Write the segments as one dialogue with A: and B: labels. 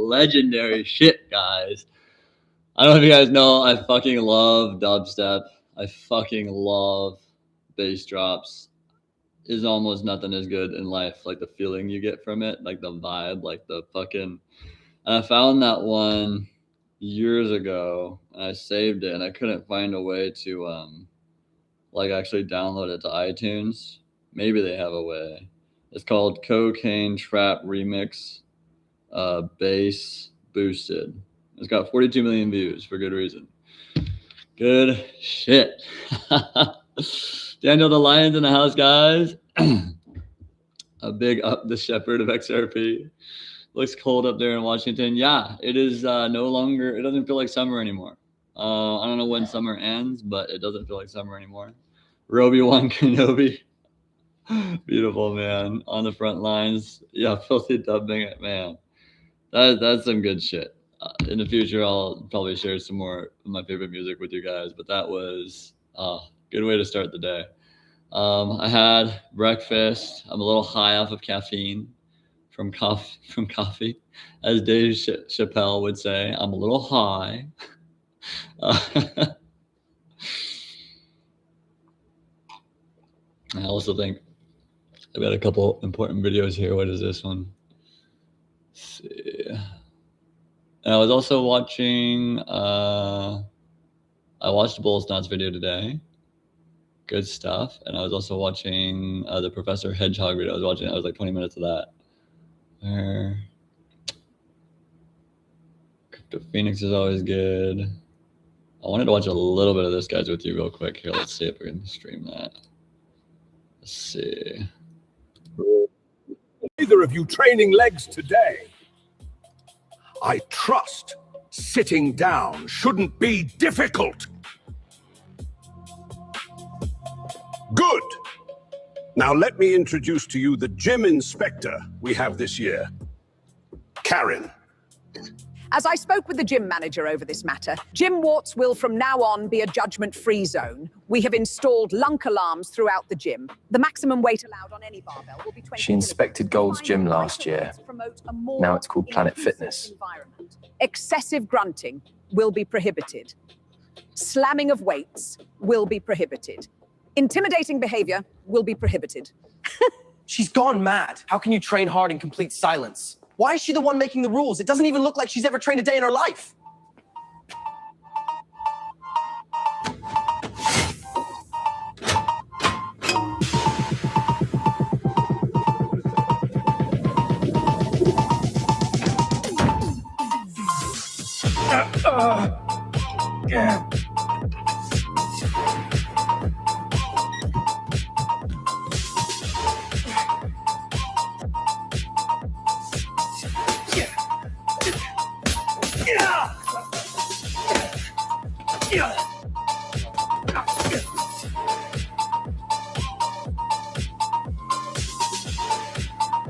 A: Legendary shit, guys. I don't know if you guys know, I fucking love dubstep. I fucking love bass drops. There's almost nothing as good in life, like the feeling you get from it, like the vibe, like the fucking... And I found that one years ago, and I saved it, and I couldn't find a way to like actually download it to iTunes. Maybe they have a way. It's called Cocaine Trap Remix, bass boosted. It's got 42 million views for good reason. Good shit. Daniel the Lion's in the house, guys. A big up the shepherd of XRP. Looks cold up there in Washington. Yeah, it is no longer, it doesn't feel like summer anymore. I don't know when summer ends, but it doesn't feel like summer anymore. Roby-Wan Kenobi. Beautiful, man. On the front lines. Yeah, filthy dubbing it, man. That's some good shit. In the future, I'll probably share some more of my favorite music with you guys, but that was a good way to start the day. I had breakfast. I'm a little high off of caffeine from coffee. As Dave Chappelle would say, I'm a little high. I also think I've got a couple important videos here. What is this one? Let's see. And I was also watching, I watched Bull's Nuts video today. Good stuff. And I was also watching the Professor Hedgehog video. I was like 20 minutes of that. Crypto Phoenix is always good. I wanted to watch a little bit of this, guys, with you real quick. Here, let's see if we can stream that. Let's see.
B: Neither of you training legs today. I trust sitting down shouldn't be difficult. Good. Now let me introduce to you the gym inspector we have this year, Karen.
C: As I spoke with the gym manager over this matter, Gym Warts will from now on be a judgment-free zone. We have installed lunk alarms throughout the gym. The maximum weight allowed on any barbell will be 20
D: She inspected Gold's gym last year. Now it's called Planet Fitness.
C: Excessive grunting will be prohibited. Slamming of weights will be prohibited. Intimidating behavior will be prohibited.
E: She's gone mad. How can you train hard in complete silence? Why is she the one making the rules? It doesn't even look like she's ever trained a day in her life.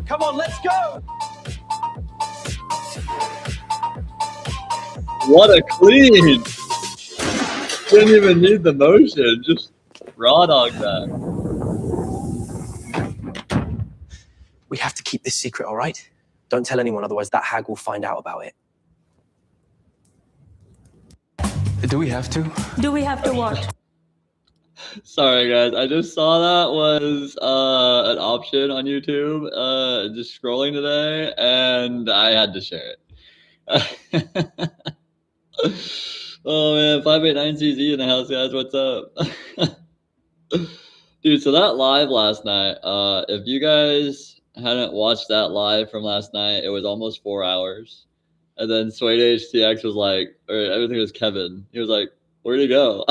E: Come on, let's go!
A: What a clean! Didn't even need the motion, just raw dog that.
E: We have to keep this secret, all right? Don't tell anyone, otherwise that hag will find out about it.
F: Do we have to?
G: Do we have to what?
A: Sorry guys, I just saw that was an option on YouTube, just scrolling today, and I had to share it. Oh man, 589CZ in the house, guys, what's up? Dude, so that live last night, if you guys hadn't watched that live from last night, it was almost 4 hours. And then Suede HTX was like, or I think it was Kevin, he was like, where'd he go?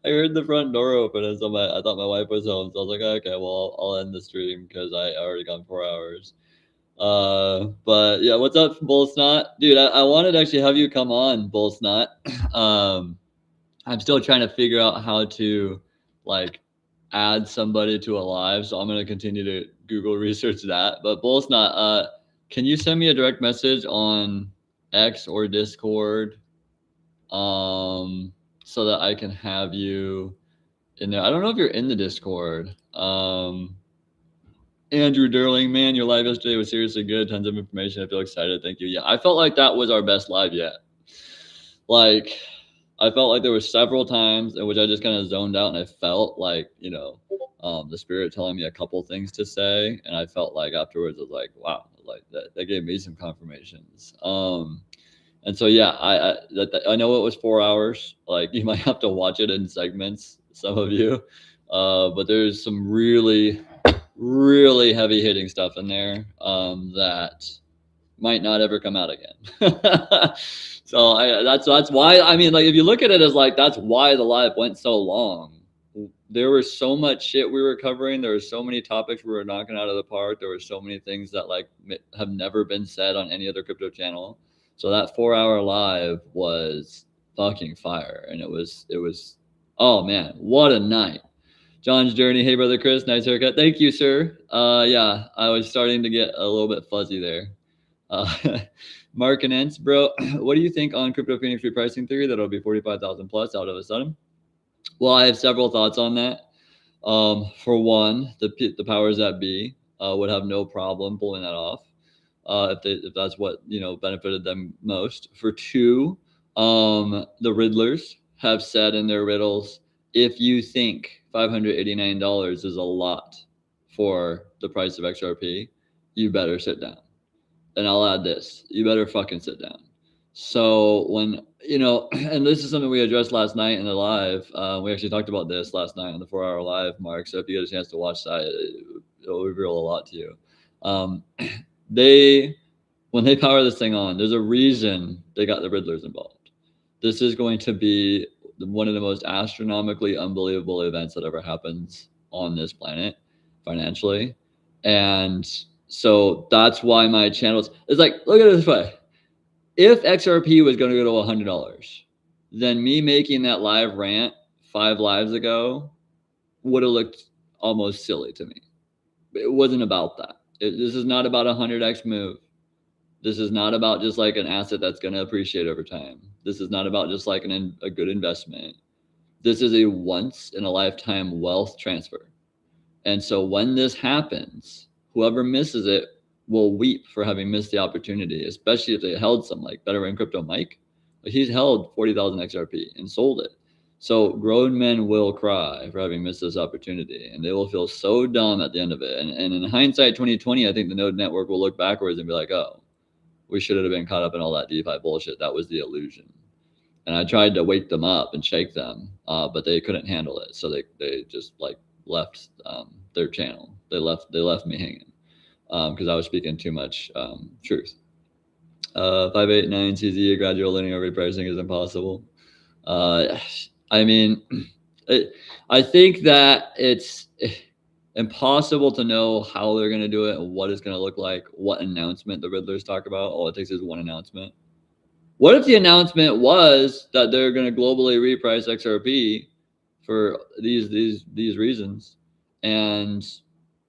A: I heard the front door open, and so I thought my wife was home, so I was like, okay, well, I'll end the stream because I already gone 4 hours. But yeah, what's up, Bullsnot? Dude, I wanted to actually have you come on, Bullsnot. I'm still trying to figure out how to like add somebody to a live, so I'm gonna continue to Google research that. But Bullsnot, can you send me a direct message on X or Discord? So that I can have you in there. I don't know if you're in the Discord. Andrew Durling, man, your live yesterday was seriously good. Tons of information. I feel excited. Thank you. Yeah, I felt like that was our best live yet. Like, I felt like there were several times in which I just kind of zoned out, and I felt like, you know, the spirit telling me a couple things to say, and I felt like afterwards I was like, wow, like that gave me some confirmations. And so yeah, I know it was 4 hours. Like, you might have to watch it in segments, some of you, but there's some really heavy hitting stuff in there that might not ever come out again. So that's why, I mean, like, if you look at it as like, that's why the live went so long. There was so much shit we were covering. There were so many topics we were knocking out of the park. There were so many things that like have never been said on any other crypto channel. So that 4 hour live was fucking fire. And it was, oh man, what a night. John's Journey. Hey, brother Chris, nice haircut. Thank you, sir. Yeah, I was starting to get a little bit fuzzy there. Mark and Ents, bro, what do you think on Crypto Phoenix repricing theory that'll be 45,000 plus out of a sudden? Well, I have several thoughts on that. For one, the powers that be would have no problem pulling that off. If that's what, you know, benefited them most. For two, the Riddlers have said in their riddles, if you think $589 is a lot for the price of XRP, you better sit down. And I'll add this, you better fucking sit down. So when, you know, and this is something we addressed last night in the live. We actually talked about this last night on the 4 hour live, Mark. So if you get a chance to watch that, it'll reveal a lot to you. When they power this thing on, there's a reason they got the Riddlers involved. This is going to be one of the most astronomically unbelievable events that ever happens on this planet financially. And so that's why my channels, it's like, look at it this way. If XRP was going to go to $100, then me making that live rant 5 lives ago would have looked almost silly to me. It wasn't about that. This is not about a 100x move. This is not about just like an asset that's going to appreciate over time. This is not about just like a good investment. This is a once in a lifetime wealth transfer. And so when this happens, whoever misses it will weep for having missed the opportunity, especially if they held some like Better in Crypto Mike. He's held 40,000 XRP and sold it. So grown men will cry for having missed this opportunity, and they will feel so dumb at the end of it. And in hindsight, 2020, I think the Node Network will look backwards and be like, oh, we should have been caught up in all that DeFi bullshit. That was the illusion. And I tried to wake them up and shake them, but they couldn't handle it. So they just like left their channel. They left me hanging because I was speaking too much truth. 589 CZ, gradual linear repricing is impossible. I mean, I think that it's impossible to know how they're going to do it and what it's going to look like, what announcement the Riddlers talk about. All it takes is one announcement. What if the announcement was that they're going to globally reprice XRP for these reasons, and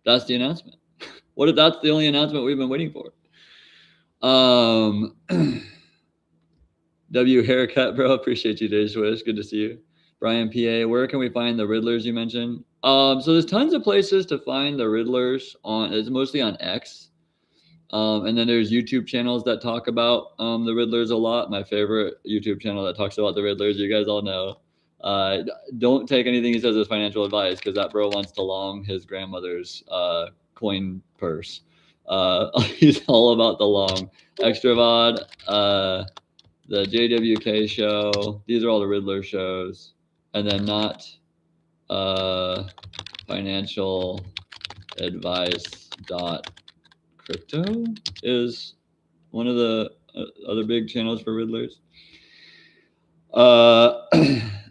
A: that's the announcement? What if that's the only announcement we've been waiting for? W haircut, bro. Appreciate you, Day Swish. Good to see you. Brian PA, where can we find the Riddlers you mentioned? So there's tons of places to find the Riddlers on. It's mostly on X. And then there's YouTube channels that talk about the Riddlers a lot. My favorite YouTube channel that talks about the Riddlers, you guys all know. Don't take anything he says as financial advice, because that bro wants to long his grandmother's coin purse. He's all about the long. Extravod, the JWK show. These are all the Riddler shows. And then not financial advice crypto is one of the other big channels for Riddlers.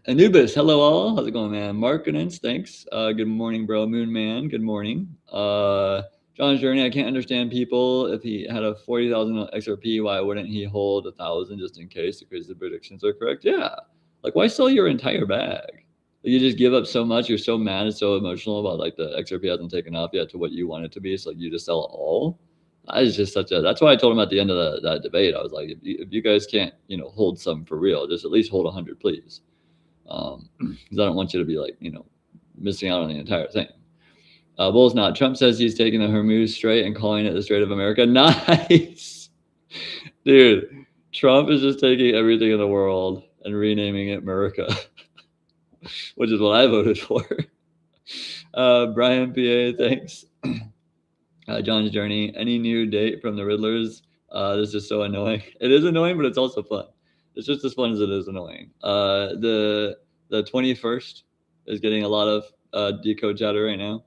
A: Anubis, hello all. How's it going, man? Marketins, thanks. Good morning, bro. Moon Man, good morning. John's Journey, I can't understand people. If he had a 40,000 XRP, why wouldn't he hold 1,000 just in case because the predictions are correct? Yeah. Like, why sell your entire bag? You just give up so much. You're so mad and so emotional about like the XRP hasn't taken off yet to what you want it to be. So like you just sell it all. It's just that's why I told him at the end of that debate, I was like, if you guys can't, hold some for real, just at least hold 100, please. Because I don't want you to be like, missing out on the entire thing. Bull's not. Trump says he's taking the Hormuz Strait and calling it the Strait of America. Nice. Dude, Trump is just taking everything in the world and renaming it America, which is what I voted for. Brian PA, thanks. John's Journey, any new date from the Riddlers? This is so annoying. It is annoying, but it's also fun. It's just as fun as it is annoying. The 21st is getting a lot of decode chatter right now.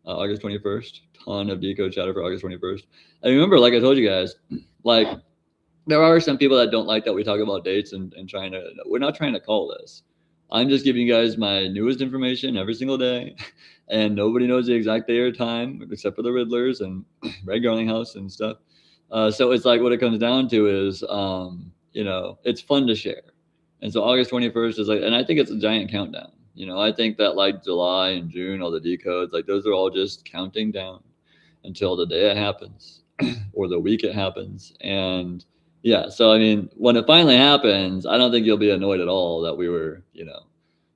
A: August 21st, ton of decode chatter for August 21st. And remember, like I told you guys, like there are some people that don't like that we talk about dates and we're not trying to call this. I'm just giving you guys my newest information every single day, and nobody knows the exact day or time except for the Riddlers and Red Garlinghouse and stuff. So it's like what it comes down to is, it's fun to share. And so August 21st is like, and I think it's a giant countdown. I think that like July and June, all the decodes, like those are all just counting down until the day it happens or the week it happens. And yeah, so I mean, when it finally happens, I don't think you'll be annoyed at all that we were,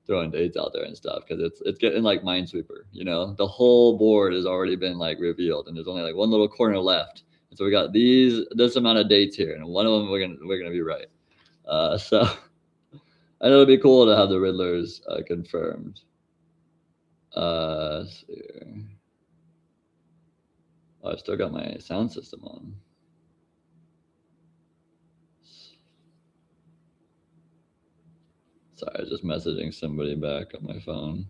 A: throwing dates out there and stuff, because it's getting like Minesweeper. The whole board has already been like revealed, and there's only like one little corner left. And so we got this amount of dates here, and one of them we're gonna be right. So I know it'd be cool to have the Riddlers confirmed. Let's see here. Oh, I still got my sound system on. Sorry, I was just messaging somebody back on my phone.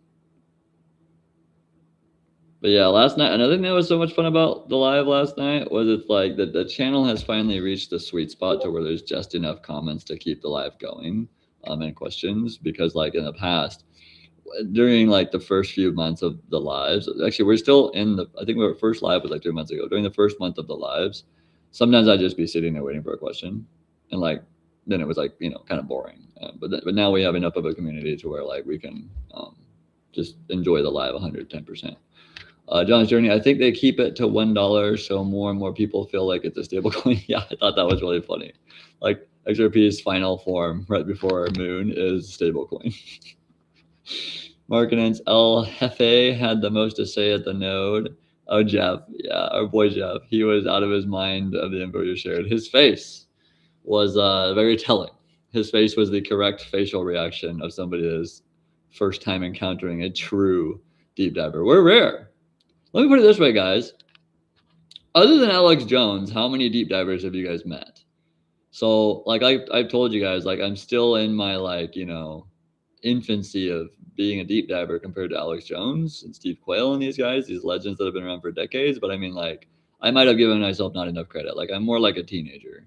A: But yeah, last night, another thing that was so much fun about the live last night was it's like the channel has finally reached the sweet spot to where there's just enough comments to keep the live going and questions. Because like in the past, during like the first few months of the lives, actually we're still I think our first live was like 2 months ago. During the first month of the lives, sometimes I'd just be sitting there waiting for a question, and like then it was like kind of boring. But now we have enough of a community to where like we can just enjoy the live 110%. John's Journey, I think they keep it to $1 so more and more people feel like it's a stable coin. Yeah, I thought that was really funny. Like XRP's final form right before Moon is stable coin. Marketins, El Jefe had the most to say at the node. Oh, Jeff. Yeah, our boy Jeff. He was out of his mind of the info you shared. His face was very telling. His face was the correct facial reaction of somebody that is first time encountering a true deep diver. We're rare. Let me put it this way, guys. Other than Alex Jones, how many deep divers have you guys met? So, like I've told you guys, like I'm still in my, like, you know, infancy of being a deep diver compared to Alex Jones and Steve Quayle and these guys, these legends that have been around for decades. But I mean, like, I might have given myself not enough credit. Like, I'm more like a teenager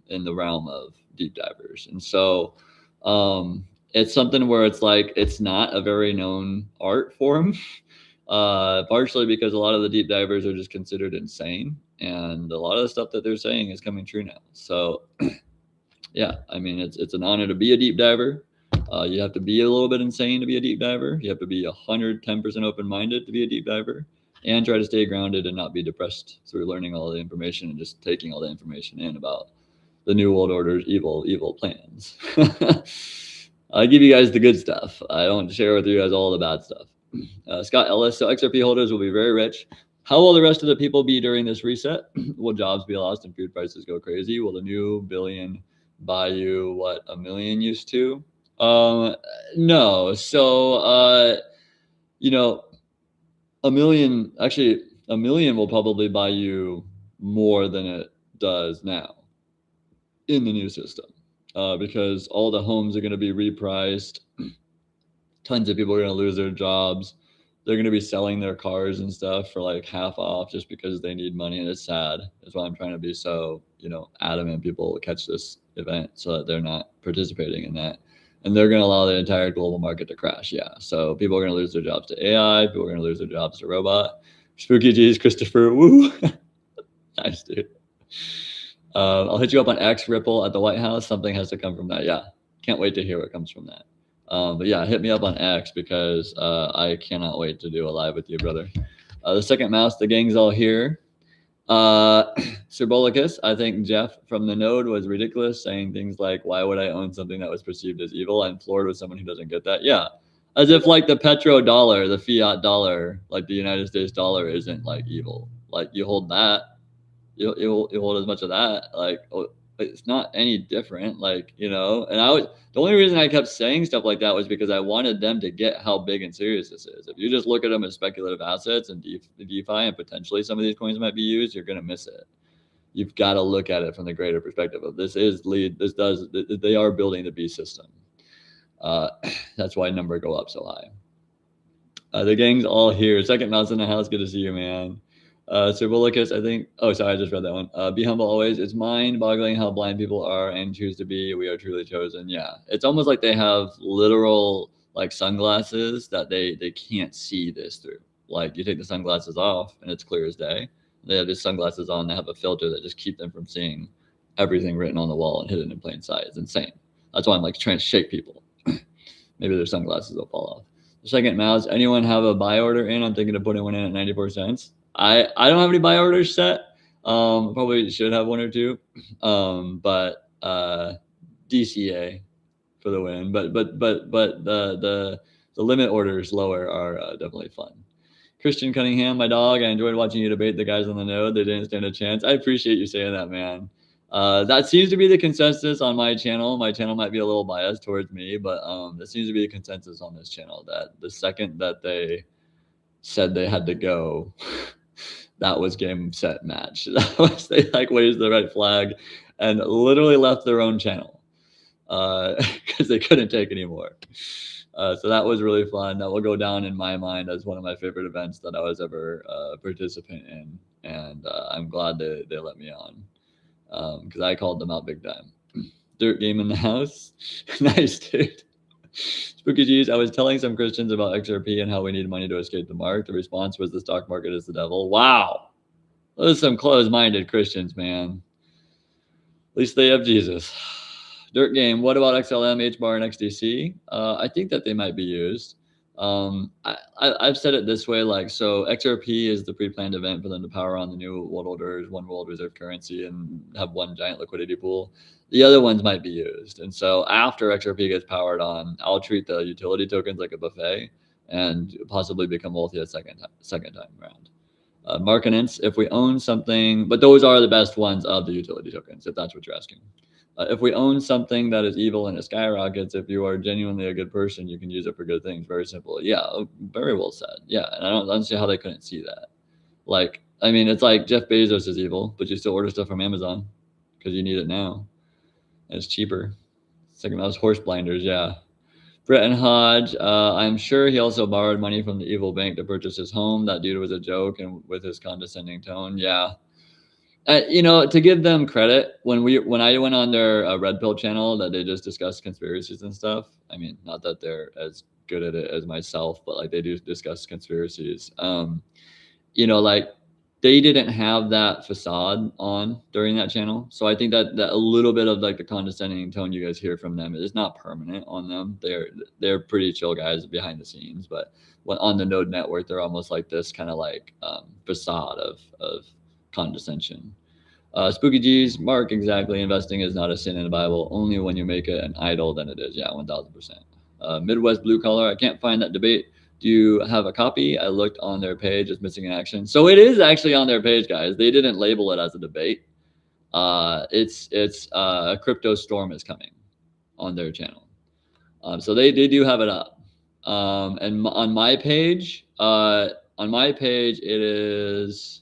A: in the realm of deep divers. And so it's something where it's like, it's not a very known art form, partially because a lot of the deep divers are just considered insane. And a lot of the stuff that they're saying is coming true now. So yeah, I mean, it's an honor to be a deep diver. You have to be a little bit insane to be a deep diver. You have to be 110% open-minded to be a deep diver, and try to stay grounded and not be depressed through learning all the information and just taking all the information in about the New World Order's evil plans. I give you guys the good stuff. I don't share with you guys all the bad stuff. Scott Ellis, so XRP holders will be very rich. How will the rest of the people be during this reset? Will jobs be lost and food prices go crazy? Will the new billion buy you what a million used to? No. So, you know, a million will probably buy you more than it does now in the new system, because all the homes are going to be repriced. Tons of people are going to lose their jobs. They're going to be selling their cars and stuff for like half off just because they need money. And it's sad. That's why I'm trying to be so, you know, adamant people catch this event so that they're not participating in that. And they're going to allow the entire global market to crash. Yeah. So people are going to lose their jobs to AI. People are going to lose their jobs to robot. Spooky G's, Christopher. Woo. Nice, dude. I'll hit you up on X Ripple at the White House. Something has to come from that. Yeah. Can't wait to hear what comes from that. But yeah, hit me up on X because I cannot wait to do a live with you, brother. The second mouse, the gang's all here. Sirbolicus, I think Jeff from the node was ridiculous, saying things like, why would I own something that was perceived as evil? I'm floored with someone who doesn't get that. Yeah. As if like the petrodollar, the fiat dollar, like the United States dollar isn't like evil. Like you hold that, you hold as much of that. Like, it's not any different, like, you know. And the only reason I kept saying stuff like that was because I wanted them to get how big and serious this is. If you just look at them as speculative assets and DeFi and potentially some of these coins might be used, you're going to miss it. You've got to look at it from the greater perspective of they are building the B system. That's why number go up so high. The gang's all here. Second mouse in the house. Good to see you, man. Sirbolicus, I think. Oh, sorry, I just read that one. Be humble always. It's mind-boggling how blind people are and choose to be. We are truly chosen. Yeah, it's almost like they have literal like sunglasses that they can't see this through. Like you take the sunglasses off and it's clear as day. They have these sunglasses on. They have a filter that just keep them from seeing everything written on the wall and hidden in plain sight. It's insane. That's why I'm like trying to shake people. Maybe their sunglasses will fall off. The second mouse. Anyone have a buy order in? I'm thinking of putting one in at 94 cents. I don't have any buy orders set. Probably should have one or two. But DCA for the win. But the limit orders lower are definitely fun. Christian Cunningham, my dog. I enjoyed watching you debate the guys on the node. They didn't stand a chance. I appreciate you saying that, man. That seems to be the consensus on my channel. My channel might be a little biased towards me, but that seems to be the consensus on this channel that the second that they said they had to go, that was game, set, match. That was, they like waved the red flag and literally left their own channel because they couldn't take anymore. So that was really fun. That will go down in my mind as one of my favorite events that I was ever a participant in. And I'm glad they let me on because I called them out big time. Dirt game in the house. Nice, dude. Spooky G's, I was telling some Christians about XRP and how we need money to escape the mark. The response was the stock market is the devil. Wow. Those are some closed-minded Christians, man. At least they have Jesus. Dirt game. What about XLM, HBAR, and XDC? I think that they might be used. I've said it this way, like, so XRP is the pre-planned event for them to power on the new world orders, one world reserve currency, and have one giant liquidity pool. The other ones might be used. And so after XRP gets powered on, I'll treat the utility tokens like a buffet and possibly become wealthy a second time around. Markinance, if we own something, but those are the best ones of the utility tokens, if that's what you're asking. If we own something that is evil and it skyrockets, if you are genuinely a good person, you can use it for good things. Very simple. Yeah, very well said. Yeah, and I don't see how they couldn't see that. Like, I mean, it's like Jeff Bezos is evil, but you still order stuff from Amazon because you need it now. And it's cheaper. Second mouse horse blinders, yeah. Bretton Hodge, I'm sure he also borrowed money from the evil bank to purchase his home. That dude was a joke, and with his condescending tone, yeah. You know, to give them credit, when I went on their Red Pill channel that they just discussed conspiracies and stuff. I mean, not that they're as good at it as myself, but like they do discuss conspiracies. You know, like they didn't have that facade on during that channel. So I think that a little bit of like the condescending tone you guys hear from them is not permanent on them. They're pretty chill guys behind the scenes, but when on the Node network, they're almost like this kind of like facade of condescension. Spooky G's, Mark, exactly. Investing is not a sin in the Bible. Only when you make it an idol, then it is. Yeah, 1000%. Midwest Blue Collar, I can't find that debate. Do you have a copy? I looked on their page. It's missing in action. So it is actually on their page, guys. They didn't label it as a debate. It's Crypto Storm is coming on their channel. So they do have it up. And on my page, it is.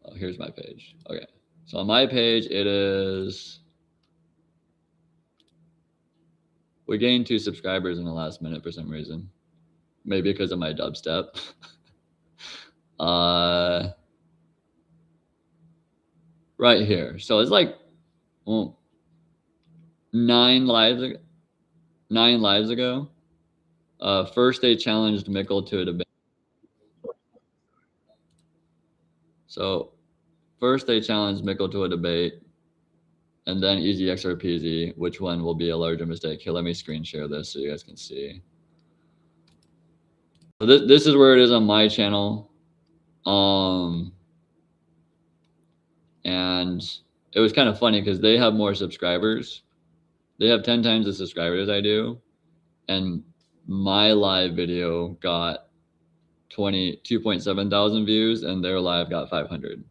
A: Oh, here's my page. Okay. So on my page, it is. We gained 2 subscribers in the last minute for some reason. Maybe because of my dubstep. Right here. So it's like 9 lives ago. First they challenged Mickle to a debate. So first they challenged Mickle to a debate, and then Easy XRP, which one will be a larger mistake? Here, let me screen share this so you guys can see. So this is where it is on my channel. And it was kind of funny because they have more subscribers. They have 10 times the subscribers I do. And my live video got 2.7 thousand views, and their live got 500.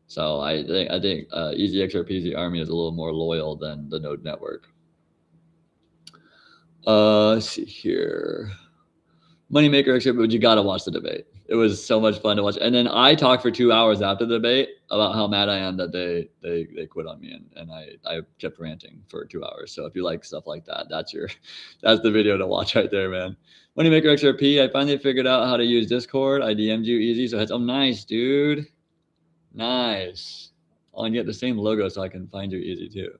A: So I think Easy XRP Army is a little more loyal than the Node network. Let's see here. MoneyMakerXRP, but you got to watch the debate. It was so much fun to watch. And then I talked for 2 hours after the debate about how mad I am that they quit on me, and I kept ranting for 2 hours. So if you like stuff like that, that's the video to watch right there, man. MoneyMakerXRP, I finally figured out how to use Discord. I DM'd you easy, so oh nice, dude. Nice. Oh, and you get the same logo so I can find you easy too.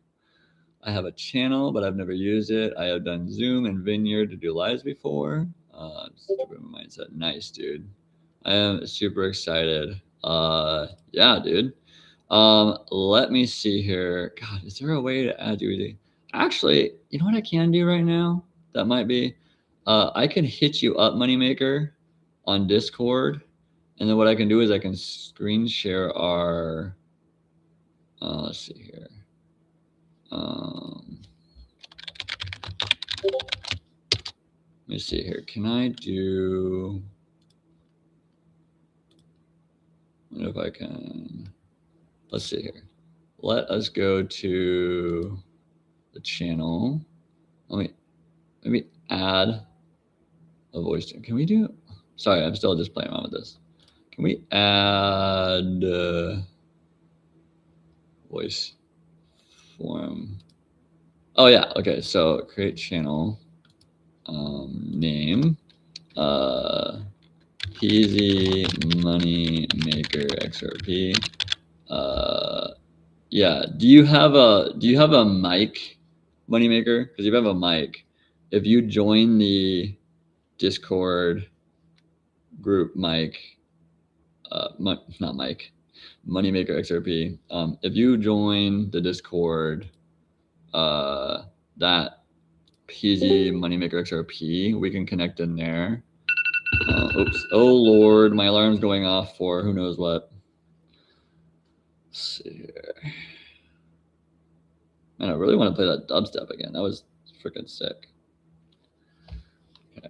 A: I have a channel, but I've never used it. I have done Zoom and Vineyard to do lives before. Mindset. Nice, dude. I am super excited. Yeah, dude. Let me see here. God, is there a way to add you easy? Actually, you know what I can do right now? That might be. I can hit you up, Moneymaker, on Discord. And then what I can do is I can screen share our, let's see here. Let me see here. Can I do, I wonder if I can, let's see here. Let us go to the channel. Let me add a voice. Can we do, sorry, I'm still just playing around with this. Can we add voice form? Oh yeah, okay, so create channel, name, PEEZY MoneyMakerXRP. Yeah, do you have a mic, Moneymaker? Because if you have a mic, if you join the Discord group mic, not mic, MoneyMakerXRP. If you join the Discord, that PEEZY MoneyMakerXRP, we can connect in there. Oops. Oh Lord, my alarm's going off for who knows what. Let's see here. Man, I really want to play that dubstep again. That was freaking sick. Okay.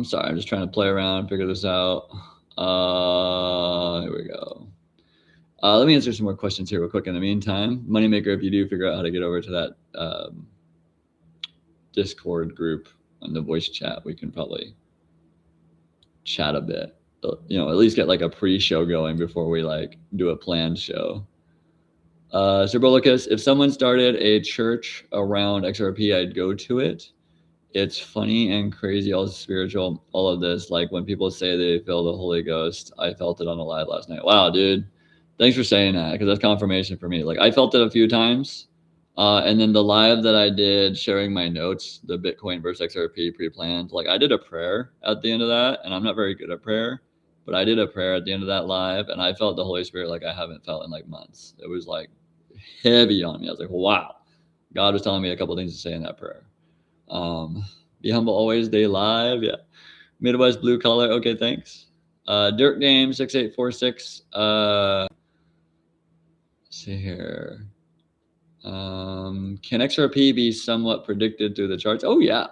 A: Sorry, I'm just trying to play around, figure this out. Here we go. Let me answer some more questions here real quick. In the meantime, Moneymaker, if you do figure out how to get over to that Discord group on the voice chat, we can probably chat a bit. You know, at least get like a pre-show going before we like do a planned show. Zerbolicus, if someone started a church around XRP, I'd go to it. It's funny and crazy, all spiritual, all of this. Like when people say they feel the Holy Ghost, I felt it on the live last night. Wow, dude. Thanks for saying that, because that's confirmation for me. Like I felt it a few times. And then the live that I did sharing my notes, the Bitcoin versus XRP pre-planned, like I did a prayer at the end of that, and I'm not very good at prayer, but I did a prayer at the end of that live, and I felt the Holy Spirit like I haven't felt in like months. It was like heavy on me. I was like, wow. God was telling me a couple things to say in that prayer. Be humble always, day live. Yeah. Midwest blue color. Okay, thanks. Dirt Game 6846. Let's see here. Can XRP be somewhat predicted through the charts? Oh yeah.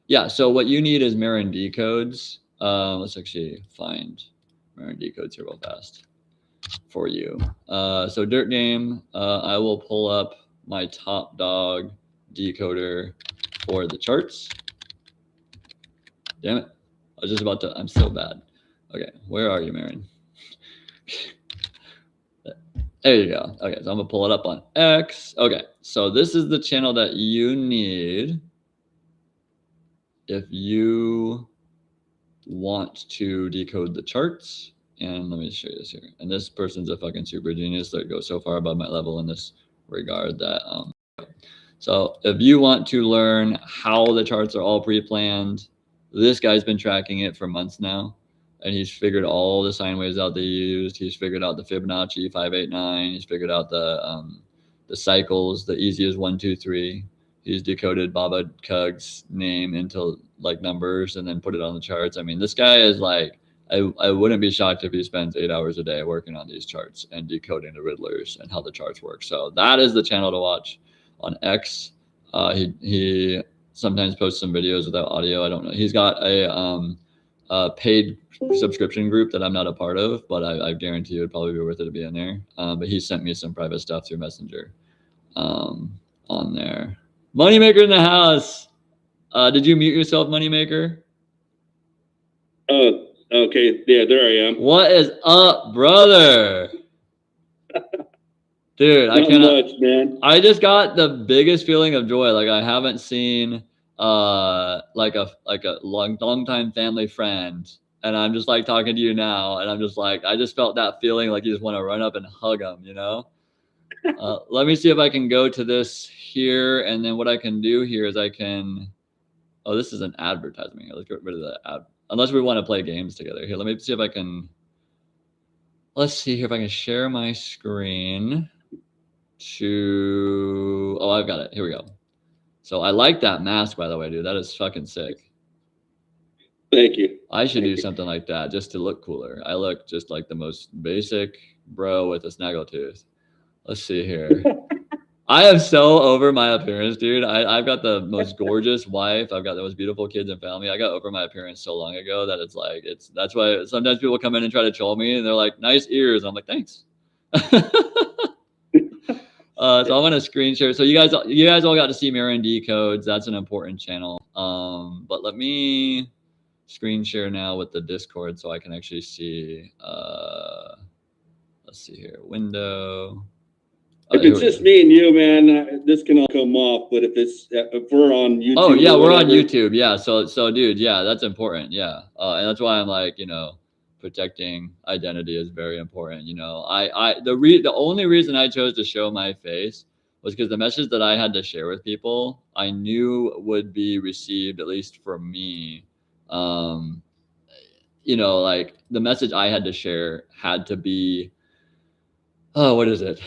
A: Yeah. So what you need is Marin codes. Let's actually find Marin codes here real fast for you. So Dirt Game, I will pull up my top dog decoder for the charts. Damn it. I was just about to, I'm so bad. Okay, where are you, Marin? There you go. Okay, so I'm gonna pull it up on X. Okay, so this is the channel that you need if you want to decode the charts. And let me show you this here. And this person's a fucking super genius that goes so far above my level in this regard that so if you want to learn how the charts are all pre-planned, this guy's been tracking it for months now, and he's figured all the sine waves out they used. He's figured out the Fibonacci 589. He's figured out the cycles, the easiest 1, 2, 3. He's decoded Baba Kug's name into like numbers and then put it on the charts. I mean, this guy is like, I wouldn't be shocked if he spends 8 hours a day working on these charts and decoding the Riddlers and how the charts work. So that is the channel to watch on X. He sometimes posts some videos without audio. I don't know. He's got a paid subscription group that I'm not a part of, but I guarantee you it'd probably be worth it to be in there. But he sent me some private stuff through Messenger on there. Moneymaker in the house. Did you mute yourself, Moneymaker?
G: Oh, okay. Yeah, there I am.
A: What is up, brother? Dude, I cannot.
G: Much, man.
A: I just got the biggest feeling of joy. Like I haven't seen like a long time family friend, and I'm just like talking to you now, and I'm just like, I just felt that feeling like you just want to run up and hug him, you know? Let me see if I can go to this here, and then what I can do here is I can. Oh, this is an advertisement here. Let's get rid of that ad. Unless we want to play games together. Here, let me see if I can. Let's see here if I can share my screen. Oh, I've got it. Here we go. So I like that mask, by the way, dude. That is fucking sick.
G: Thank you.
A: I should do something like that just to look cooler. I look just like the most basic bro with a snaggletooth. Let's see here. I am so over my appearance, dude. I've got the most gorgeous wife. I've got the most beautiful kids and family. I got over my appearance so long ago that it's like, that's why sometimes people come in and try to troll me and they're like, nice ears. I'm like, thanks. So I'm gonna screen share. So you guys all got to see Marin codes. That's an important channel. But let me screen share now with the Discord so I can actually see. Let's see here. Window.
G: If it's just me and you, man, this can all come off. But if we're on YouTube,
A: oh yeah, we're on YouTube. Yeah. So dude, yeah, that's important. Yeah, and that's why I'm like, you know, protecting identity is very important. You know, the only reason I chose to show my face was because the message that I had to share with people, I knew would be received, at least for me. You know, like the message I had to share had to be, oh, what is it?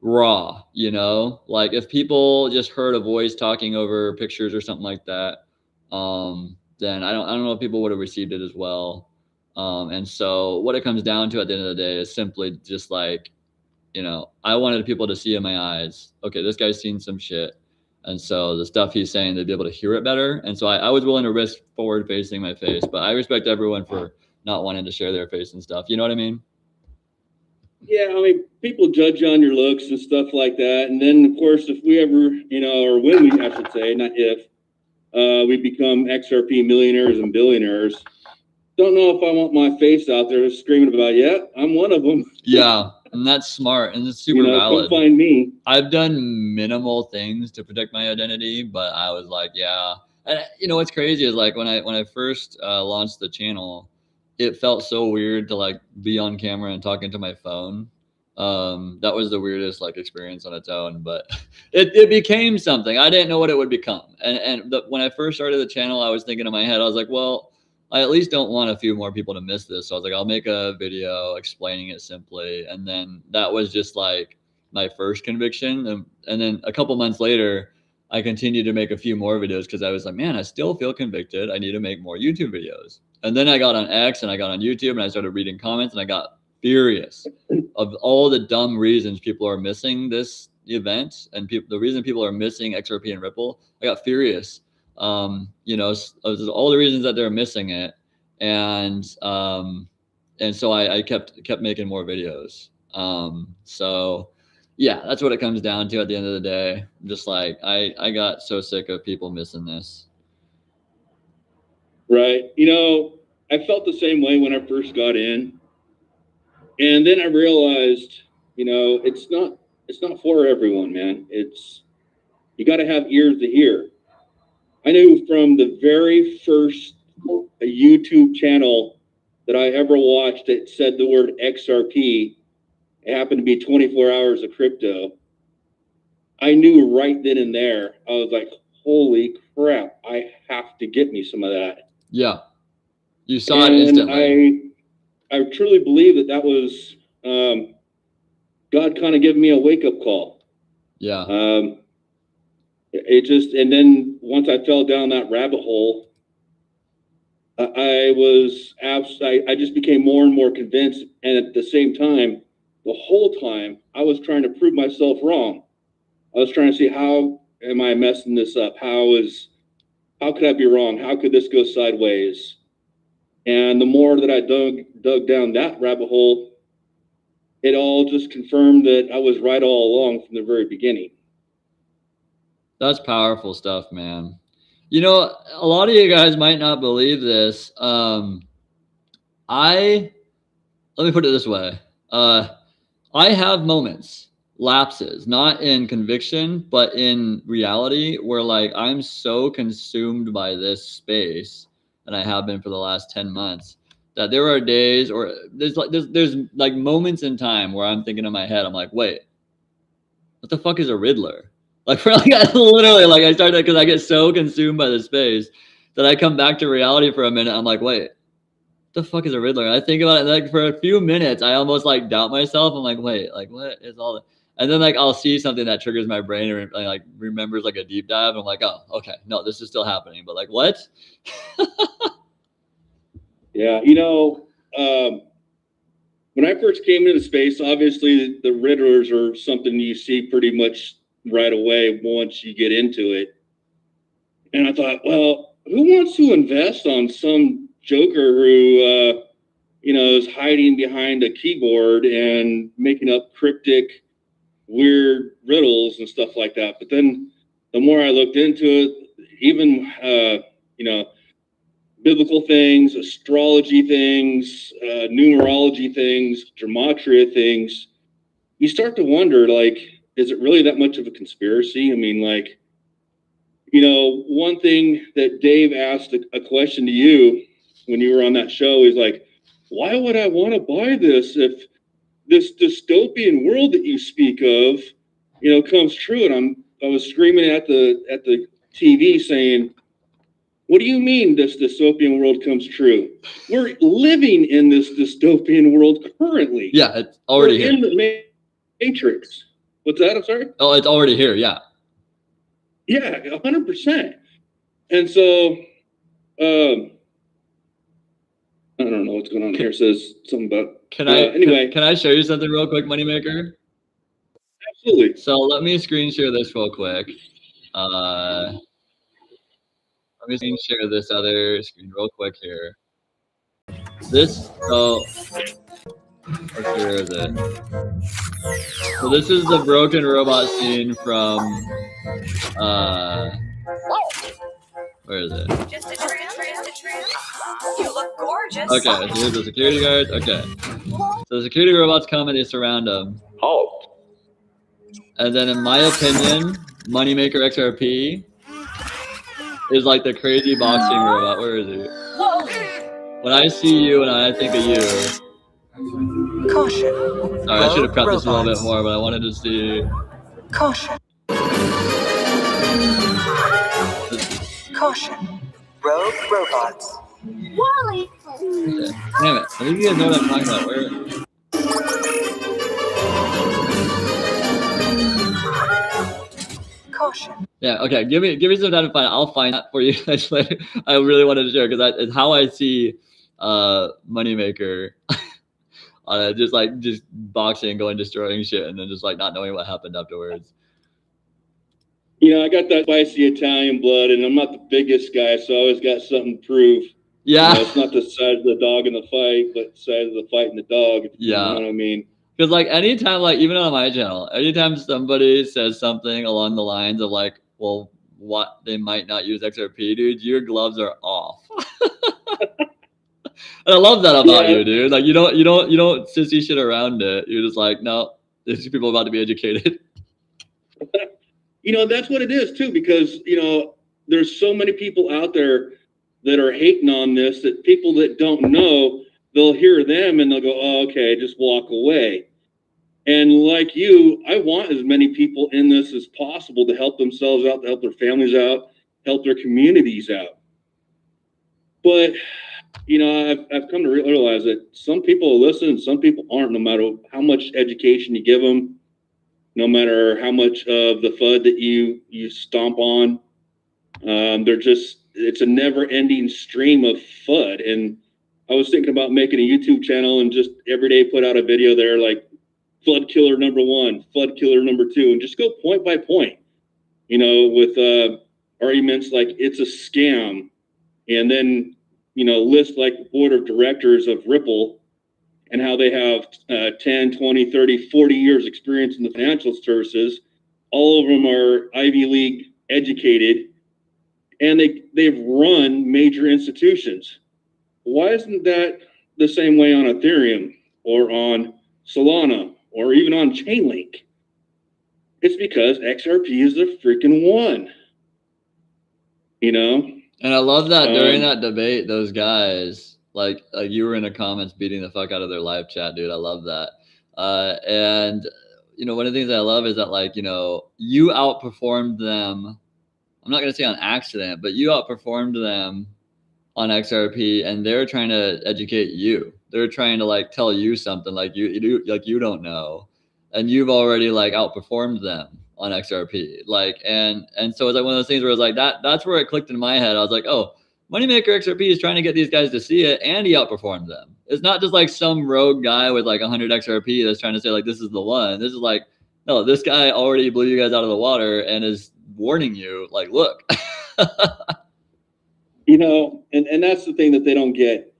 A: Raw, you know, like if people just heard a voice talking over pictures or something like that, then I don't know if people would have received it as well. And so what it comes down to at the end of the day is simply just like, you know, I wanted people to see in my eyes, okay, this guy's seen some shit. And so the stuff he's saying, they'd be able to hear it better. And so I was willing to risk forward facing my face, but I respect everyone for not wanting to share their face and stuff. You know what I mean?
G: Yeah, I mean, people judge you on your looks and stuff like that. And then, of course, if we ever, you know, or when we, I should say, not if, we become XRP millionaires and billionaires, don't know if I want my face out there screaming about, yeah, I'm one of them.
A: Yeah, and that's smart and it's super valid.
G: Come find me.
A: I've done minimal things to protect my identity, but I was like, yeah. And you know what's crazy is like when I first launched the channel, it felt so weird to like be on camera and talking to my phone. That was the weirdest like experience on its own, but it became something. I didn't know what it would become. And when I first started the channel, I was thinking in my head, I was like, well, I at least don't want a few more people to miss this. So I was like, I'll make a video explaining it simply. And then that was just like my first conviction. And then a couple months later, I continued to make a few more videos because I was like, man, I still feel convicted. I need to make more YouTube videos. And then I got on X and I got on YouTube and I started reading comments and I got furious of all the dumb reasons people are missing this event and the reason people are missing XRP and Ripple. I got furious. You know, all the reasons that they're missing it. And so I kept making more videos. So yeah, that's what it comes down to at the end of the day. Just like, I got so sick of people missing this.
G: Right. You know, I felt the same way when I first got in. And then I realized, you know, it's not for everyone, man. You got to have ears to hear. I knew from the very first YouTube channel that I ever watched that said the word XRP, it happened to be 24 hours of crypto. I knew right then and there, I was like, holy crap, I have to get me some of that.
A: Yeah. You saw it instantly.
G: I truly believe that was God kind of giving me a wake-up call.
A: Yeah.
G: And then once I fell down that rabbit hole, I just became more and more convinced. And at the same time, the whole time, I was trying to prove myself wrong. I was trying to see, how am I messing this up? How could I be wrong? How could this go sideways? And the more that I dug down that rabbit hole, it all just confirmed that I was right all along from the very beginning.
A: That's powerful stuff, man. You know, a lot of you guys might not believe this. Let me put it this way. I have moments, lapses, not in conviction, but in reality, where like I'm so consumed by this space, and I have been for the last 10 months, that there are days or there's like moments in time where I'm thinking in my head, I'm like, wait, what the fuck is a Riddler? Like, for like, I literally, like, I started, because I get so consumed by the space that I come back to reality for a minute. I'm like, wait, what the fuck is a Riddler? And I think about it, like, for a few minutes, I almost like doubt myself. I'm like, wait, like, what is all that? And then like I'll see something that triggers my brain and like remembers like a deep dive. I'm like, oh, okay, no, this is still happening. But like, what?
G: Yeah, you know, when I first came into space, obviously the Riddlers are something you see pretty much right away once you get into it. And I thought, well, who wants to invest on some joker who, you know, is hiding behind a keyboard and making up cryptic, weird riddles and stuff like that? But then the more I looked into it, even, you know, biblical things, astrology things, numerology things, gematria things, you start to wonder, like, is it really that much of a conspiracy? I mean, like, you know, one thing that Dave asked a question to you when you were on that show is like, why would I want to buy this if this dystopian world that you speak of, you know, comes true? And I was screaming at the TV saying, what do you mean this dystopian world comes true? We're living in this dystopian world currently.
A: Yeah, it's already here.
G: In the Matrix. What's that? I'm sorry?
A: Oh, it's already here. Yeah.
G: Yeah, 100%. And so, I don't know what's going on here. It says something about. Anyway,
A: can I show you something real quick, Moneymaker?
G: Absolutely.
A: So let me screen share this real quick. Let me screen share this other screen real quick here. Where is it? So this is the broken robot scene from where is it?
H: Just a trim. You look gorgeous.
A: Okay, so here's the security guards. Okay. So the security robots come and they surround them.
I: Halt.
A: And then in my opinion, MoneyMakerXRP is like the crazy boxing robot. Where is he? When I see you and I think of you.
H: Caution.
A: Sorry, I should have cut this a little bit more, but I wanted to see.
H: Caution. Caution. Rogue robots. Wally.
A: Okay. Damn it. I think you guys know what I'm talking about. Where?
H: Caution.
A: Yeah, okay. Give me some time to find it. I'll find that for you guys later. I really wanted to share because it's how I see Moneymaker just boxing, going destroying shit, and then just like not knowing what happened afterwards.
G: You know, I got that spicy Italian blood, and I'm not the biggest guy, so I always got something to prove.
A: Yeah.
G: You know, it's not the size of the dog in the fight, but the size of the fight in the dog.
A: Yeah.
G: You know what I mean?
A: Because like anytime, like even on my channel, anytime somebody says something along the lines of like, well, what they might not use XRP, dude, your gloves are off. And I love that about you, dude. Like you don't sissy shit around it. You're just like, no, these people are about to be educated.
G: You know, that's what it is too, because you know, there's so many people out there that are hating on this that people that don't know, they'll hear them and they'll go, oh, okay, just walk away. And like you, I want as many people in this as possible to help themselves out, to help their families out, help their communities out. But, you know, I've come to realize that some people listen and some people aren't, no matter how much education you give them, no matter how much of the FUD that you stomp on. It's a never-ending stream of FUD. And I was thinking about making a YouTube channel and just every day put out a video there like FUD killer number 1, FUD killer number 2, and just go point by point, you know, with arguments like it's a scam, and then, you know, list like the board of directors of Ripple and how they have 10, 20, 30, 40 years experience in the financial services. All of them are Ivy League educated, and they've run major institutions. Why isn't that the same way on Ethereum or on Solana or even on Chainlink? It's because XRP is the freaking one, you know? And
A: I love that during that debate, those guys, like you were in the comments beating the fuck out of their live chat, dude. I love that. And, you know, one of the things I love is that, like, you know, you outperformed them. I'm not going to say on accident, but you outperformed them on XRP, and they're trying to educate you. They're trying to like tell you something like you don't know, and you've already like outperformed them on XRP. Like, and so it's like one of those things where it's like that's where it clicked in my head. I was like, oh, MoneyMakerXRP is trying to get these guys to see it, and he outperformed them. It's not just like some rogue guy with like 100 XRP that's trying to say like this is the one. This is like, no, this guy already blew you guys out of the water and is warning you like, look.
G: You know, and that's the thing that they don't get.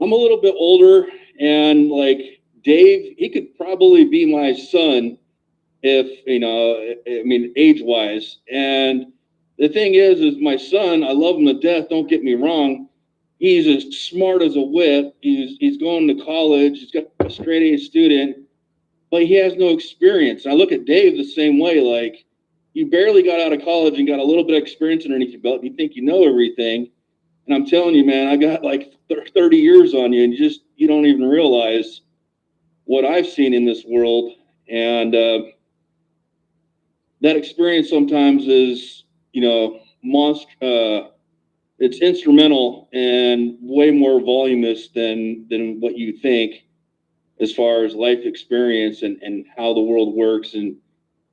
G: I'm a little bit older, and like Dave, he could probably be my son if, you know, I mean, age-wise. And the thing is my son, I love him to death, don't get me wrong. He's as smart as a whip. He's going to college. He's got a straight-A student, but he has no experience. I look at Dave the same way. Like, you barely got out of college and got a little bit of experience underneath your belt. You think you know everything. And I'm telling you, man, I got like 30 years on you, and you don't even realize what I've seen in this world. And that experience sometimes is, you know, it's instrumental and way more voluminous than what you think as far as life experience and how the world works, and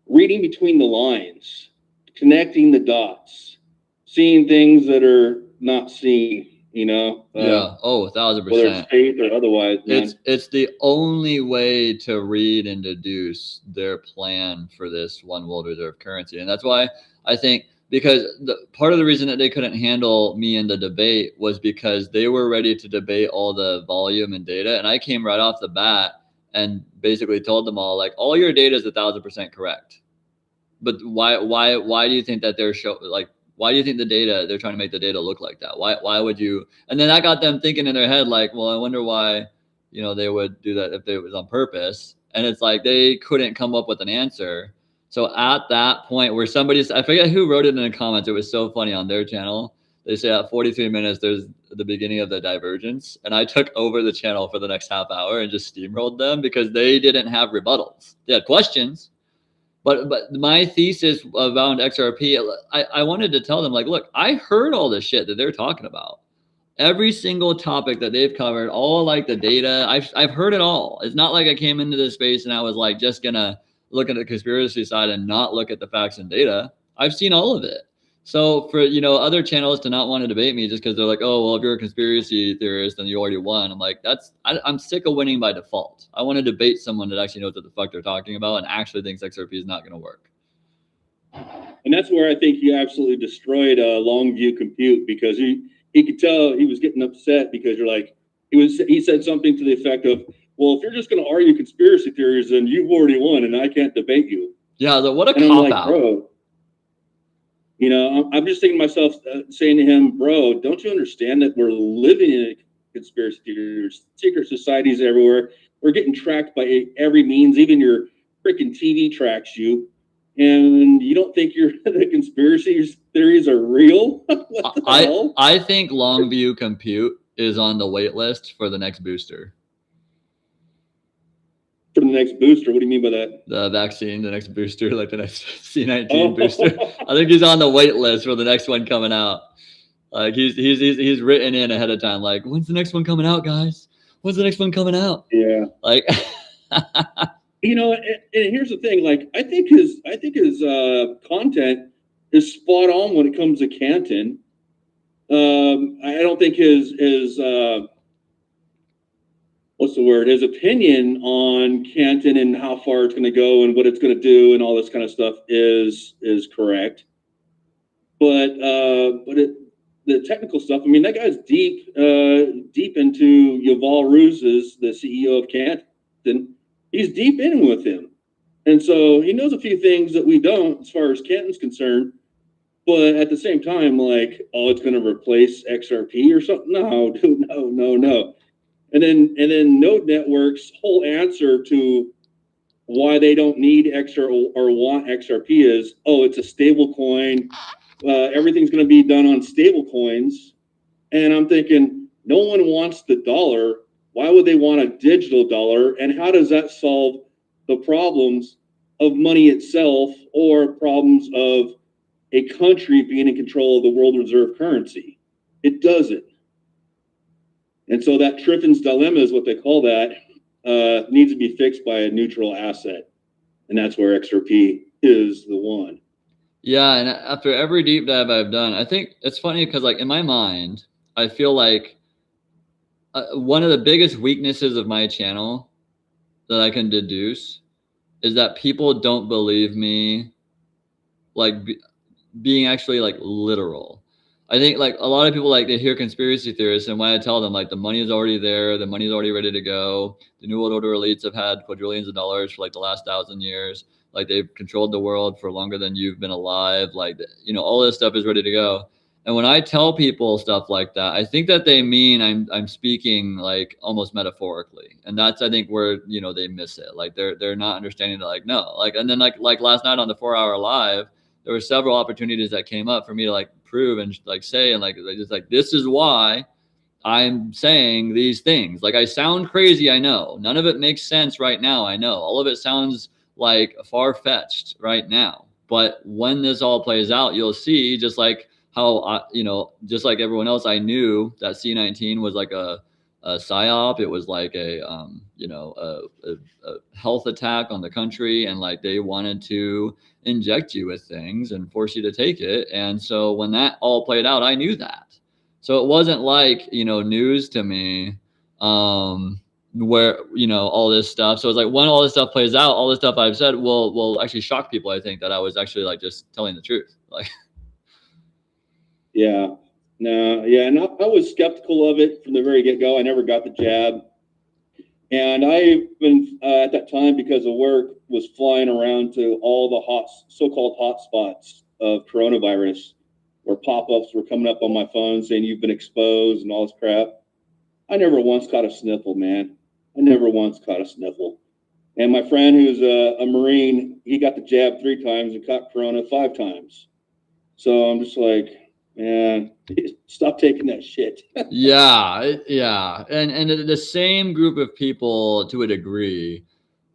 G: reading between the lines, connecting the dots, seeing things that are not seen, you know?
A: Yeah. Oh, 1000%.
G: Whether it's faith or otherwise, man.
A: It's the only way to read and deduce their plan for this one world reserve currency. And that's why I think, because part of the reason that they couldn't handle me in the debate was because they were ready to debate all the volume and data. And I came right off the bat and basically told them all, like, all your data is 1,000% correct. But why do you think that why do you think the data, they're trying to make the data look like that? Why would you? And then that got them thinking in their head, like, well, I wonder why, they would do that if it was on purpose. And it's like, they couldn't come up with an answer. So at that point where I forget who wrote it in the comments. It was so funny on their channel. They say at 43 minutes, there's the beginning of the divergence. And I took over the channel for the next half hour and just steamrolled them because they didn't have rebuttals. They had questions. But my thesis around XRP, I wanted to tell them, like, look, I heard all the shit that they're talking about. Every single topic that they've covered, all like the data, I've heard it all. It's not like I came into this space and I was like just gonna look at the conspiracy side and not look at the facts and data. I've seen all of it. So for other channels to not want to debate me just because they're like, oh well, if you're a conspiracy theorist then you already won. I'm like, I'm sick of winning by default. I want to debate someone that actually knows what the fuck they're talking about and actually thinks XRP is not going to work.
G: And that's where I think you absolutely destroyed Longview Compute, because he could tell he was getting upset because you're like, he said something to the effect of, well, if you're just going to argue conspiracy theories, then you've already won and I can't debate you.
A: Yeah, what a cop out.
G: Bro, I'm just thinking to myself, saying to him, bro, don't you understand that we're living in a conspiracy theories, secret societies everywhere. We're getting tracked by every means. Even your freaking TV tracks you. And you don't think the conspiracy theories are real? What the hell?
A: I think Longview Compute is on the wait list for the next booster.
G: For the next booster? What do you mean by that?
A: The vaccine, the next booster, like the next C19 booster. I think he's on the wait list for the next one coming out. Like he's written in ahead of time. Like, when's the next one coming out, guys? When's the next one coming out?
G: Yeah.
A: Like,
G: and here's the thing. Like, I think his content is spot on when it comes to Canton. I don't think his what's the word? His opinion on Canton and how far it's going to go and what it's going to do and all this kind of stuff is correct. But the technical stuff, I mean, that guy's deep into Yuval Ruz's, the CEO of Canton. He's deep in with him. And so he knows a few things that we don't as far as Canton's concerned. But at the same time, like, oh, it's going to replace XRP or something? No, dude, no. And then Node Network's whole answer to why they don't need XRP or want XRP is, oh, it's a stable coin. Everything's going to be done on stable coins. And I'm thinking, no one wants the dollar. Why would they want a digital dollar? And how does that solve the problems of money itself or problems of a country being in control of the world reserve currency? It doesn't. And so that Triffin's dilemma is what they call that, needs to be fixed by a neutral asset. And that's where XRP is the one.
A: Yeah, and after every deep dive I've done, I think it's funny because, like, in my mind, I feel like one of the biggest weaknesses of my channel that I can deduce is that people don't believe me, like, being actually, like, literal. I think, like, a lot of people, like, they hear conspiracy theorists, and when I tell them, like, the money is already there, the money is already ready to go, the New World Order elites have had quadrillions of dollars for, like, the last 1,000 years. Like, they've controlled the world for longer than you've been alive. Like, all this stuff is ready to go. And when I tell people stuff like that, I think that they mean I'm speaking, like, almost metaphorically. And that's, I think, where, they miss it. Like, they're not understanding that, like, no. Like, and then, like last night on the 4-hour live, there were several opportunities that came up for me to, like, prove and, like, say, and, like, just like, this is why I'm saying these things. Like, I sound crazy, I know. None of it makes sense right now, I know. All of it sounds like far-fetched right now. But when this all plays out, you'll see, just like how, just like everyone else, I knew that C19 was like a psyop. It was like a health attack on the country, and, like, they wanted to inject you with things and force you to take it. And so when that all played out, I knew that. So it wasn't like, news to me, where, all this stuff. So it's like, when all this stuff plays out, all this stuff I've said will actually shock people. I think that I was actually, like, just telling the truth. Like,
G: yeah, no, yeah. And I was skeptical of it from the very get-go. I never got the jab. And I've been at that time, because of work, was flying around to all the so-called hotspots of coronavirus, where pop-ups were coming up on my phone saying you've been exposed and all this crap. I never once caught a sniffle, man. I never once caught a sniffle. And my friend, who's a Marine, he got the jab 3 times and caught corona 5 times. So I'm just like, man, stop taking that shit.
A: Yeah. And the same group of people, to a degree,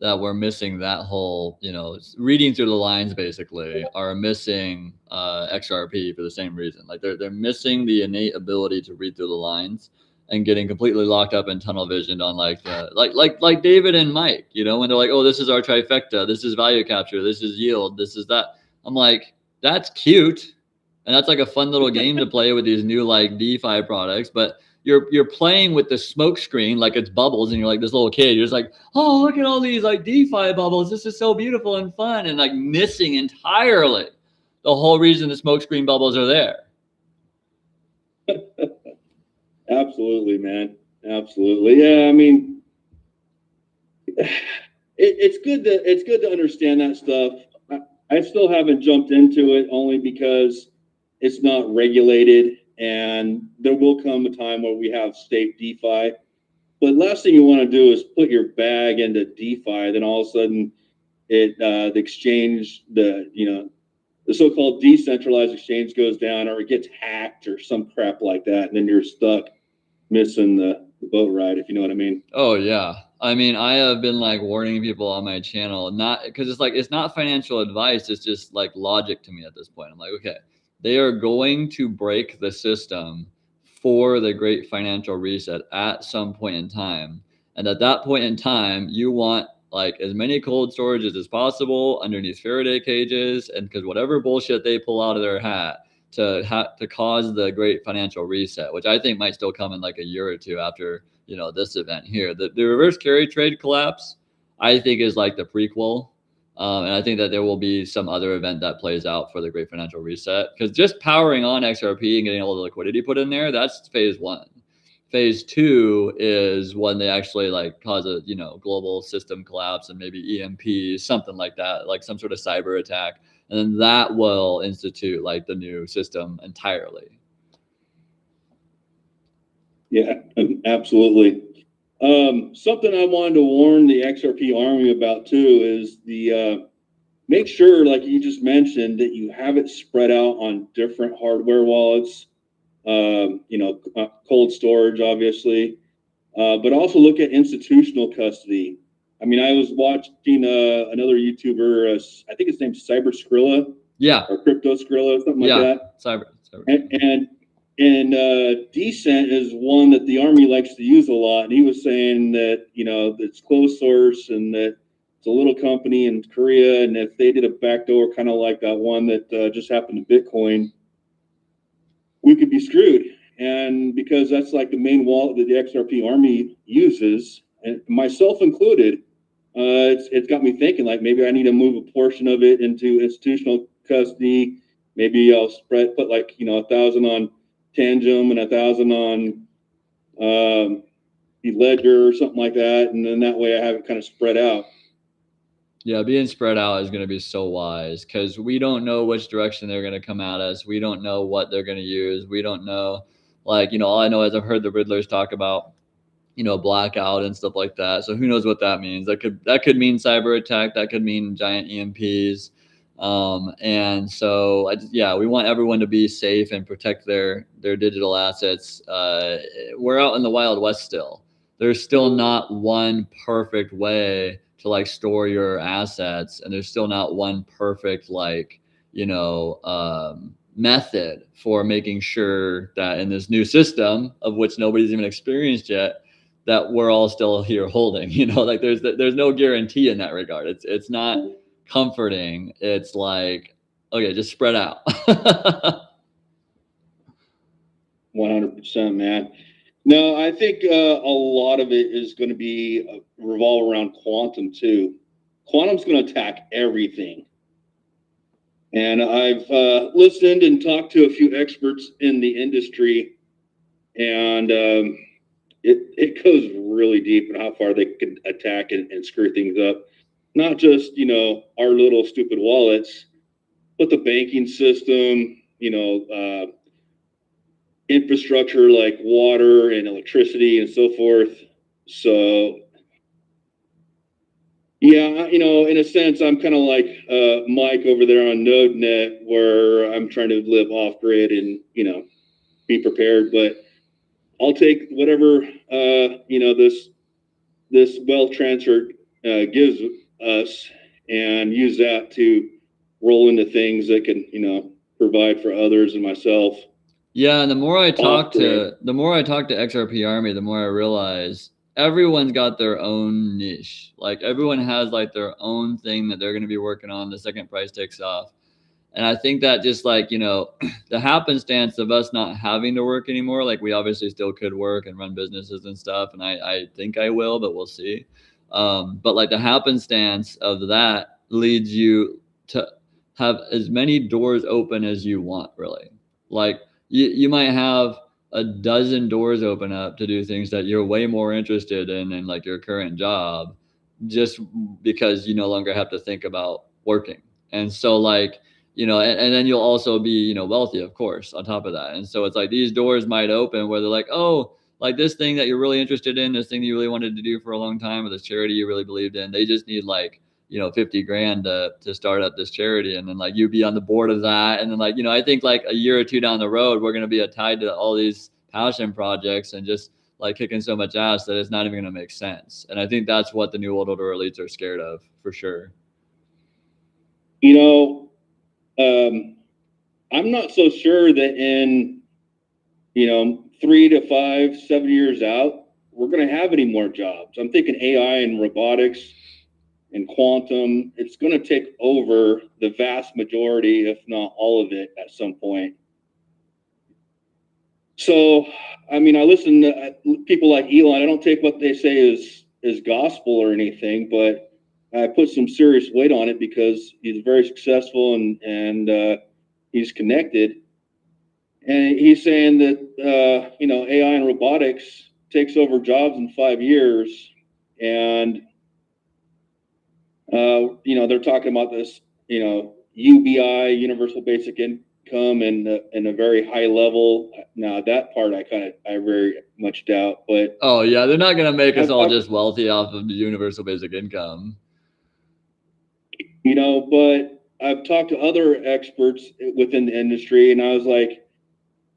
A: that were missing that whole, reading through the lines, basically, are missing XRP for the same reason. Like they're missing the innate ability to read through the lines and getting completely locked up in tunnel vision on like David and Mike, when they're like, oh, this is our trifecta, this is value capture, this is yield, this is that. I'm like, that's cute. And that's like a fun little game to play with these new like DeFi products, but you're playing with the smoke screen like it's bubbles, and you're like this little kid. You're just like, oh, look at all these like DeFi bubbles. This is so beautiful and fun, and like missing entirely the whole reason the smoke screen bubbles are there.
G: Absolutely, man. Absolutely. Yeah, I mean, it's good to understand that stuff. I still haven't jumped into it, only because it's not regulated, and there will come a time where we have state DeFi. But last thing you want to do is put your bag into DeFi, then all of a sudden the exchange, the so-called decentralized exchange goes down, or it gets hacked or some crap like that, and then you're stuck missing the boat ride, if you know what I mean.
A: Oh yeah. I mean, I have been like warning people on my channel, not because it's not financial advice. It's just like logic to me at this point. I'm like, okay, they are going to break the system for the great financial reset at some point in time. And at that point in time, you want like as many cold storages as possible underneath Faraday cages, and because whatever bullshit they pull out of their hat to cause the great financial reset, which I think might still come in like a year or two after this event here. The reverse carry trade collapse, I think, is like the prequel. And I think that there will be some other event that plays out for the great financial reset, because just powering on XRP and getting all the liquidity put in there, that's phase 1. Phase 2 is when they actually like cause a global system collapse and maybe EMP, something like that, like some sort of cyber attack. And then that will institute like the new system entirely.
G: Yeah, absolutely. Something I wanted to warn the XRP army about too is make sure, like you just mentioned, that you have it spread out on different hardware wallets, cold storage, obviously, but also look at institutional custody. I mean, I was watching another YouTuber, I think his name's Cyber Skrilla.
A: Yeah.
G: Or Crypto Skrilla, something like that.
A: Cyber.
G: And Decent is one that the Army likes to use a lot. And he was saying that, it's closed source and that it's a little company in Korea. And if they did a backdoor, kind of like that one that just happened to Bitcoin, we could be screwed. And because that's like the main wallet that the XRP Army uses, and myself included, it's got me thinking like maybe I need to move a portion of it into institutional custody. Maybe I'll put like 1,000 on Tangem and 1,000 on the Ledger or something like that, and then that way I have it kind of spread out.
A: Yeah, being spread out is going to be so wise, because we don't know which direction they're going to come at us. We don't know what they're going to use. We don't know, all I know is I've heard the Riddlers talk about blackout and stuff like that. So who knows what that means? That could mean cyber attack. That could mean giant EMPs. And so we want everyone to be safe and protect their digital assets. We're out in the Wild West still. There's still not one perfect way to like store your assets, and there's still not one perfect method for making sure that in this new system, of which nobody's even experienced yet, that we're all still here holding. There's no guarantee in that regard. It's not comforting. It's like, okay, just spread out.
G: 100%, man. No, I think a lot of it is going to be revolve around quantum too. Quantum's going to attack everything. And I've listened and talked to a few experts in the industry, and it goes really deep in how far they can attack and screw things up. Not just, you know, our little stupid wallets, but the banking system, you know, infrastructure like water and electricity and so forth. So, yeah, you know, in a sense, I'm kind of like Mike over there on NodeNet, where I'm trying to live off grid and, you know, be prepared. But I'll take whatever, you know, this wealth transfer gives us, and use that to roll into things that can, you know, provide for others and myself.
A: Yeah, and the more I talk to XRP Army, the more I realize everyone's got their own niche. Like everyone has like their own thing that they're going to be working on the second price takes off. And I think that just like, you know, the happenstance of us not having to work anymore, like we obviously still could work and run businesses and stuff. And I think I will, but we'll see. But like the happenstance of that leads you to have as many doors open as you want, really. Like you might have a dozen doors open up to do things that you're way more interested in like your current job, just because you no longer have to think about working. And so like, you know, and then you'll also be, you know, wealthy, of course, on top of that. And so it's like these doors might open where they're like, oh, like this thing that you're really interested in, this thing that you really wanted to do for a long time, or this charity you really believed in, they just need like, you know, 50 grand to start up this charity. And then like you be on the board of that. And then like, you know, I think like a year or two down the road, we're going to be tied to all these passion projects and just like kicking so much ass that it's not even going to make sense. And I think that's what the new world order elites are scared of, for sure.
G: You know, I'm not so sure that in, you know, 3 to 5, 7 years out, we're going to have any more jobs. I'm thinking AI and robotics and quantum, it's going to take over the vast majority, if not all of it, at some point. So, I mean, I listen to people like Elon. I don't take what they say as gospel or anything, but I put some serious weight on it because he's very successful and he's connected. And he's saying that, you know, AI and robotics takes over jobs in 5 years. And, you know, they're talking about this, you know, UBI, universal basic income, and a very high level. Now that part I very much doubt, but.
A: Oh yeah, they're not going to make us all just wealthy off of the universal basic income.
G: You know, but I've talked to other experts within the industry, and I was like,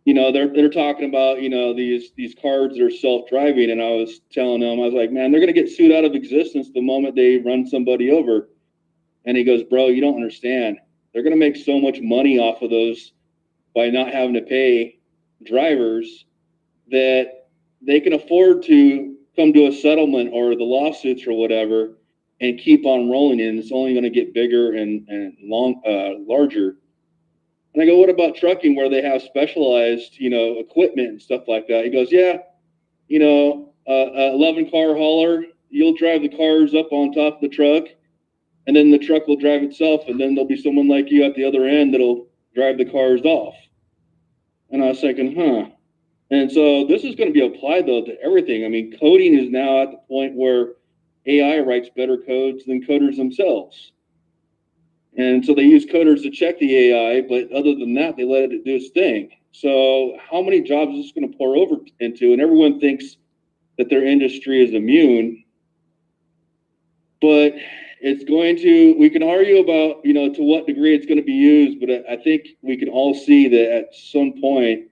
G: you know, they're talking about, you know, these cards that are self-driving, and I was telling them, I was like, man, they're going to get sued out of existence the moment they run somebody over. And he goes, bro, you don't understand. They're going to make so much money off of those by not having to pay drivers that they can afford to come to a settlement or the lawsuits or whatever and keep on rolling in. It's only going to get bigger and larger. And I go, what about trucking, where they have specialized, you know, equipment and stuff like that? He goes, yeah, you know, 11 car hauler, you'll drive the cars up on top of the truck, and then the truck will drive itself, and then there'll be someone like you at the other end that'll drive the cars off. And I was thinking, huh. And so this is going to be applied, though, to everything. I mean, coding is now at the point where AI writes better codes than coders themselves. And so they use coders to check the AI, but other than that, they let it do its thing. So how many jobs is this going to pour over into? And everyone thinks that their industry is immune, but it's going to, we can argue about, you know, to what degree it's going to be used, but I think we can all see that at some point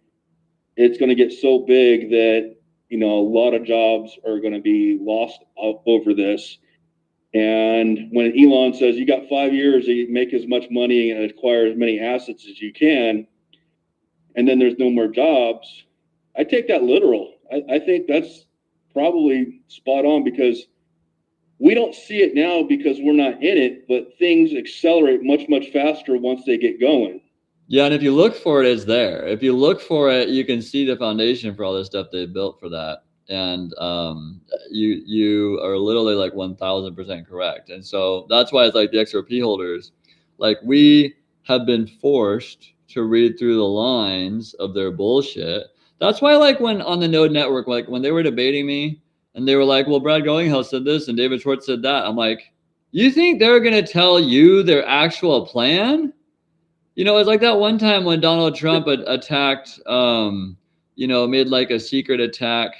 G: it's going to get so big that, you know, a lot of jobs are going to be lost over this. And when Elon says you got 5 years to make as much money and acquire as many assets as you can, and then there's no more jobs, I take that literal. I think that's probably spot on, because we don't see it now because we're not in it, but things accelerate much, much faster once they get going.
A: Yeah, and if you look for it, it's there. If you look for it, you can see the foundation for all this stuff they built for that. And you are literally like 1000% correct. And so that's why it's like the XRP holders, like we have been forced to read through the lines of their bullshit That's why, like, when on the Node network, like when they were debating me and they were like, well, Brad Goinghouse said this and David Schwartz said that. I'm like, you think they're going to tell you their actual plan? You know, it's like that one time when Donald Trump attacked, you know, made like a secret attack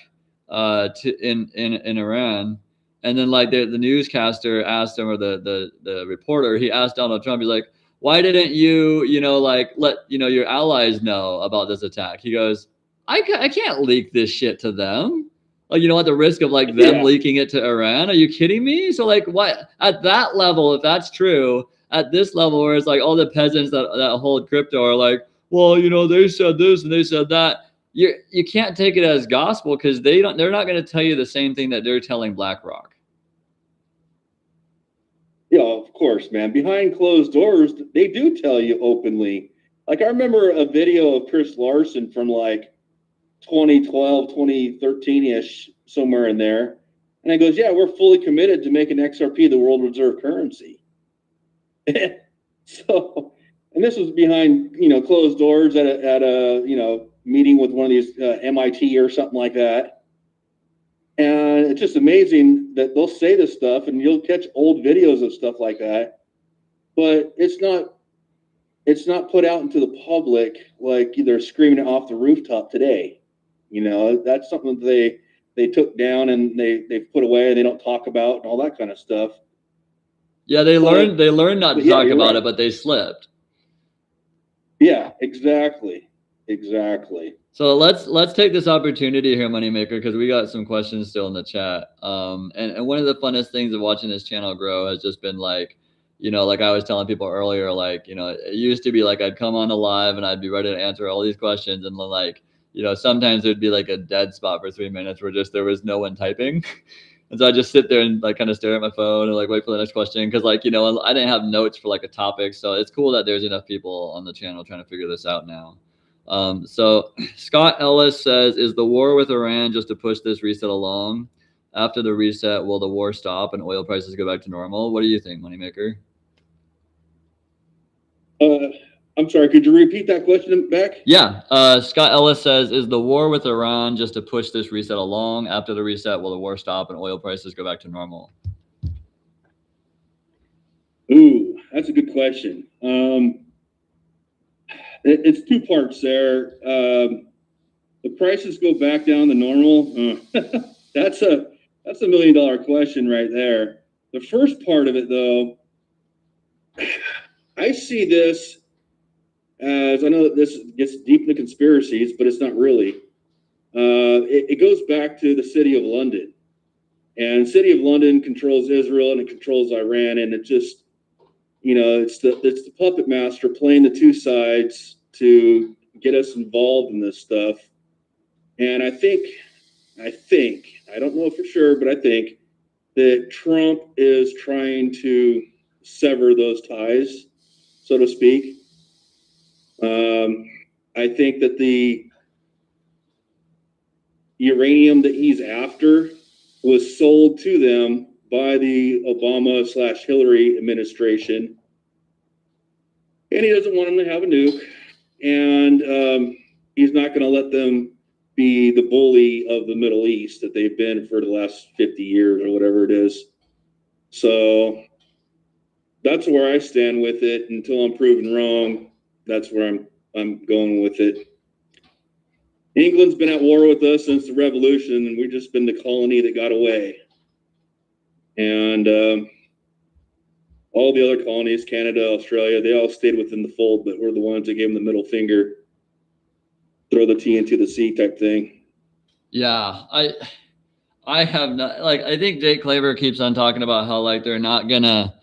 A: in Iran. And then like the newscaster asked him, or the reporter, he asked Donald Trump, he's like, why didn't you, you know, like let, you know, your allies know about this attack? He goes, I can't leak this shit to them. Like, you know, at the risk of like them leaking it to Iran. Are you kidding me? So like what, at that level, if that's true, at this level where it's like all the peasants that hold crypto are like, well, you know, they said this and they said that. You can't take it as gospel because they're not going to tell you the same thing that they're telling BlackRock.
G: Yeah, of course, man. Behind closed doors, they do tell you openly. Like I remember a video of Chris Larson from like 2012, 2013-ish, somewhere in there. And he goes, yeah, we're fully committed to making XRP the world reserve currency. So, and this was behind, you know, closed doors at a you know, meeting with one of these MIT or something like that. And it's just amazing that they'll say this stuff and you'll catch old videos of stuff like that, but it's not put out into the public like they're screaming it off the rooftop today. You know, that's something that they took down and they put away and they don't talk about and all that kind of stuff.
A: Yeah, they learned not to talk about it, but they slipped.
G: Yeah, exactly.
A: So let's take this opportunity here, Moneymaker, because we got some questions still in the chat. And one of the funnest things of watching this channel grow has just been like, you know, like I was telling people earlier, like, you know, it used to be like I'd come on the live and I'd be ready to answer all these questions, and then like, you know, sometimes there'd be like a dead spot for 3 minutes where just there was no one typing. And so I just sit there and like kind of stare at my phone and like wait for the next question. Cause like, you know, I didn't have notes for like a topic. So it's cool that there's enough people on the channel trying to figure this out now. So Scott Ellis says, is the war with Iran just to push this reset along? After the reset, will the war stop and oil prices go back to normal? What do you think, Moneymaker?
G: I'm sorry, could you repeat that question back?
A: Yeah. Scott Ellis says, is the war with Iran just to push this reset along? After the reset, will the war stop and oil prices go back to normal?
G: Ooh, that's a good question. It's two parts there. The prices go back down to normal. That's a $1 million question right there. The first part of it, though, I see this as, I know that this gets deep into conspiracies, but it's not really. It goes back to the City of London. And the City of London controls Israel and it controls Iran. And it just, you know, it's the puppet master playing the two sides to get us involved in this stuff. And I think, I don't know for sure, but I think that Trump is trying to sever those ties, so to speak. I think that the uranium that he's after was sold to them by the Obama/Hillary administration. And he doesn't want them to have a nuke. And he's not going to let them be the bully of the Middle East that they've been for the last 50 years or whatever it is. So that's where I stand with it. Until I'm proven wrong, that's where I'm going with it. England's been at war with us since the revolution, and we've just been the colony that got away. And all the other colonies, Canada, Australia, they all stayed within the fold, but we're the ones that gave them the middle finger, throw the tea into the sea type thing.
A: Yeah, I have not, like, I think Jake Claver keeps on talking about how like they're not gonna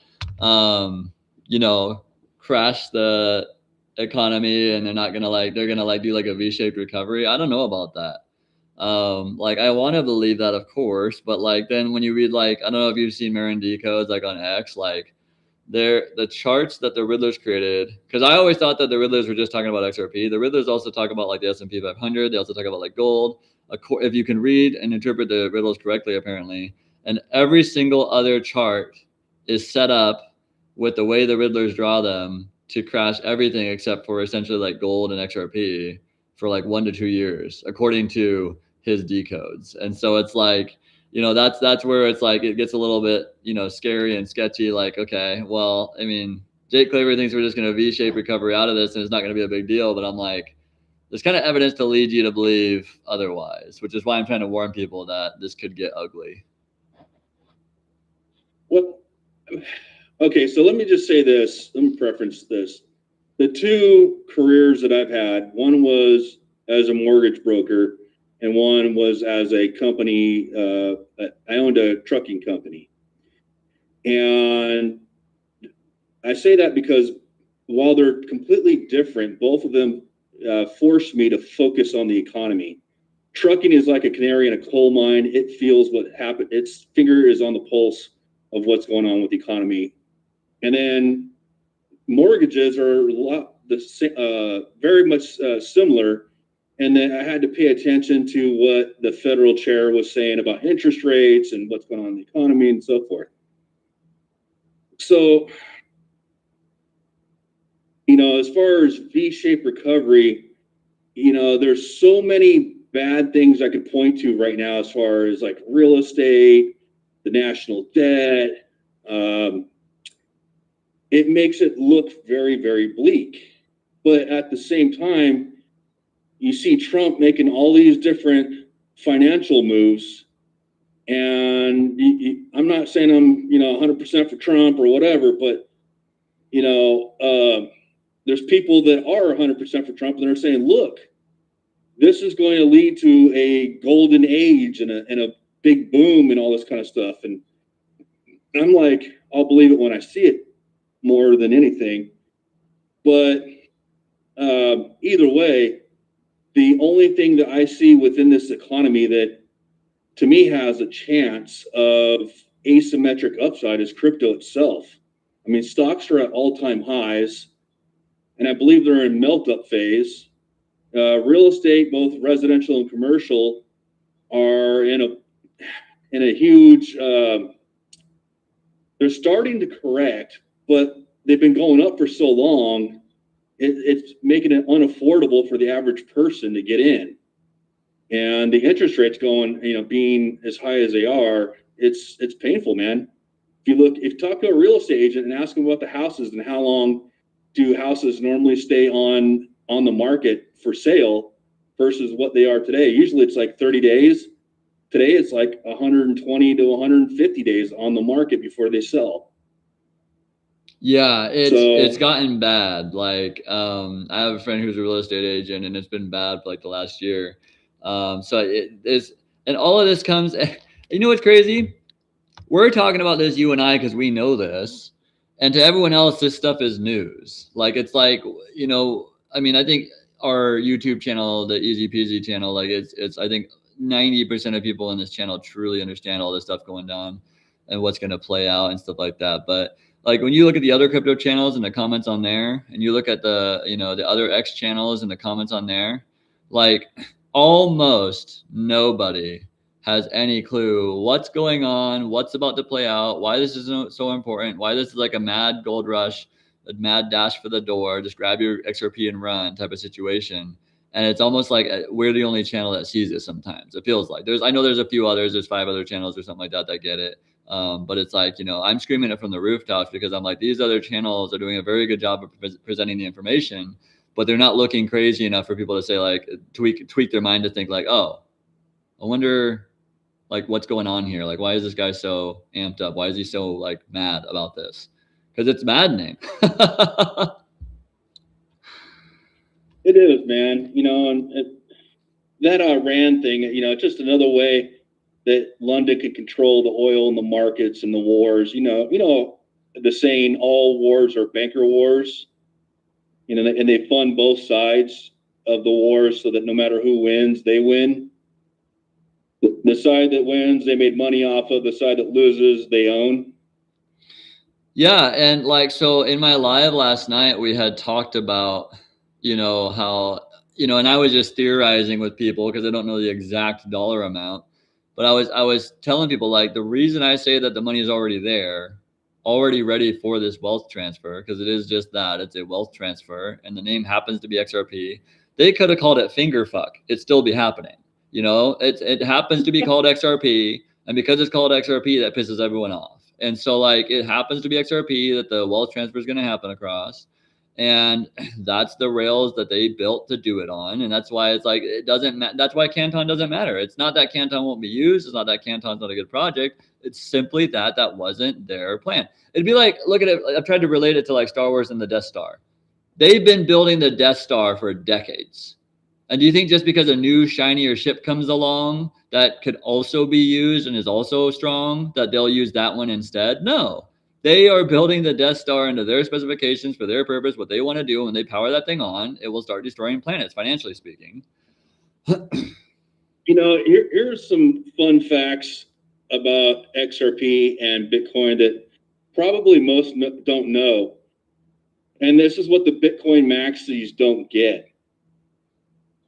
A: you know, crash the economy, and they're gonna do like a V-shaped recovery. I don't know about that. Like I want to believe that, of course, but like then when you read, like, I don't know if you've seen Marin Decodes like on X, like the charts that the Riddlers created, because I always thought that the Riddlers were just talking about XRP. The Riddlers also talk about like the S&P 500. They also talk about like gold. If you can read and interpret the riddles correctly, apparently, and every single other chart is set up with the way the Riddlers draw them to crash everything except for essentially like gold and XRP for like 1 to 2 years, according to his decodes. And so it's like, you know, that's where it's like, it gets a little bit, you know, scary and sketchy. Like, okay, well, I mean, Jake Claver thinks we're just going to V-shape recovery out of this and it's not going to be a big deal. But I'm like, there's kind of evidence to lead you to believe otherwise, which is why I'm trying to warn people that this could get ugly.
G: Well, okay, so let me just say this. Let me preference this. The two careers that I've had, one was as a mortgage broker and one was as a company. I owned a trucking company. And I say that because while they're completely different, both of them forced me to focus on the economy. Trucking is like a canary in a coal mine. It feels what happened. Its finger is on the pulse of what's going on with the economy. And then mortgages are very much similar. And then I had to pay attention to what the federal chair was saying about interest rates and what's going on in the economy and so forth. So, you know, as far as V-shaped recovery, you know, there's so many bad things I could point to right now as far as like real estate, the national debt. It makes it look very, very bleak. But at the same time, you see Trump making all these different financial moves. And I'm not saying I'm, you know, 100% for Trump or whatever, but, you know, there's people that are 100% for Trump and they're saying, look, this is going to lead to a golden age and a big boom and all this kind of stuff. And I'm like, I'll believe it when I see it more than anything. But either way, the only thing that I see within this economy that to me has a chance of asymmetric upside is crypto itself. I mean, stocks are at all-time highs, and I believe they're in melt-up phase. Real estate, both residential and commercial, are in a huge. They're starting to correct, but they've been going up for so long, it's making it unaffordable for the average person to get in. And the interest rates going, you know, being as high as they are, it's painful, man. If you talk to a real estate agent and ask them about the houses and how long do houses normally stay on the market for sale versus what they are today. Usually it's like 30 days. Today it's like 120 to 150 days on the market before they sell.
A: Yeah, it's gotten bad. Like I have a friend who's a real estate agent and it's been bad for like the last year. So it is, and all of this comes, you know what's crazy? We're talking about this, you and I, because we know this. And to everyone else, this stuff is news. Like, it's like, you know, I mean, I think our YouTube channel, the Easy Peasy channel, like it's I think 90% of people in this channel truly understand all this stuff going down and what's going to play out and stuff like that. But like when you look at the other crypto channels and the comments on there, and you look at the, you know, the other X channels and the comments on there, like almost nobody has any clue what's going on, what's about to play out, why this is so important, why this is like a mad gold rush, a mad dash for the door, just grab your XRP and run type of situation. And it's almost like we're the only channel that sees it sometimes. It feels like I know there's a few others, there's 5 other channels or something like that get it. But it's like, you know, I'm screaming it from the rooftops because I'm like, these other channels are doing a very good job of presenting the information, but they're not looking crazy enough for people to say like, tweak their mind to think like, oh, I wonder like what's going on here? Like, why is this guy so amped up? Why is he so like mad about this? Because it's maddening.
G: It is, man. You know, and that Iran thing, you know, it's just another way that London could control the oil and the markets and the wars. You know the saying, all wars are banker wars. You know, and they fund both sides of the wars so that no matter who wins, they win. The side that wins, they made money off of. The side that loses, they own.
A: Yeah, and like, so in my live last night, we had talked about, you know, how, you know, and I was just theorizing with people because I don't know the exact dollar amount, but I was telling people like the reason I say that the money is already there, already ready for this wealth transfer, because it is just that, it's a wealth transfer, and the name happens to be XRP. They could have called it finger fuck. It'd still be happening. You know, it happens to be called XRP. And because it's called XRP, that pisses everyone off. And so like it happens to be XRP that the wealth transfer is going to happen across. And that's the rails that they built to do it on. And that's why it's like, it doesn't matter. That's why Canton doesn't matter. It's not that Canton won't be used. It's not that Canton's not a good project. It's simply that wasn't their plan. It'd be like, look at it. I've tried to relate it to like Star Wars and the Death Star. They've been building the Death Star for decades. And do you think just because a new shinier ship comes along that could also be used and is also strong, that they'll use that one instead? No. They are building the Death Star into their specifications for their purpose, what they want to do. When they power that thing on, it will start destroying planets, financially speaking.
G: You know, here's some fun facts about XRP and Bitcoin that probably most don't know. And this is what the Bitcoin maxis don't get.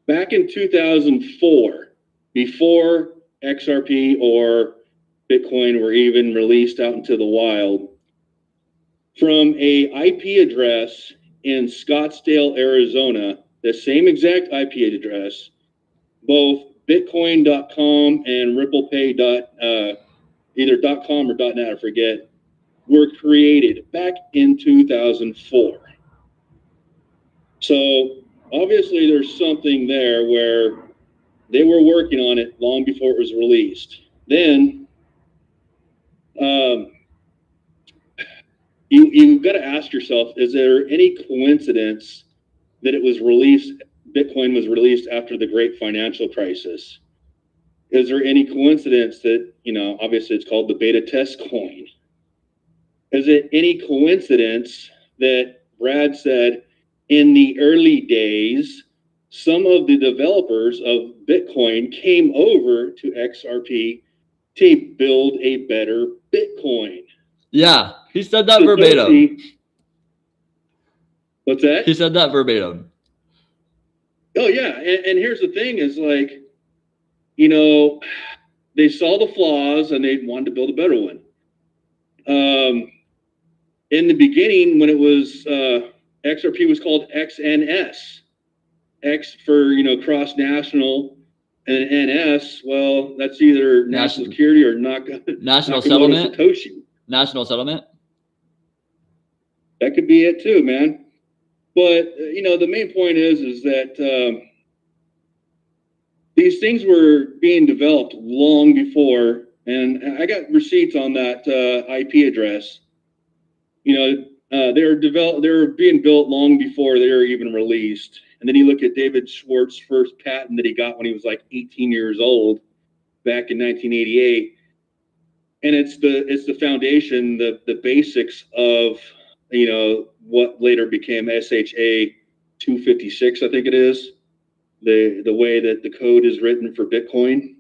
G: Back in 2004, before XRP or Bitcoin were even released out into the wild, from a IP address in Scottsdale, Arizona, the same exact IP address, both Bitcoin.com and RipplePay either .com or .net, I forget, were created back in 2004. So obviously there's something there where they were working on it long before it was released. Then you've got to ask yourself, is there any coincidence that it was released, Bitcoin was released after the great financial crisis? Is there any coincidence that, you know, obviously it's called the beta test coin? Is it any coincidence that Brad said in the early days, some of the developers of Bitcoin came over to XRP to build a better Bitcoin?
A: Yeah, he said that verbatim.
G: What's that?
A: He said that verbatim.
G: Oh, yeah. And here's the thing is like, you know, they saw the flaws and they wanted to build a better one. In the beginning, when it was XRP was called XNS. X for, you know, cross national, and NS, well, that's either national security or
A: national settlement.
G: Satoshi.
A: National settlement.
G: That could be it too, man. But you know, the main point is that these things were being developed long before, and I got receipts on that IP address. You know, they were being built long before they were even released. And then you look at David Schwartz's first patent that he got when he was like 18 years old back in 1988. And it's the foundation, the basics of, you know, what later became SHA 256, I think it is, the way that the code is written for Bitcoin.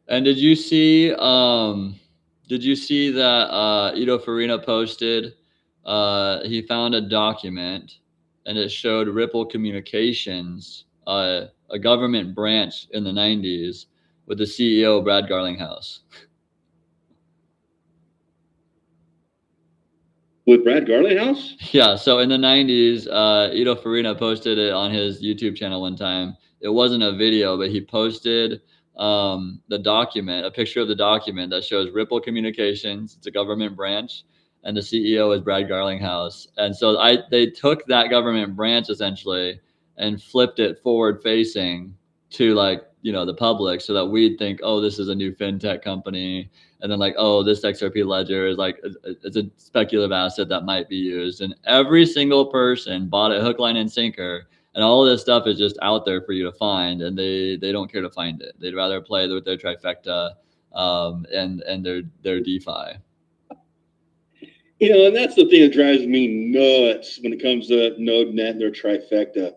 A: And did you see that Ito Farina posted? He found a document, and it showed Ripple Communications, a government branch in the 90s, with the CEO Brad Garlinghouse.
G: With Brad Garlinghouse?
A: Yeah. So in the 90s, Ito Farina posted it on his YouTube channel one time. It wasn't a video, but he posted the document, a picture of the document that shows Ripple Communications. It's a government branch, and the CEO is Brad Garlinghouse. And so they took that government branch essentially and flipped it forward facing to, like, you know, the public, so that we'd think, oh, this is a new fintech company. And then like, oh, this XRP ledger is like, it's a speculative asset that might be used. And every single person bought it hook, line, and sinker. And all of this stuff is just out there for you to find, and they don't care to find it. They'd rather play with their trifecta and their DeFi.
G: You know, and that's the thing that drives me nuts when it comes to NodeNet and their trifecta.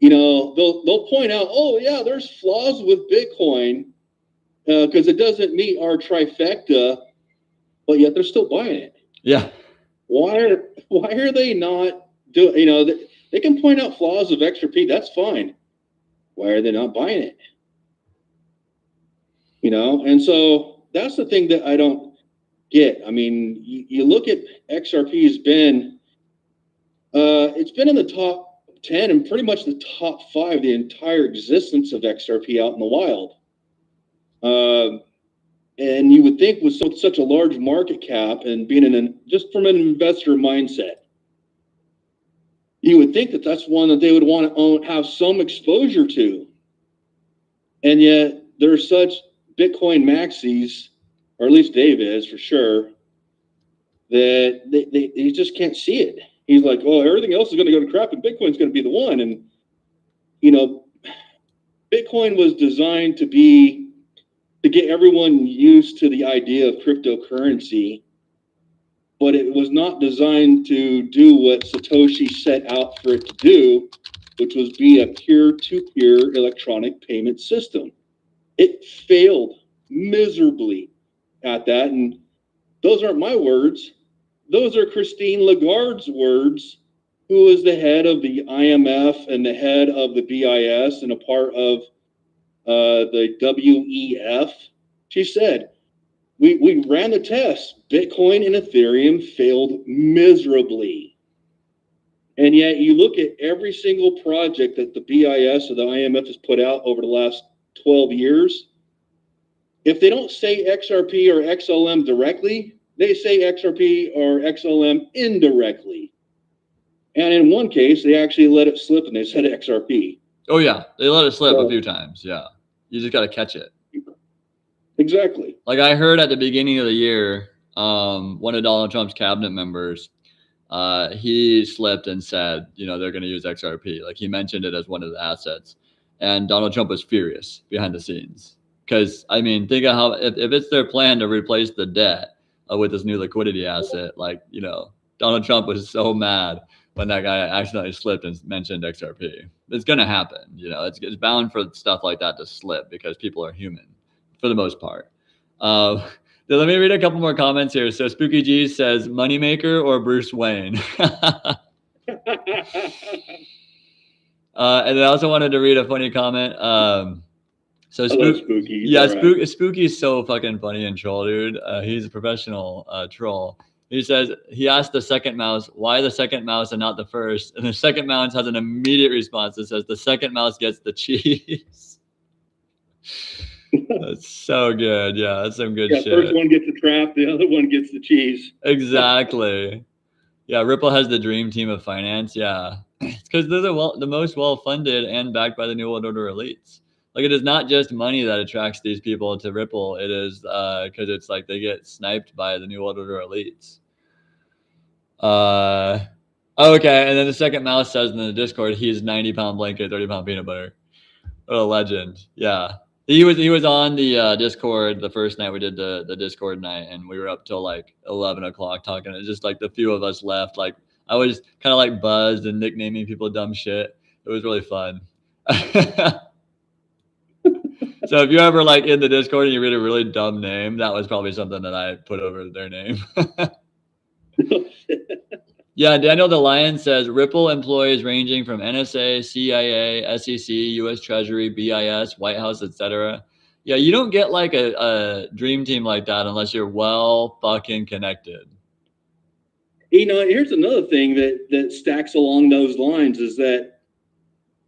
G: You know, they'll point out, oh yeah, there's flaws with Bitcoin because it doesn't meet our trifecta, but yet they're still buying it.
A: Yeah.
G: Why are they not doing? You know, they can point out flaws of XRP. That's fine. Why are they not buying it? You know, and so that's the thing that I don't get. I mean, you look at XRP has been It's been in the top 10 and pretty much the top 5 the entire existence of XRP out in the wild. And you would think with such a large market cap and being just from an investor mindset, you would think that that's one that they would want to have some exposure to. And yet there are such Bitcoin maxis, or at least Dave is for sure, that they just can't see it. He's like, well, everything else is going to go to crap and Bitcoin's going to be the one. And, you know, Bitcoin was designed to get everyone used to the idea of cryptocurrency, but it was not designed to do what Satoshi set out for it to do, which was be a peer-to-peer electronic payment system. It failed miserably at that. And those aren't my words. Those are Christine Lagarde's words, who is the head of the IMF and the head of the BIS and a part of the WEF. She said, we ran the test. Bitcoin and Ethereum failed miserably. And yet you look at every single project that the BIS or the IMF has put out over the last 12 years. If they don't say XRP or XLM directly, they say XRP or XLM indirectly. And in one case, they actually let it slip and they said XRP.
A: Oh, yeah. They let it slip a few times. Yeah. You just got to catch it.
G: Exactly.
A: Like I heard at the beginning of the year, one of Donald Trump's cabinet members, he slipped and said, you know, they're going to use XRP. Like he mentioned it as one of the assets. And Donald Trump was furious behind the scenes. Because, I mean, think of how, if it's their plan to replace the debt with this new liquidity asset, like, you know, Donald Trump was so mad when that guy accidentally slipped and mentioned XRP. It's going to happen. You know, it's bound for stuff like that to slip because people are human for the most part. Let me read a couple more comments here. So Spooky G says, Moneymaker or Bruce Wayne? And I also wanted to read a funny comment. So
G: Spooky.
A: Yeah,
G: right.
A: Spooky is so fucking funny and troll, dude. He's a professional troll. He says, he asked the second mouse, why the second mouse and not the first? And the second mouse has an immediate response that says, the second mouse gets the cheese. That's so good. Yeah, that's some good shit.
G: First one gets the trap, the other one gets the cheese.
A: Exactly. Yeah, Ripple has the dream team of finance. Yeah, it's because they're the most well-funded and backed by the New World Order elites. Like, it is not just money that attracts these people to Ripple. It is because it's like they get sniped by the New World Order elites. Okay, and then the second mouse says in the Discord, he's 90-pound blanket, 30-pound peanut butter. What a legend. Yeah. He was on the Discord the first night we did the Discord night, and we were up till like 11 o'clock talking. It's just like the few of us left. Like I was kind of like buzzed and nicknaming people dumb shit. It was really fun. So if you're ever like in the Discord and you read a really dumb name, that was probably something that I put over their name. Yeah, Daniel the Lion says Ripple employees ranging from NSA, CIA, SEC, U.S. Treasury, BIS, White House, etc. Yeah, you don't get like a dream team like that unless you're well fucking connected.
G: You know, here's another thing that stacks along those lines is that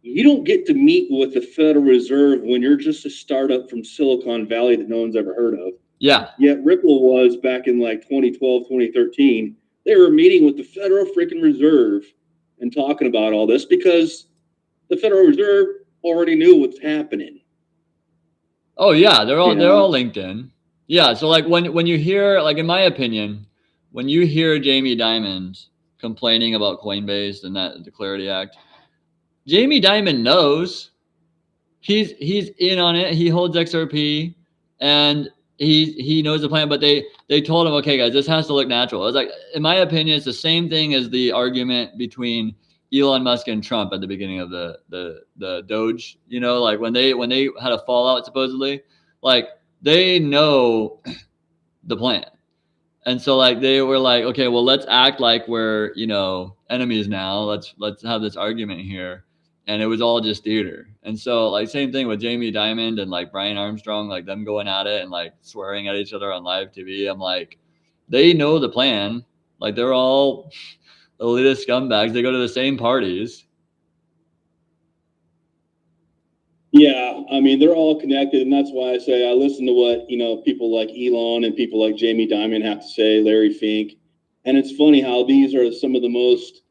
G: you don't get to meet with the Federal Reserve when you're just a startup from Silicon Valley that no one's ever heard of.
A: Yeah.
G: Yet Ripple was back in like 2012, 2013. They were meeting with the Federal freaking Reserve and talking about all this because the Federal Reserve already knew what's happening.
A: Oh yeah, they're all linked in. Yeah, so like when you hear, like in my opinion, when you hear Jamie Dimon complaining about Coinbase and the Clarity Act, Jamie Dimon knows he's in on it. He holds XRP and he knows the plan, but they told him, okay, guys, this has to look natural. It's like, in my opinion, it's the same thing as the argument between Elon Musk and Trump at the beginning of the Doge. You know, like when they had a fallout supposedly, like they know the plan, and so like they were like, okay, well, let's act like we're, you know, enemies now. Let's have this argument here. And it was all just theater. And so like same thing with Jamie Dimon and like Brian Armstrong, like them going at it and like swearing at each other on live TV. I'm like, they know the plan. Like they're all elitist scumbags. They go to the same parties.
G: Yeah, I mean, they're all connected, and that's why I say I listen to what, people like Elon and people like Jamie Dimon have to say, Larry Fink. And it's funny how these are some of the most,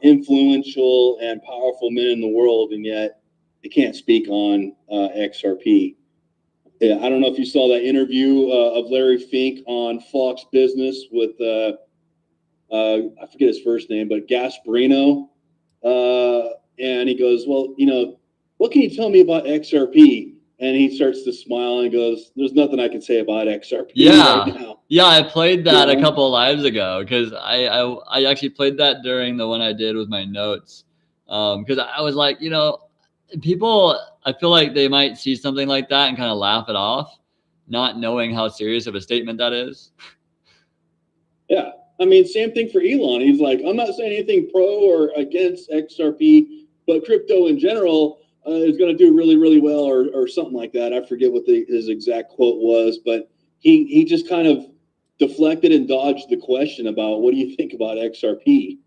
G: influential and powerful men in the world, and yet they can't speak on XRP. Yeah, I don't know if you saw that interview of Larry Fink on Fox Business with, I forget his first name, but Gasparino. And he goes, well, what can you tell me about XRP? And he starts to smile and goes, there's nothing I can say about XRP right now.
A: Yeah, I played that a couple of lives ago because I actually played that during the one I did with my notes. Because I was like, people, I feel like they might see something like that and kind of laugh it off, not knowing how serious of a statement that is.
G: Yeah. I mean, same thing for Elon. He's like, I'm not saying anything pro or against XRP, but crypto in general is going to do really, really well, or something like that. I forget what his exact quote was, but he just kind of deflected and dodged the question about what do you think about XRP?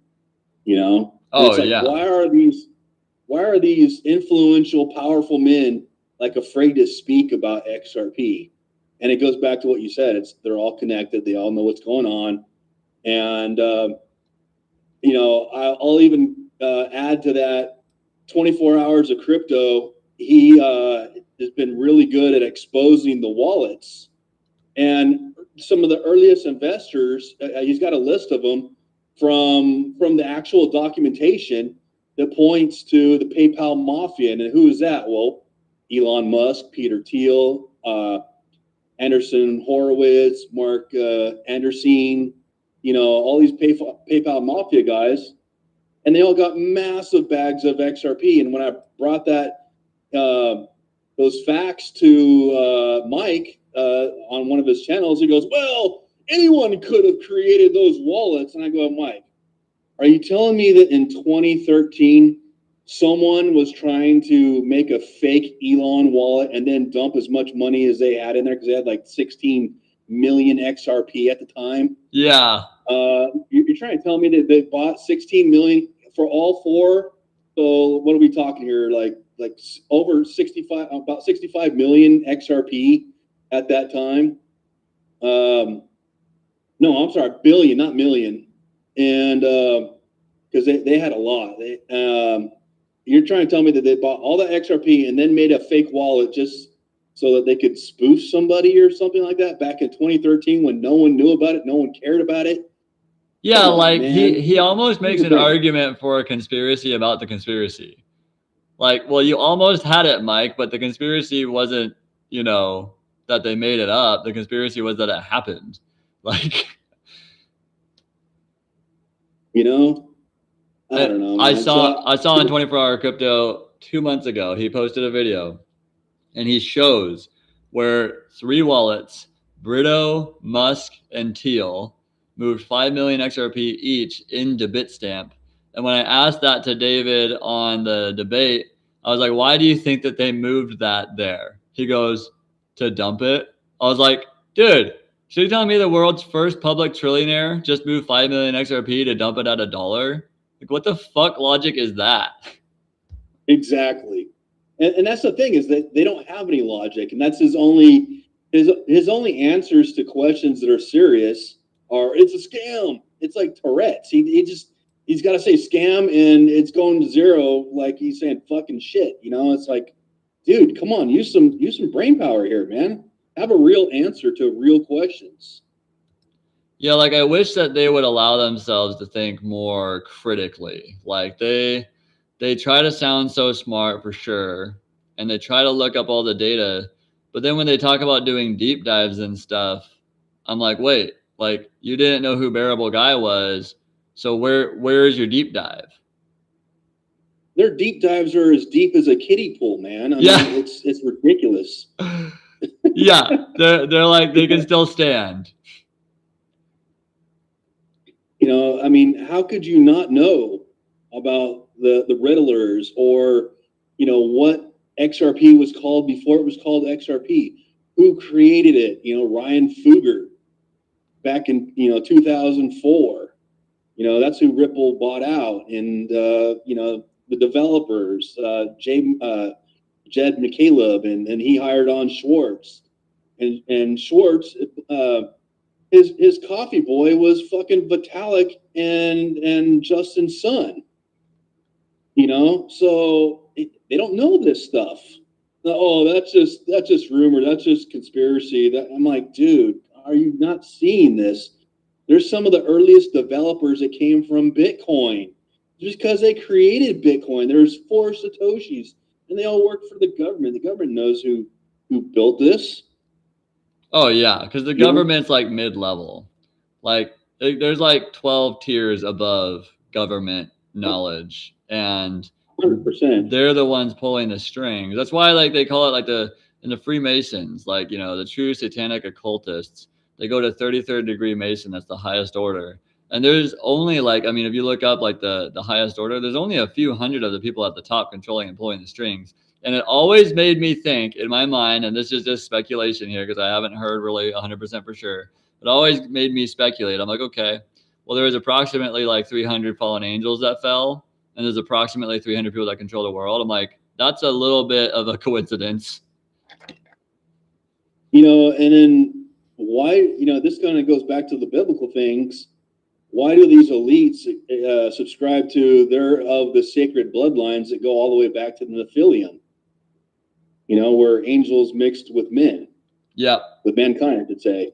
G: And it's like, why are these influential, powerful men like afraid to speak about XRP? And it goes back to what you said. They're all connected. They all know what's going on. And, I'll even add to that 24 hours of crypto. He has been really good at exposing the wallets. And some of the earliest investors, he's got a list of them from the actual documentation that points to the PayPal mafia. And who is that? Well, Elon Musk, Peter Thiel, Anderson Horowitz, Mark Anderson, all these PayPal mafia guys, and they all got massive bags of XRP. And when I brought those facts to Mike on one of his channels, he goes, well, anyone could have created those wallets. And I go, Mike, are you telling me that in 2013, someone was trying to make a fake Elon wallet and then dump as much money as they had in there because they had like 16 million XRP at the time?
A: Yeah.
G: You're trying to tell me that they bought 16 million for all four? So what are we talking here? Like over 65, about 65 million XRP at that time. No, I'm sorry, billion, not million. And because they had a lot. You're trying to tell me that they bought all that XRP and then made a fake wallet just so that they could spoof somebody or something like that back in 2013 when no one knew about it, no one cared about it?
A: Yeah,
G: Come on,
A: like
G: man.
A: he almost makes an argument for a conspiracy about the conspiracy. Like, well, you almost had it, Mike, but the conspiracy wasn't, that they made it up. The conspiracy was that it happened. Like,
G: I don't know, man.
A: I saw on 24-hour crypto 2 months ago, he posted a video and he shows where 3 wallets, Brito, Musk, and Thiel, moved 5 million XRP each into Bitstamp. And when I asked that to David on the debate, I was like, why do you think that they moved that there? He goes, to dump it. I was like, dude, so you're telling me the world's first public trillionaire just moved 5 million XRP to dump it at $1? Like, what the fuck logic is that?
G: Exactly. And that's the thing, is that they don't have any logic. And that's his only answers to questions that are serious are, it's a scam. It's like Tourette's. He's got to say scam and it's going to zero. Like he's saying fucking shit. It's like, dude, come on, use some brain power here, man. Have a real answer to real questions.
A: Yeah, like I wish that they would allow themselves to think more critically. Like they try to sound so smart for sure, and they try to look up all the data, but then when they talk about doing deep dives and stuff, I'm like, wait, like you didn't know who Bearable Guy was, so where is your deep dive?
G: Their deep dives are as deep as a kiddie pool, man. I mean, it's ridiculous.
A: Yeah, they're like they can still stand.
G: I mean, how could you not know about the Riddlers or, what XRP was called before it was called XRP? Who created it? Ryan Fugger back in, 2004. You know, that's who Ripple bought out. And, you know, the developers, Jed McCaleb, and he hired on Schwartz. And Schwartz, his coffee boy was fucking Vitalik and Justin's son. You know, so they don't know this stuff. Oh, that's just rumor. That's just conspiracy. That I'm like, dude, are you not seeing this? There's some of the earliest developers that came from Bitcoin. Just because they created Bitcoin, there's 4 Satoshis, and they all work for the government. The government knows who built this.
A: Oh yeah, because the government's like mid-level. Like there's like 12 tiers above government knowledge, and
G: 100%.
A: they're the ones pulling the strings. That's why like they call it like in the Freemasons, like, you know, the true satanic occultists, they go to 33rd degree Mason. That's the highest order. And there's only like, I mean, if you look up like the highest order, there's only a few hundred of the people at the top controlling and pulling the strings. And it always made me think in my mind, and this is just speculation here because I haven't heard really 100% for sure, it always made me speculate. I'm like, okay, well, there was approximately like 300 fallen angels that fell, and there's approximately 300 people that control the world. I'm like, that's a little bit of a coincidence.
G: You know, and then why, you know, this kind of goes back to the biblical things. Why do these elites subscribe to they're of the sacred bloodlines that go all the way back to the Nephilim? You know, where angels mixed with men.
A: Yeah.
G: With mankind, I should say.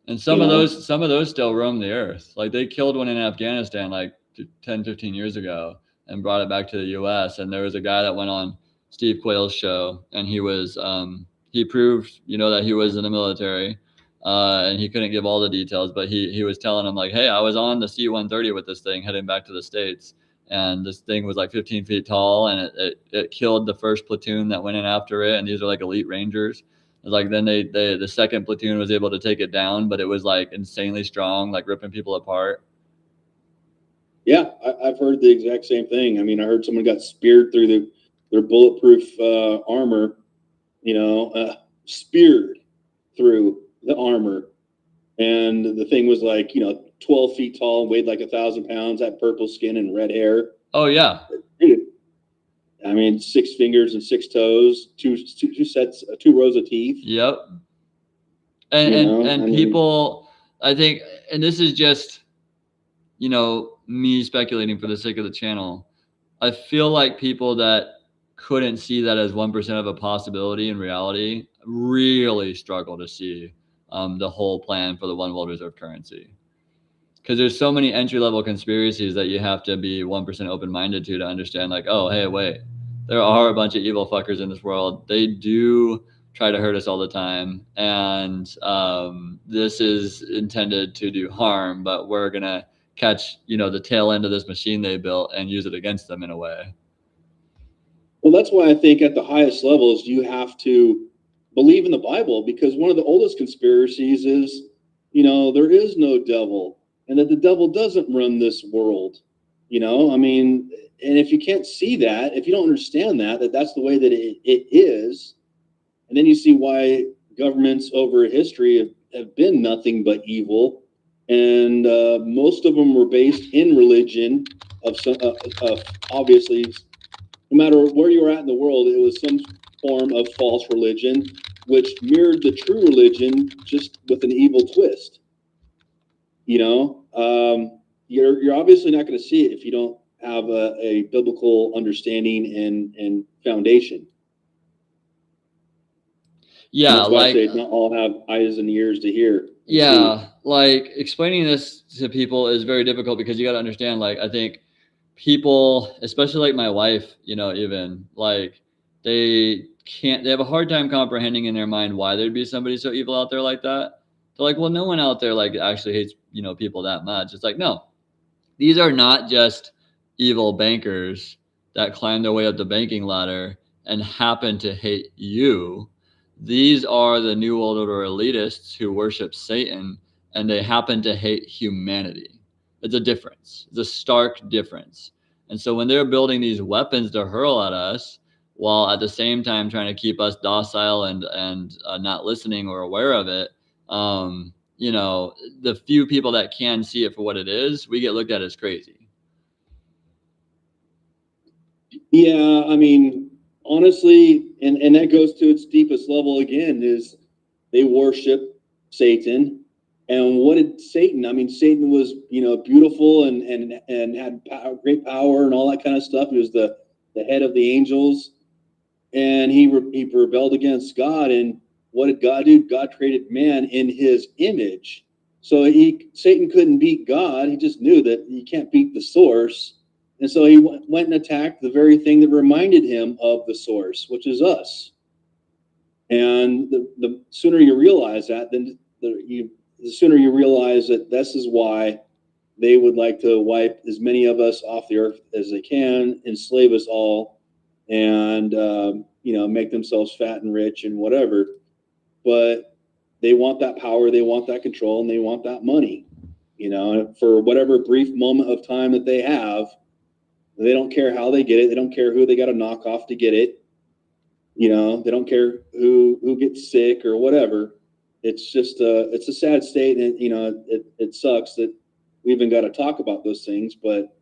A: And some of those still roam the earth. Like they killed one in Afghanistan like 10, 15 years ago and brought it back to the US. And there was a guy that went on Steve Quayle's show, and he was he proved, you know, that he was in the military. And he couldn't give all the details, but he was telling him like, hey, I was on the C-130 with this thing heading back to the States. And this thing was like 15 feet tall, and it killed the first platoon that went in after it. And these are like elite Rangers. It was like then the second platoon was able to take it down, but it was like insanely strong, like ripping people apart.
G: Yeah, I've heard the exact same thing. I mean, I heard someone got speared through their bulletproof armor, you know, speared through the armor. And the thing was like, you know, 12 feet tall, weighed like 1,000 pounds, had purple skin and red hair.
A: Oh yeah.
G: Dude, I mean, 6 fingers and 6 toes, two rows of teeth.
A: Yep. And people, I think, and this is just, you know, me speculating for the sake of the channel. I feel like people that couldn't see that as 1% of a possibility in reality really struggle to see the whole plan for the one world reserve currency. Because there's so many entry-level conspiracies that you have to be 1% open-minded to understand, like, oh, hey, wait, there are a bunch of evil fuckers in this world. They do try to hurt us all the time. And this is intended to do harm, but we're going to catch, you know, the tail end of this machine they built and use it against them in a way.
G: Well, that's why I think at the highest levels, you have to believe in the Bible, because one of the oldest conspiracies is, you know, there is no devil, and that the devil doesn't run this world. You know, I mean, and if you can't see that, if you don't understand that that's the way that it is, and then you see why governments over history have been nothing but evil, and most of them were based in religion of obviously, no matter where you were at in the world, it was some form of false religion, which mirrored the true religion, just with an evil twist. You know, you're obviously not going to see it if you don't have a biblical understanding and foundation.
A: Yeah,
G: and that's why
A: like
G: I say not all have eyes and ears to hear.
A: Yeah, like explaining this to people is very difficult because you got to understand, like, I think people, especially like my wife, you know, even like they have a hard time comprehending in their mind why there'd be somebody so evil out there like that. They're like, well, no one out there like actually hates, you know, people that much. It's like, no, these are not just evil bankers that climb their way up the banking ladder and happen to hate you. These are the New World Order elitists who worship Satan, and they happen to hate humanity. It's a difference. It's a stark difference. And so when they're building these weapons to hurl at us, while at the same time trying to keep us docile and not listening or aware of it, you know, the few people that can see it for what it is, we get looked at as crazy.
G: Yeah, I mean, honestly, and that goes to its deepest level again, is they worship Satan. And what did Satan? I mean, Satan was, you know, beautiful and had power, great power and all that kind of stuff. He was the head of the angels, and he rebelled against God. And what did God do? God created man in his image. So Satan couldn't beat God. He just knew that you can't beat the source. And so he went and attacked the very thing that reminded him of the source, which is us. And the sooner you realize that, then the sooner you realize that this is why they would like to wipe as many of us off the earth as they can, enslave us all, and you know, make themselves fat and rich and whatever. But they want that power, they want that control, and they want that money. You know, for whatever brief moment of time that they have, they don't care how they get it. They don't care who they got to knock off to get it. You know, they don't care who gets sick or whatever. It's just it's a sad state, and you know, it sucks that we even got to talk about those things. But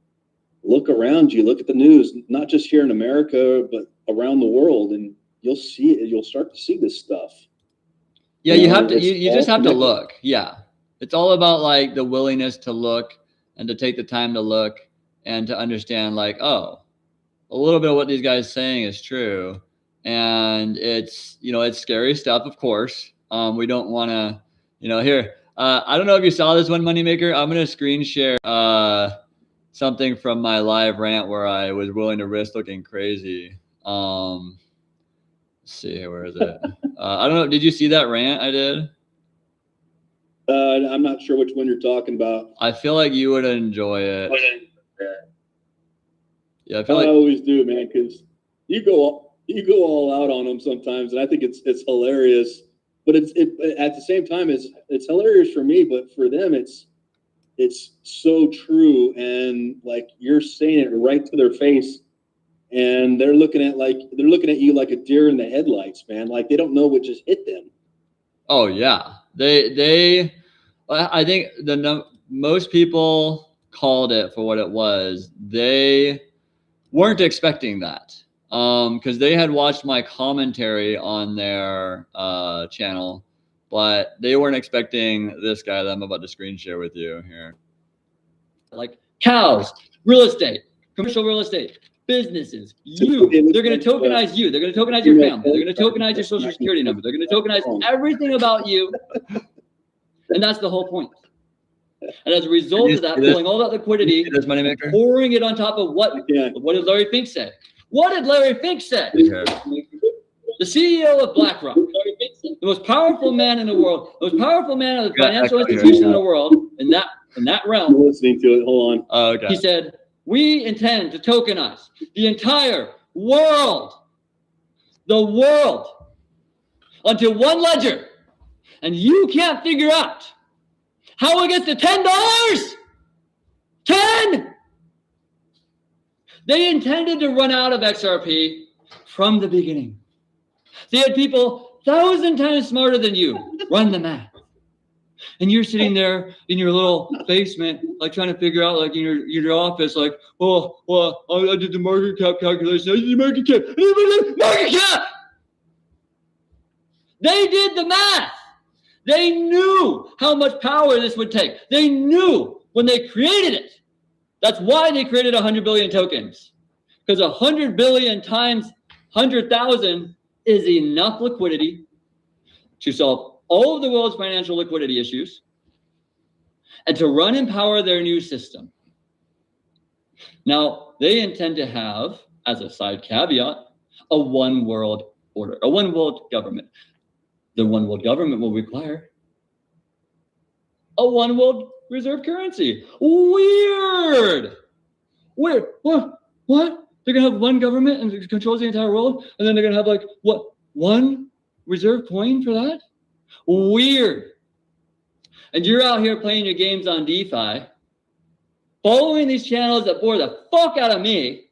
G: look around you, look at the news, not just here in America, but around the world, and you'll see it. You'll start to see this stuff.
A: Yeah, you have to. You just have to look. Yeah, it's all about like the willingness to look and to take the time to look and to understand, like, oh, a little bit of what these guys saying is true, and it's, you know, it's scary stuff, of course. We don't want to, you know, here. I don't know if you saw this one, Moneymaker. I'm gonna screen share something from my live rant where I was willing to risk looking crazy. Let's see, where is it? I don't know. Did you see that rant I did?
G: I'm not sure which one you're talking about.
A: I feel like you would enjoy it. Yeah, I feel like
G: I always do, man, because you go all out on them sometimes, and I think it's hilarious. But at the same time, it's hilarious for me, but for them, it's so true, and like you're saying it right to their face, and they're looking at you like a deer in the headlights, man. Like they don't know what just hit them.
A: Oh yeah, I think most people called it for what it was. They weren't expecting that, because they had watched my commentary on their channel, but they weren't expecting this guy that I'm about to screen share with you here. Like cows, real estate, commercial real estate, businesses, they're going to tokenize you. They're going to tokenize your family. They're going to tokenize your social security number. They're going to tokenize everything about you. And that's the whole point. And as a result of that, pulling all that liquidity, pouring it on top of what did Larry Fink say? What did Larry Fink say? The CEO of BlackRock, the most powerful man in the world, the most powerful man of the financial institution in the world, in that realm.
G: I'm listening to it. Hold on.
A: Oh, okay.
G: He
A: said, we intend to tokenize the entire world, onto one ledger. And you can't figure out how it gets to $10? 10! They intended to run out of XRP from the beginning. They had people 1,000 times smarter than you run the math. And you're sitting there in your little basement, like trying to figure out, like in your office, like, well, I did the market cap calculation. I did the market cap. Market cap! They did the math. They knew how much power this would take. They knew when they created it. That's why they created 100 billion tokens. Because 100 billion times 100,000 is enough liquidity to solve all of the world's financial liquidity issues and to run and power their new system. Now, they intend to have, as a side caveat, a one world order, a one world government. The one world government will require a one world reserve currency. Weird. What? They're going to have one government and it controls the entire world? And then they're going to have like, what, one reserve coin for that? Weird. And you're out here playing your games on DeFi, following these channels that bore the fuck out of me.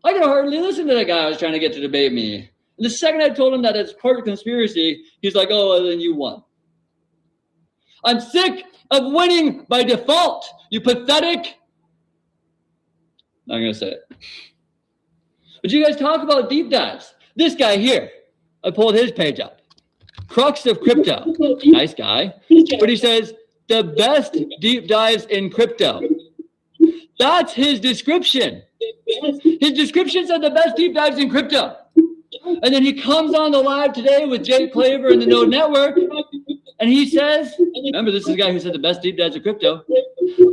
A: I could hardly listen to the guy I was trying to get to debate me. And the second I told him that it's part of conspiracy, he's like, oh, well, then you won. I'm sick of winning by default, you pathetic. Not going to say it. But you guys talk about deep dives. This guy here, I pulled his page up. Crux of crypto. Nice guy. But he says, the best deep dives in crypto. That's his description. His description said the best deep dives in crypto. And then he comes on the live today with Jake Claver and the Node Network. And he says, remember, this is the guy who said the best deep dives in crypto.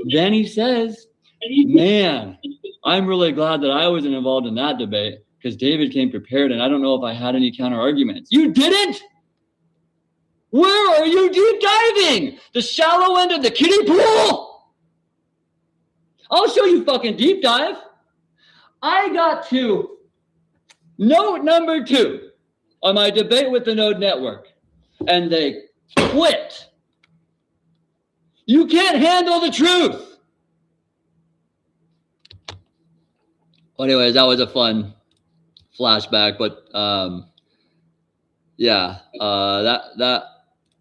A: Then he says, man, I'm really glad that I wasn't involved in that debate because David came prepared and I don't know if I had any counter arguments. You didn't? Where are you deep diving? The shallow end of the kiddie pool? I'll show you fucking deep dive. I got to note number 2 on my debate with the Node Network, and they quit. You can't handle the truth. Well, anyways, that was a fun flashback, but yeah,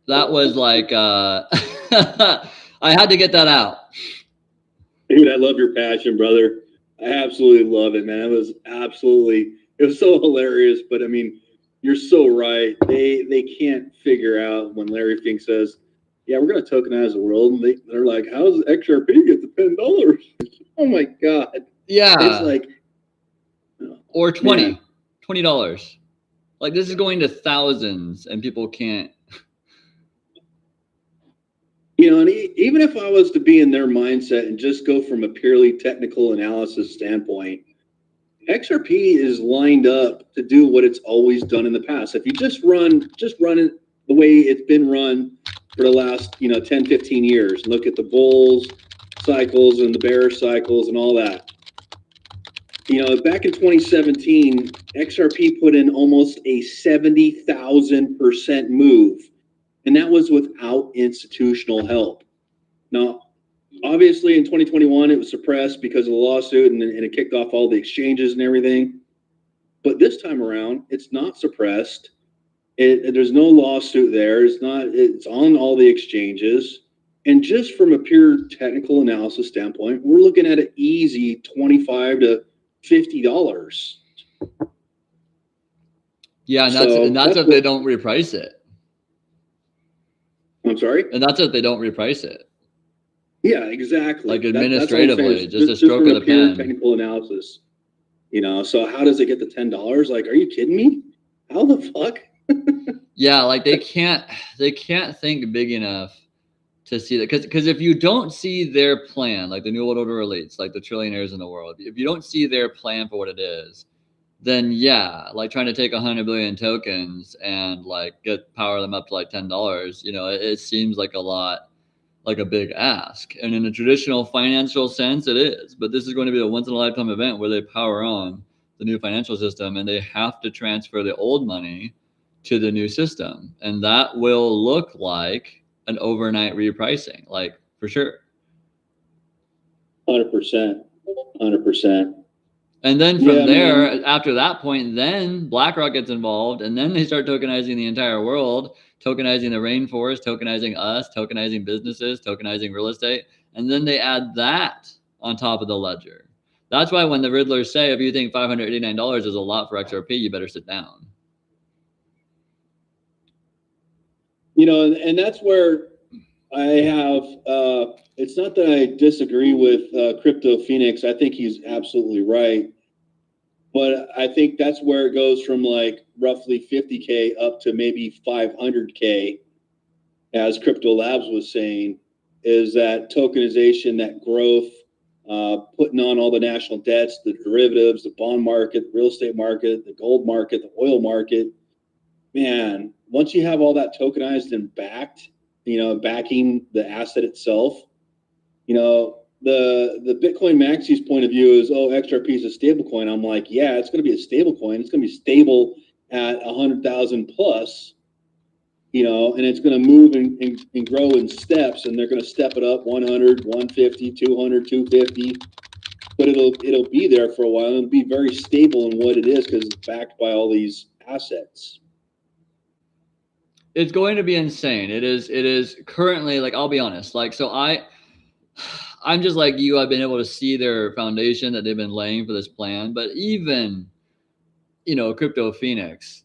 A: that was like I had to get that out.
G: Dude, I love your passion, brother. I absolutely love it, man. It was so hilarious. But I mean, you're so right. They can't figure out when Larry Fink says, "Yeah, we're going to tokenize the world," and they're like, "How does XRP get to $10?" Oh my god.
A: Yeah.
G: It's like,
A: or $20. Like this is going to thousands, and people can't.
G: You know, and even if I was to be in their mindset and just go from a purely technical analysis standpoint, XRP is lined up to do what it's always done in the past. If you just run it the way it's been run for the last, 10, 15 years, look at the bulls cycles and the bear cycles and all that. Back in 2017, XRP put in almost a 70,000% move. And that was without institutional help. Now, obviously, in 2021, it was suppressed because of the lawsuit, and it kicked off all the exchanges and everything. But this time around, it's not suppressed. There's no lawsuit there. It's on all the exchanges. And just from a pure technical analysis standpoint, we're looking at an easy $25 to $50.
A: Yeah, and that's if they don't reprice it.
G: I'm sorry?
A: And that's if they don't reprice it.
G: Yeah, exactly.
A: Like administratively, just a stroke of the pen.
G: Technical analysis. So how does it get to $10? Like, are you kidding me? How the fuck?
A: Yeah, like they can't think big enough to see that. Because if you don't see their plan, like the New World Order elites, like the trillionaires in the world, if you don't see their plan for what it is, then yeah, like trying to take 100 billion tokens and like power them up to like $10, it seems like a lot, like a big ask. And in a traditional financial sense, it is. But this is going to be a once in a lifetime event where they power on the new financial system and they have to transfer the old money to the new system. And that will look like an overnight repricing, like for sure.
G: 100%.
A: And then from after that point, then BlackRock gets involved, and then they start tokenizing the entire world, tokenizing the rainforest, tokenizing us, tokenizing businesses, tokenizing real estate, and then they add that on top of the ledger. That's why when the Riddlers say, if you think $589 is a lot for XRP, you better sit down.
G: And that's where I have, it's not that I disagree with Crypto Phoenix. I think he's absolutely right. But I think that's where it goes from like roughly 50K up to maybe 500K, as Crypto Labs was saying, is that tokenization, that growth, putting on all the national debts, the derivatives, the bond market, the real estate market, the gold market, the oil market. Man, once you have all that tokenized and backed, backing the asset itself, the Bitcoin Maxi's point of view is, XRP is a stable coin. I'm like, yeah, it's going to be a stable coin. It's going to be stable at 100,000 plus, and it's going to move and grow in steps, and they're going to step it up 100, 150, 200, 250. But it'll be there for a while. It'll be very stable in what it is because it's backed by all these assets.
A: It's going to be insane. It is currently, like, I'll be honest. Like, so I'm just like you. I've been able to see their foundation that they've been laying for this plan. But even, Crypto Phoenix,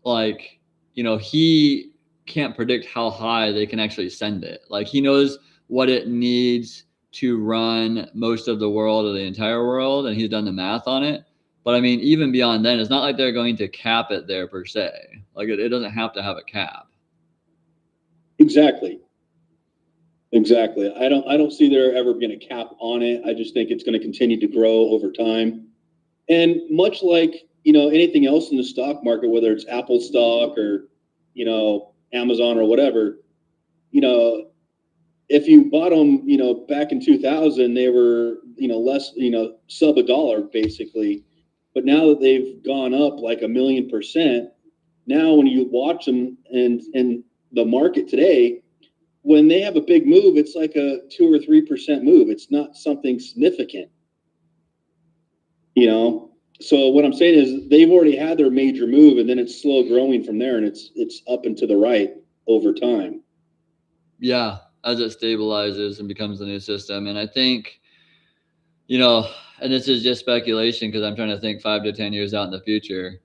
A: like, he can't predict how high they can actually send it. Like, he knows what it needs to run most of the world or the entire world, and he's done the math on it. But I mean, even beyond then, it's not like they're going to cap it there per se. Like, it doesn't have to have a cap.
G: Exactly. I don't see there ever being a cap on it. I just think it's going to continue to grow over time. And much like, anything else in the stock market, whether it's Apple stock or, Amazon or whatever, if you bought them, back in 2000, they were, less, sub $1 basically. But now that they've gone up like 1,000,000%, now when you watch them in the market today, when they have a big move, it's like a 2 or 3% move. It's not something significant, So what I'm saying is they've already had their major move, and then it's slow growing from there, and it's up and to the right over time.
A: Yeah, as it stabilizes and becomes the new system. And I think, and this is just speculation because I'm trying to think 5 to 10 years out in the future.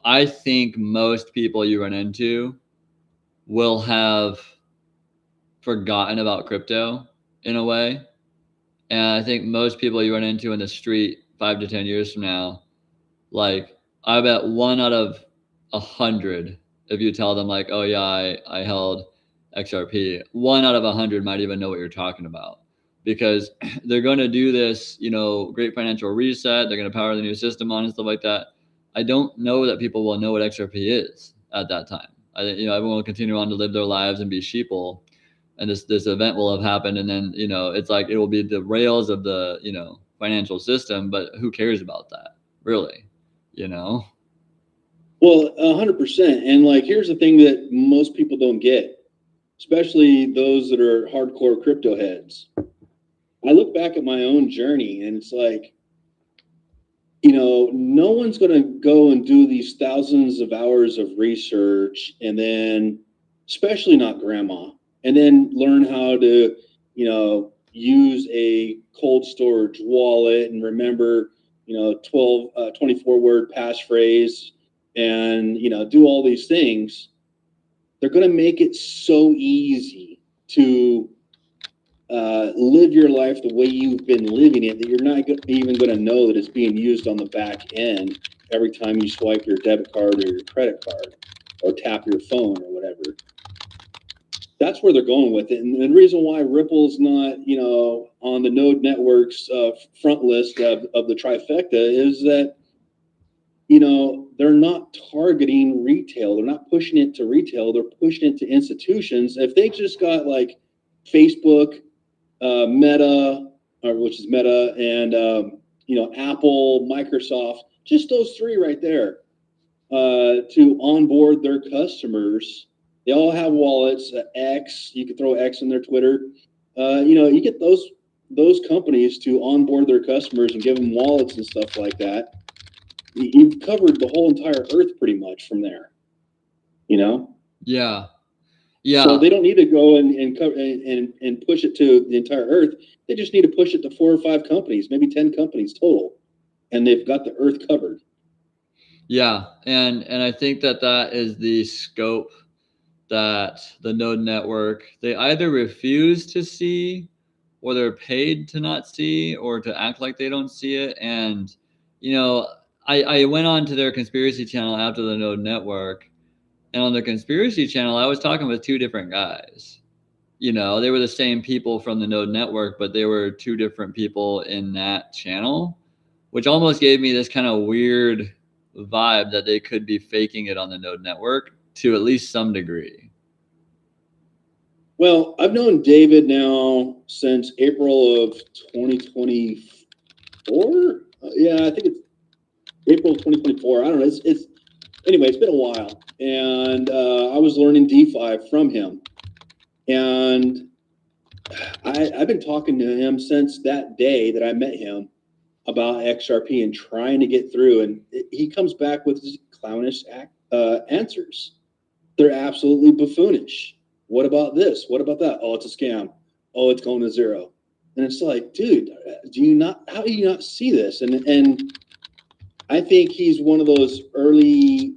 A: I think most people you run into will have forgotten about crypto in a way. And I think most people you run into in the street 5 to 10 years from now, like, I bet 1 out of 100, if you tell them like, oh yeah, I held XRP, 1 out of 100 might even know what you're talking about, because they're going to do this, great financial reset. They're going to power the new system on and stuff like that. I don't know that people will know what XRP is at that time. I think, everyone will continue on to live their lives and be sheeple. And this event will have happened. And then, it's like, it will be the rails of the, financial system, but who cares about that really, Well,
G: 100%. And like, here's the thing that most people don't get, especially those that are hardcore crypto heads. I look back at my own journey, and it's like, no one's going to go and do these thousands of hours of research, and then, especially not grandma, and then learn how to, use a cold storage wallet and remember, 24-word passphrase and, do all these things. They're going to make it so easy to live your life the way you've been living it that you're not even going to know that it's being used on the back end every time you swipe your debit card or your credit card or tap your phone or whatever. That's where they're going with it. And the reason why Ripple's not, on the node network's front list of the trifecta is that, they're not targeting retail. They're not pushing it to retail. They're pushing it to institutions. If they just got like Facebook, Meta, which is Meta, and Apple, Microsoft, just those 3 right there, to onboard their customers. They all have wallets. X, you could throw X in their Twitter. You get those companies to onboard their customers and give them wallets and stuff like that. You've covered the whole entire earth pretty much from there.
A: Yeah.
G: So they don't need to go and push it to the entire earth. They just need to push it to 4 or 5 companies, maybe 10 companies total, and they've got the earth covered.
A: Yeah, and I think that is the scope that the node network, they either refuse to see, or they're paid to not see, or to act like they don't see it. And I went on to their conspiracy channel after the node network, and on the conspiracy channel, I was talking with 2 different guys. They were the same people from the node network, but they were 2 different people in that channel, which almost gave me this kind of weird vibe that they could be faking it on the node network to at least some degree.
G: Well, I've known David now since April of 2024. Yeah, I think it's April 2024. I don't know. Anyway, it's been a while, and I was learning DeFi from him, and I've been talking to him since that day that I met him about XRP and trying to get through, and he comes back with clownish answers. they're absolutely buffoonish. What about this? What about that? Oh, it's a scam. Oh, it's going to zero. And it's like, dude, how do you not see this? And I think he's one of those early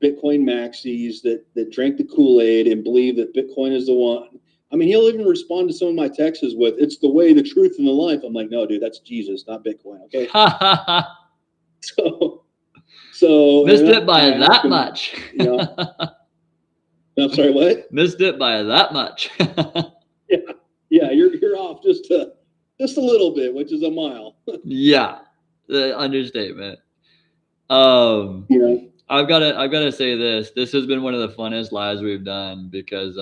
G: Bitcoin maxis that drank the Kool-Aid and believe that Bitcoin is the one. I mean, he'll even respond to some of my texts with, it's the way, the truth, and the life. I'm like, no, dude, that's Jesus, not Bitcoin. Okay. So
A: missed it by that much.
G: You know, I'm sorry, what?
A: Missed it by that much.
G: Yeah, you're off just a little bit, which is a mile.
A: Yeah, the understatement. I've got to say this. This has been one of the funnest lives we've done because,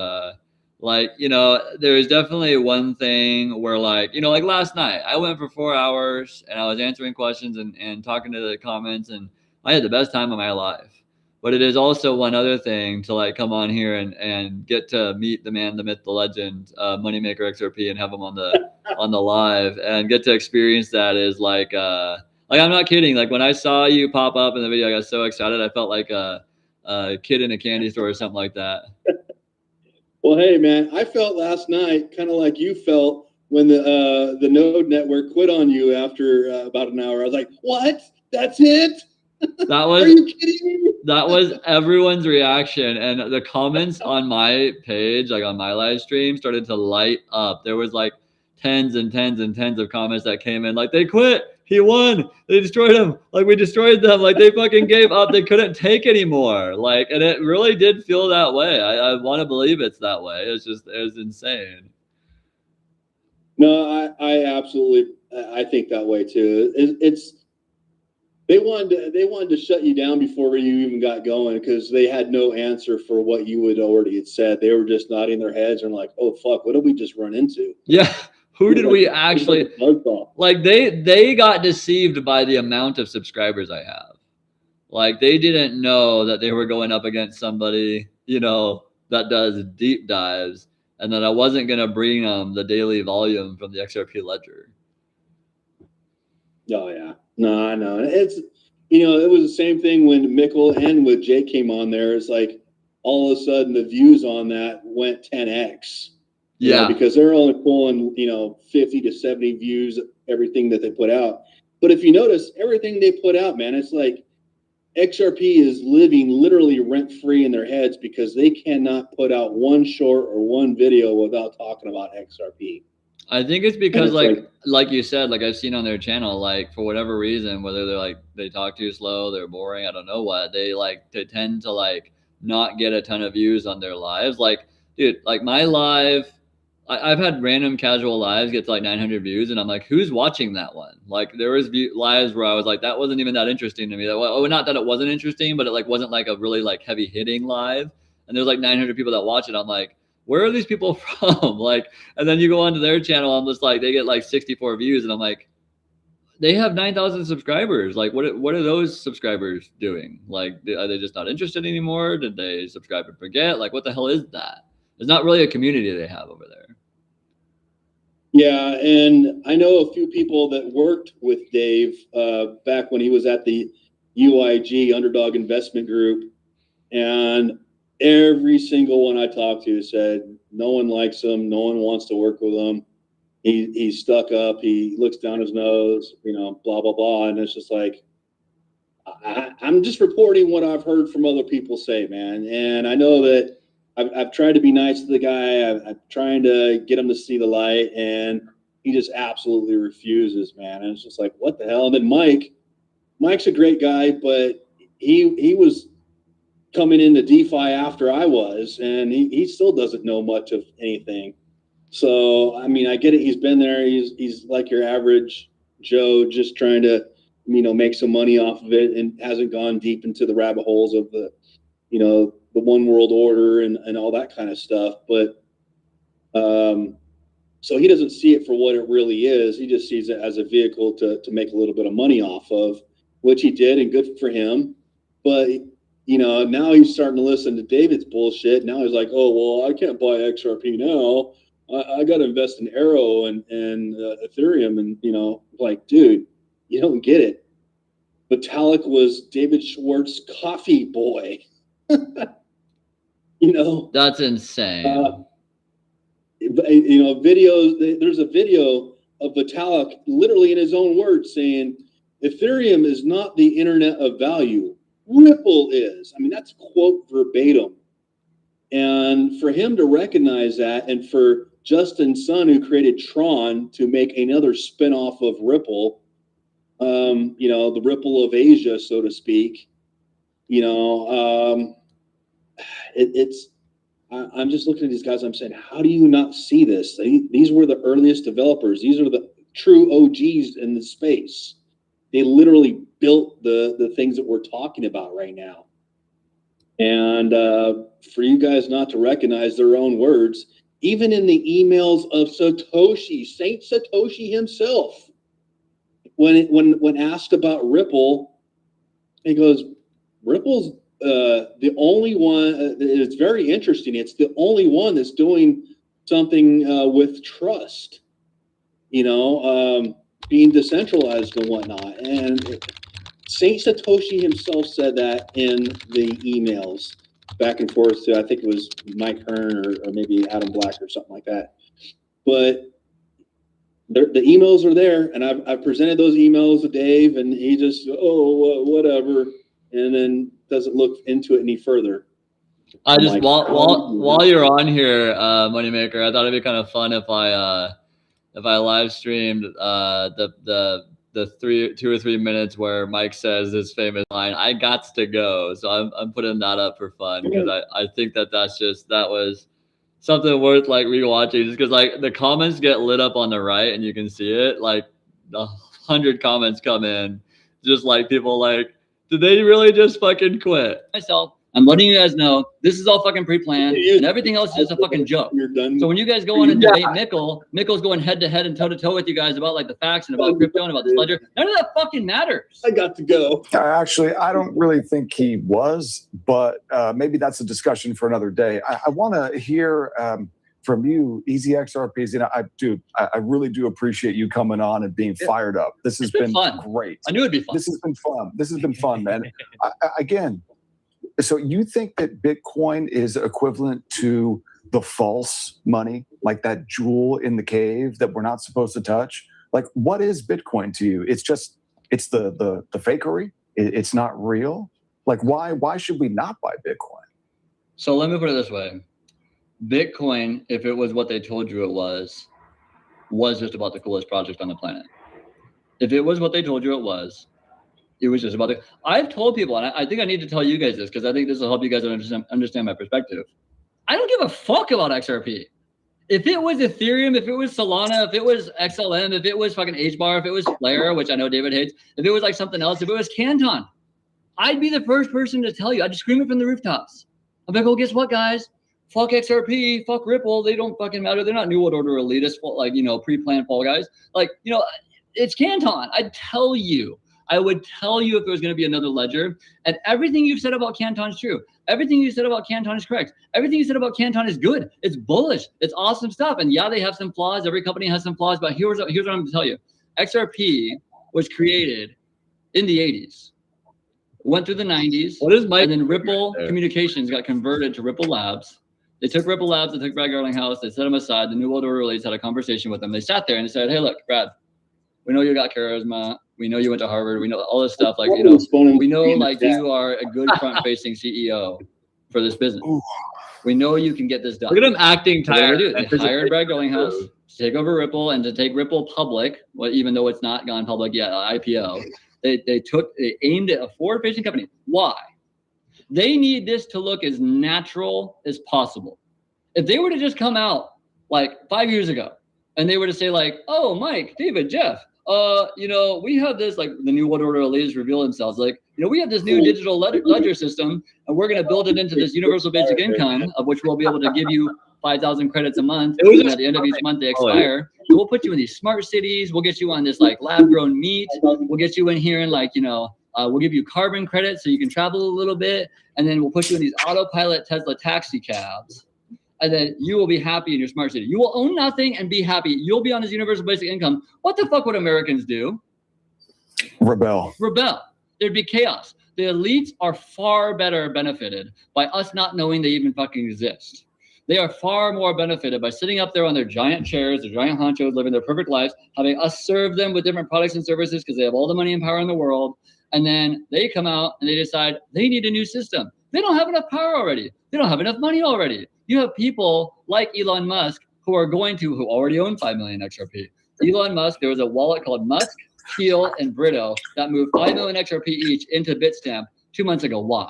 A: like, you know, there is definitely one thing where, like, you know, like last night I went for 4 hours and I was answering questions and talking to the comments, and I had the best time of my life. But it is also one other thing to like come on here and get to meet the man, the myth, the legend, MoneyMakerXRP, and have him on the live and get to experience that is like I'm not kidding. Like when I saw you pop up in the video, I got so excited. I felt like a kid in a candy store or something like that.
G: Well, hey man, I felt last night kind of like you felt when the Node Network quit on you after about an hour. I was like, what? That's it?
A: That was,
G: are you kidding me?
A: That was everyone's reaction, and the comments on my page, like on my live stream, started to light up. There was like tens and tens and tens of comments that came in, like they quit, he won, they destroyed him, like we destroyed them, like they fucking gave up, they couldn't take anymore. Like, and it really did feel that way. I want to believe it's that way. It was insane.
G: No, I absolutely, I think that way too. They wanted to shut you down before you even got going because they had no answer for what you had already had said. They were just nodding their heads and like, oh fuck, what did we just run into?
A: Yeah. Who did we actually like? They got deceived by the amount of subscribers I have. Like they didn't know that they were going up against somebody, you know, that does deep dives, and that I wasn't gonna bring them the daily volume from the XRP ledger.
G: Oh yeah. No, I know. It's, you know, it was the same thing when Mickle and with Jake came on there. It's like all of a sudden the views on that went 10x.
A: Yeah.
G: Know, because they're only pulling, you know, 50 to 70 views, everything that they put out. But if you notice, everything they put out, man, it's like XRP is living literally rent free in their heads because they cannot put out one short or one video without talking about XRP.
A: I think it's because like you said, like I've seen on their channel, like for whatever reason, whether they're like they talk too slow, they're boring, I don't know what, they tend to like not get a ton of views on their lives. Like, dude, like my live, I've had random casual lives get to like 900 views, and I'm like, who's watching that one? Like there was lives where I was like, that wasn't even that interesting to me. Not that it wasn't interesting, but it like wasn't like a really like heavy hitting live. And there's like 900 people that watch it. I'm like, where are these people from? Like, and then you go onto their channel, I'm just like, they get like 64 views, and I'm like, they have 9,000 subscribers. Like, what are those subscribers doing? Like, are they just not interested anymore? Did they subscribe and forget? Like, what the hell is that? There's not really a community they have over there.
G: Yeah, and I know a few people that worked with Dave back when he was at the UIG Underdog Investment Group, and every single one I talked to said no one likes him, no one wants to work with him. He's stuck up, he looks down his nose, you know, blah blah blah. And it's just like, I'm just reporting what I've heard from other people say, man. And I know that I've tried to be nice to the guy. I'm trying to get him to see the light, and he just absolutely refuses, man. And it's just like, what the hell? And then Mike's a great guy, but he was coming into DeFi after I was, and he still doesn't know much of anything. So, I mean, I get it. He's been there. He's like your average Joe, just trying to, you know, make some money off of it, and hasn't gone deep into the rabbit holes of the, you know, the one world order and all that kind of stuff. But so he doesn't see it for what it really is. He just sees it as a vehicle to make a little bit of money off of, which he did, and good for him. But you know, now he's starting to listen to David's bullshit. Now he's like, oh, well, I can't buy XRP now. I got to invest in Arrow and Ethereum. And, you know, like, dude, you don't get it. Vitalik was David Schwartz's coffee boy. You You know,
A: That's insane.
G: You know, videos. There's a video of Vitalik literally in his own words saying, Ethereum is not the internet of value. Ripple is. I mean, that's quote verbatim. And for him to recognize that, and for Justin Sun, who created Tron, to make another spinoff of Ripple, you know, the Ripple of Asia, so to speak, you know, I'm just looking at these guys. I'm saying, how do you not see this? These were the earliest developers. These are the true OGs in the space. They literally built the things that we're talking about right now. And for you guys not to recognize their own words, even in the emails of Satoshi, Saint Satoshi himself, when asked about Ripple, he goes, Ripple's the only one. It's very interesting. It's the only one that's doing something with trust, you know, being decentralized and whatnot. And Saint Satoshi himself said that in the emails back and forth to, I think it was Mike Hearn or maybe Adam Black or something like that. But the emails are there, and I've presented those emails to Dave, and he just, whatever, and then doesn't look into it any further.
A: I just, while you're on here, Moneymaker, I thought it'd be kind of fun if I live streamed the 2 or 3 minutes where Mike says his famous line, "I gots to go." So I'm putting that up for fun, because I think that was something worth like rewatching, just because like the comments get lit up on the right and you can see it, like 100 comments come in, just like people like, did they really just fucking quit? Myself, I'm letting you guys know this is all fucking pre-planned, and everything else is just a fucking joke.
G: You're done.
A: So when you guys go on a debate, Mikkel's going head to head and toe to toe with you guys about like the facts and about crypto and about this ledger. None of that fucking matters.
G: I got to go.
I: Actually, I don't really think he was, but maybe that's a discussion for another day. I want to hear from you, Easy XRPs. You know, I really do appreciate you coming on and being fired up. This has been fun. Great.
A: I knew it'd be fun.
I: This has been fun. This has been fun, man. Again, so you think that Bitcoin is equivalent to the false money, like that jewel in the cave that we're not supposed to touch? Like, what is Bitcoin to you? It's the fakery. It's not real. Like, why should we not buy Bitcoin?
A: So let me put it this way. Bitcoin, if it was what they told you it was just about the coolest project on the planet. If it was what they told you it was just about it. I've told people, and I think I need to tell you guys this, because I think this will help you guys understand my perspective. I don't give a fuck about XRP. If it was Ethereum, if it was Solana, if it was XLM, if it was fucking HBAR, if it was Flare, which I know David hates, if it was like something else, if it was Canton, I'd be the first person to tell you. I'd just scream it from the rooftops. I'm like, well, guess what, guys? Fuck XRP, fuck Ripple. They don't fucking matter. They're not New World Order elitists, like, you know, pre-planned fall guys. Like, you know, it's Canton. I would tell you if there was going to be another ledger. And everything you've said about Canton is true. Everything you said about Canton is correct. Everything you said about Canton is good. It's bullish. It's awesome stuff. And yeah, they have some flaws. Every company has some flaws. But here's what I'm going to tell you. XRP was created in the 80s. Went through the 90s. What is and then Ripple Communications got converted to Ripple Labs. They took Ripple Labs, they took Brad Garlinghouse, they set them aside. The New World Order elites had a conversation with them. They sat there and they said, hey, look, Brad, we know you got charisma. We know you went to Harvard. We know all this stuff. Like, you know, we know like you are a good front-facing CEO for this business. We know you can get this done. Look at him acting tired. They hired Brad Garlinghouse to take over Ripple and to take Ripple public. Well, even though it's not gone public yet, IPO. They aimed at a forward-facing company. Why? They need this to look as natural as possible. If they were to just come out like 5 years ago and they were to say like, oh, Mike, David, Jeff, you know, we have this, like the New World Order elites reveal themselves, like, you know, we have this new digital ledger system and we're going to build it into this universal basic income, of which we'll be able to give you 5,000 credits a month. And at the end of each month, they expire. We'll put you in these smart cities. We'll get you on this like lab grown meat. We'll get you in here and like, you know, we'll give you carbon credits so you can travel a little bit. And then we'll put you in these autopilot Tesla taxi cabs. And then you will be happy in your smart city. You will own nothing and be happy. You'll be on this universal basic income. What the fuck would Americans do?
I: Rebel.
A: There'd be chaos. The elites are far better benefited by us not knowing they even fucking exist. They are far more benefited by sitting up there on their giant chairs, their giant honchos, living their perfect lives, having us serve them with different products and services because they have all the money and power in the world. And then they come out and they decide they need a new system. They don't have enough power already. They don't have enough money already. You have people like Elon Musk who already own 5 million XRP. Elon Musk, there was a wallet called Musk, Teal, and Brito that moved 5 million XRP each into Bitstamp 2 months ago. Why?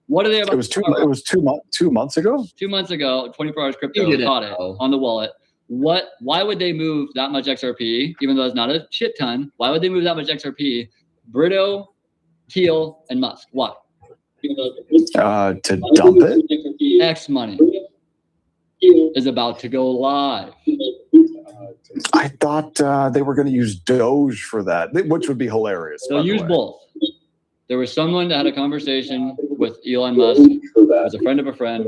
A: What are they about?
I: It was 2 months ago.
A: 2 months ago, 24 Hours Crypto caught it on the wallet. Why would they move that much XRP, even though it's not a shit ton? Why would they move that much XRP? Brito, Teal, and Musk. Why?
I: To dump it.
A: X money is about to go live.
I: I thought they were going to use Doge for that, which would be hilarious.
A: They'll use both. There was someone that had a conversation with Elon Musk, as a friend of a friend,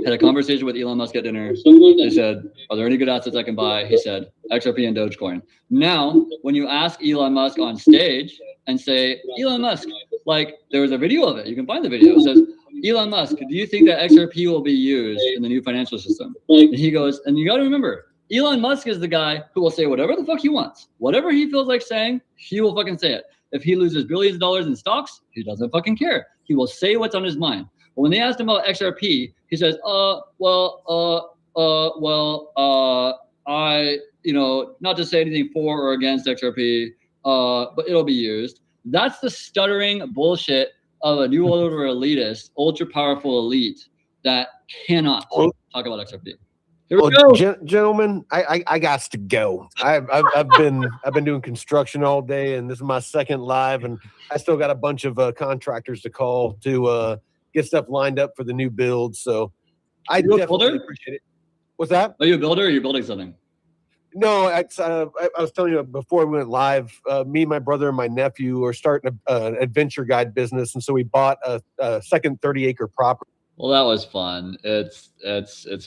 A: had a conversation with Elon Musk at dinner. They said, are there any good assets I can buy? He said, XRP and Dogecoin. Now, when you ask Elon Musk on stage and say, Elon Musk, like there was a video of it. You can find the video. It says, Elon Musk, do you think that XRP will be used in the new financial system? And he goes, and you got to remember, Elon Musk is the guy who will say whatever the fuck he wants. Whatever he feels like saying, he will fucking say it. If he loses billions of dollars in stocks, he doesn't fucking care. He will say what's on his mind. But when they asked him about XRP, he says, I, not to say anything for or against XRP, but it'll be used. That's the stuttering bullshit of a new order elitist, ultra powerful elite that cannot talk about XRP. Here we go.
J: Gentlemen, I got to go. I've been doing construction all day, and this is my second live, and I still got a bunch of contractors to call to get stuff lined up for the new build. So I definitely appreciate it. What's that?
A: Are you a builder or are you building something?
J: No, I was telling you before we went live, me, my brother, and my nephew are starting an adventure guide business, and so we bought a second 30-acre property.
A: Well, that was fun. It's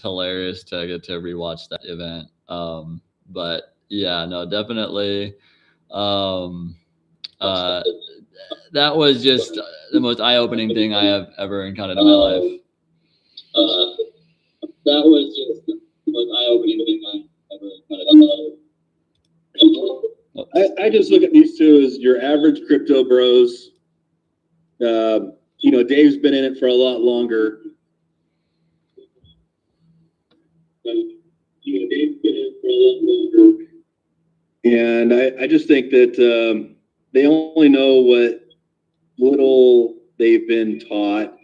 A: hilarious to get to rewatch that event. But yeah, no, definitely. That was just the most eye-opening thing I have ever encountered in my life.
G: That was just the most eye-opening thing I ever encountered. I just look at these two as your average crypto bros. Dave's been in it for a lot longer. And I just think that they only know what little they've been taught,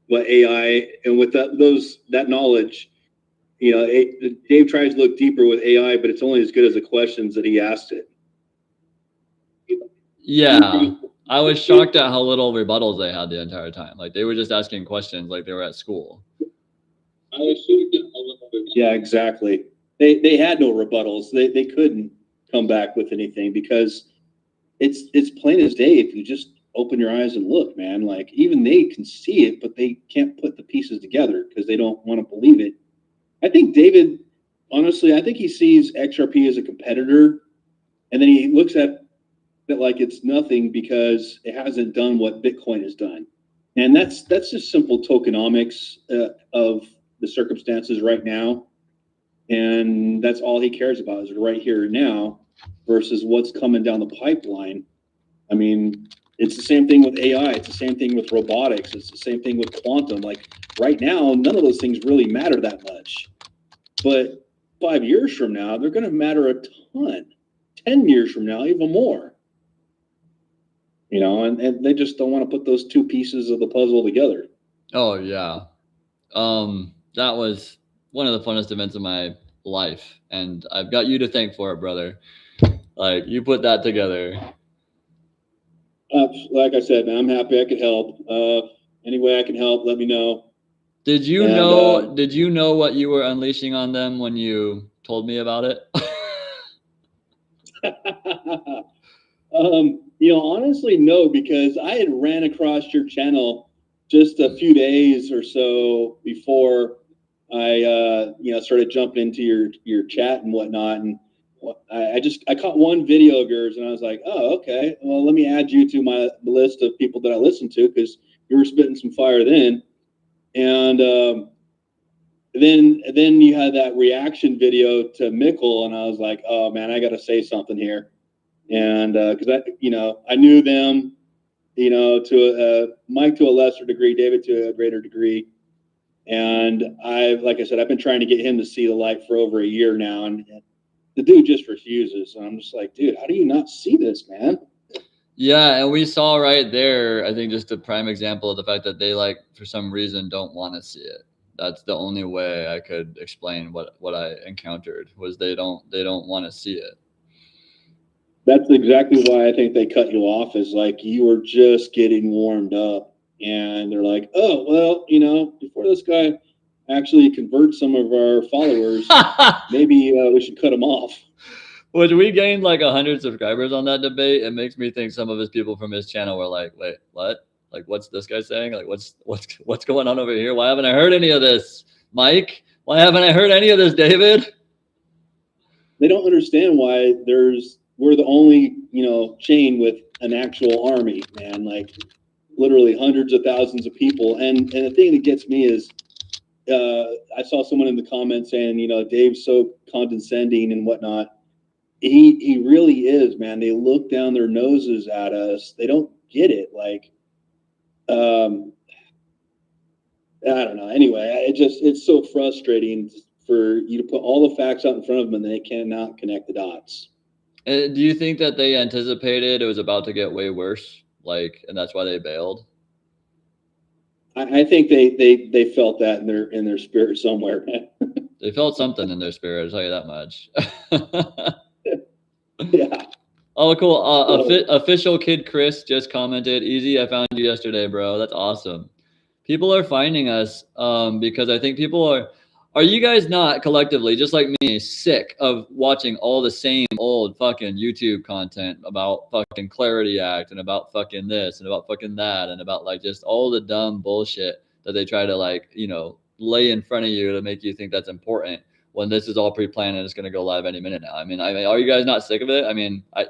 G: what AI, and with that knowledge, Dave tries to look deeper with AI, but it's only as good as the questions that he asked it.
A: Yeah. I was shocked at how little rebuttals they had the entire time. Like they were just asking questions like they were at school.
G: Yeah, exactly. They had no rebuttals. They couldn't come back with anything because it's plain as day. If you just open your eyes and look, man, like even they can see it, but they can't put the pieces together because they don't want to believe it. I think David, honestly, I think he sees XRP as a competitor, and then he looks at it like it's nothing because it hasn't done what Bitcoin has done. And that's just simple tokenomics of the circumstances right now. And that's all he cares about is right here and now versus what's coming down the pipeline. I mean, it's the same thing with AI. It's the same thing with robotics. It's the same thing with quantum. Like right now, none of those things really matter that much. But 5 years from now, they're going to matter a ton. 10 years from now, even more. And they just don't want to put those two pieces of the puzzle together.
A: Oh, yeah. That was one of the funnest events of my life. And I've got you to thank for it, brother. Like, you put that together.
G: Like I said, man, I'm happy I could help. Any way I can help, let me know.
A: Did you know what you were unleashing on them when you told me about it?
G: Honestly, no, because I had ran across your channel just a few days or so before I, started jumping into your chat and whatnot. And I caught one video of yours, and I was like, oh, okay. Well, let me add you to my list of people that I listen to, because you were spitting some fire then. And then you had that reaction video to Mickle, and I was like, oh man, I got to say something here. And because I knew them, to Mike to a lesser degree, David to a greater degree. And like I said, I've been trying to get him to see the light for over a year now, and the dude just refuses. And I'm just like, dude, how do you not see this, man?
A: Yeah, and we saw right there, I think, just a prime example of the fact that they, like, for some reason don't want to see it. That's the only way I could explain what I encountered, was they don't want to see it.
G: That's exactly why I think they cut you off, is like you were just getting warmed up, and they're like, oh, well, before this guy actually converts some of our followers, maybe we should cut him off.
A: When we gained like 100 subscribers on that debate, it makes me think some of his people from his channel were like, wait, what? Like, what's this guy saying? Like, what's going on over here? Why haven't I heard any of this, Mike? Why haven't I heard any of this, David?
G: They don't understand why we're the only, chain with an actual army, man. Like, literally hundreds of thousands of people. And the thing that gets me is, I saw someone in the comments saying, Dave's so condescending and whatnot. He really is, man. They look down their noses at us. They don't get it. Like, I don't know. Anyway, it's so frustrating for you to put all the facts out in front of them and they cannot connect the dots.
A: Do you think that they anticipated it was about to get way worse? Like, and that's why they bailed?
G: I think they felt that in their spirit somewhere.
A: They felt something in their spirit, I'll tell you that much.
G: Yeah.
A: Oh, cool. Official Kid Chris just commented, easy, I found you yesterday, bro. That's awesome. People are finding us because I think people are you guys not collectively, just like me, sick of watching all the same old fucking YouTube content about fucking Clarity Act and about fucking this and about fucking that and about like just all the dumb bullshit that they try to like, lay in front of you to make you think that's important, when this is all pre-planned and it's going to go live any minute now. I mean, are you guys not sick of it? I mean, I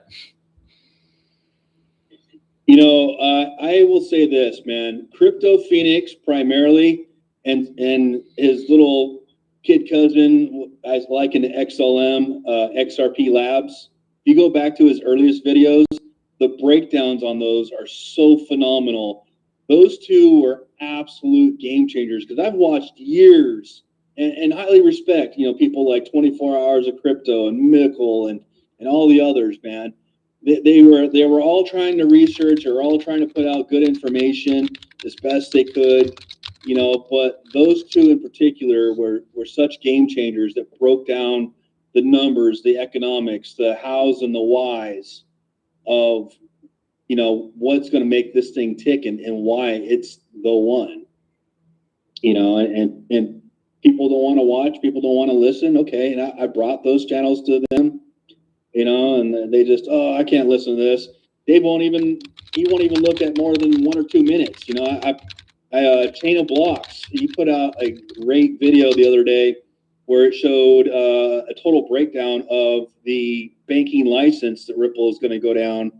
A: will say this, man. Crypto Phoenix primarily, and his little kid cousin, I liken to XLM, XRP Labs. If you go back to his earliest videos, the breakdowns on those are so phenomenal. Those two were absolute game changers, because I've watched years and highly respect, people like 24 Hours of Crypto and Mickle and all the others, man. They were all trying to research, or all trying to put out good information as best they could, but those two in particular were such game changers that broke down the numbers, the economics, the hows and the whys of, what's going to make this thing tick and why it's the one, and people don't want to watch, people don't want to listen. Okay. And I brought those channels to them, and they just, I can't listen to this. He won't even look at more than 1 or 2 minutes. Chain of Blocks, he put out a great video the other day where it showed a total breakdown of the banking license that Ripple is going to go down,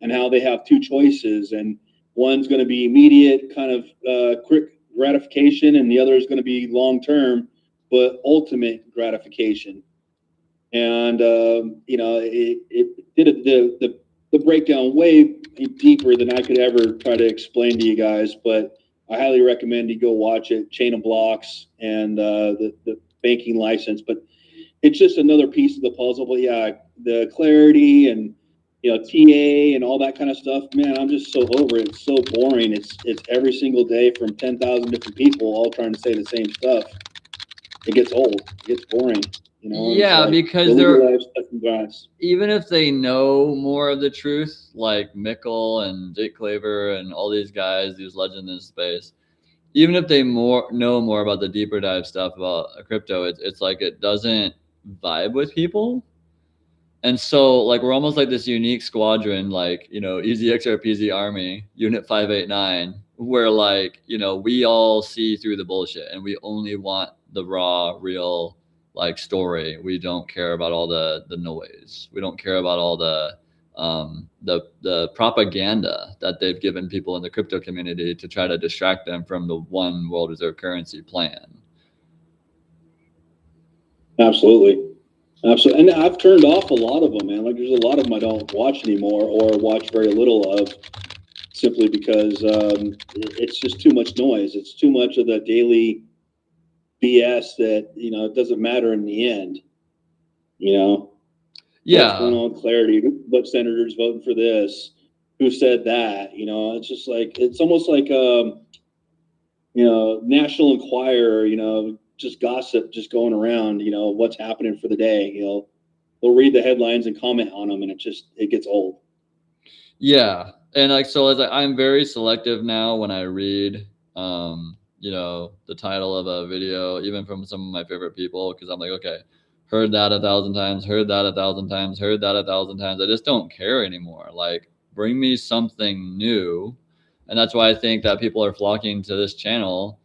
A: and how they have 2 choices, and one's going to be immediate kind of quick gratification, and the other is going to be long-term but ultimate gratification. And it did the breakdown way deeper than I could ever try to explain to you guys, but I highly recommend you go watch it. Chain of Blocks and the banking license, but it's just another piece of the puzzle. But yeah, the Clarity and TA and all that kind of stuff, man, I'm just so over it. It's so boring. It's every single day from 10,000 different people all trying to say the same stuff. It gets old. It gets boring. Yeah, because they're, even if they know more of the truth, like Mickle and Jake Claver and all these guys, these legends in space, even if they know more about the deeper dive stuff about crypto, it's like it doesn't vibe with people. And so like we're almost like this unique squadron, like, Easy XRP Army, Unit 589, where like, we all see through the bullshit and we only want the raw, real like story. We don't care about all the noise. We don't care about all the propaganda that they've given people in the crypto community to try to distract them from the one world reserve currency plan.
G: Absolutely. Absolutely. And I've turned off a lot of them, man. Like there's a lot of them I don't watch anymore or watch very little of, simply because it's just too much noise. It's too much of the daily BS that, you know, it doesn't matter in the end, you know?
A: Yeah.
G: What's going on, clarity, what senators voting for this, who said that, you know? It's just like, it's almost like, you know, National Enquirer, you know, just gossip just going around, you know, what's happening for the day. You know, they'll read the headlines and comment on them, and it gets old.
A: Yeah. And like, so as I'm very selective now when I read, you know, the title of a video, even from some of my favorite people, because I'm like, okay, heard that 1,000 times, heard that 1,000 times, heard that 1,000 times. I just don't care anymore. Like, bring me something new. And that's why I think that people are flocking to this channel,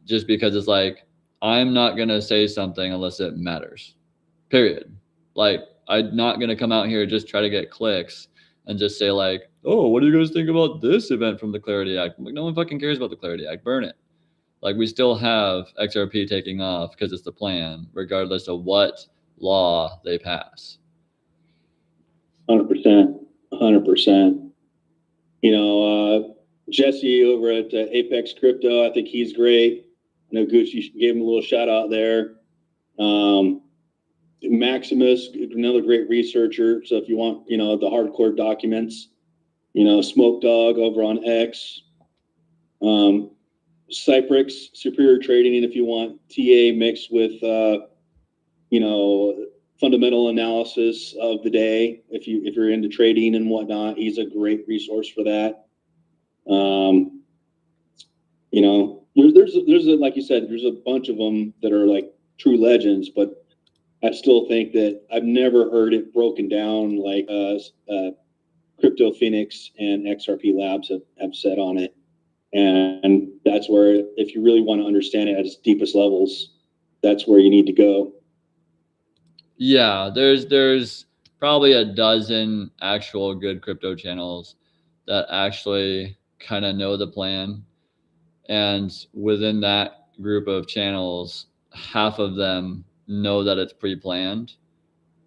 A: just because it's like, I'm not going to say something unless it matters, period. Like, I'm not going to come out here just try to get clicks and just say like, oh, what do you guys think about this event from the Clarity Act? I'm like, no one fucking cares about the Clarity Act. Burn it. Like, we still have XRP taking off because it's the plan, regardless of what law they pass.
G: 100%. 100%. You know, Jesse over at Apex Crypto, I think he's great. I know Gucci gave him a little shout out there. Maximus, another great researcher. So if you want, you know, the hardcore documents, you know, Smoke Dog over on X, Cyprix, Superior Trading, and if you want TA mixed with, you know, fundamental analysis of the day, if you're into trading and whatnot, he's a great resource for that. You know, there's like you said, there's a bunch of them that are like true legends, but I still think that I've never heard it broken down like Crypto Phoenix and XRP Labs have said on it. And that's where, if you really want to understand it at its deepest levels, that's where you need to go.
A: Yeah, there's probably a dozen actual good crypto channels that actually kind of know the plan. And within that group of channels, half of them know that it's pre-planned.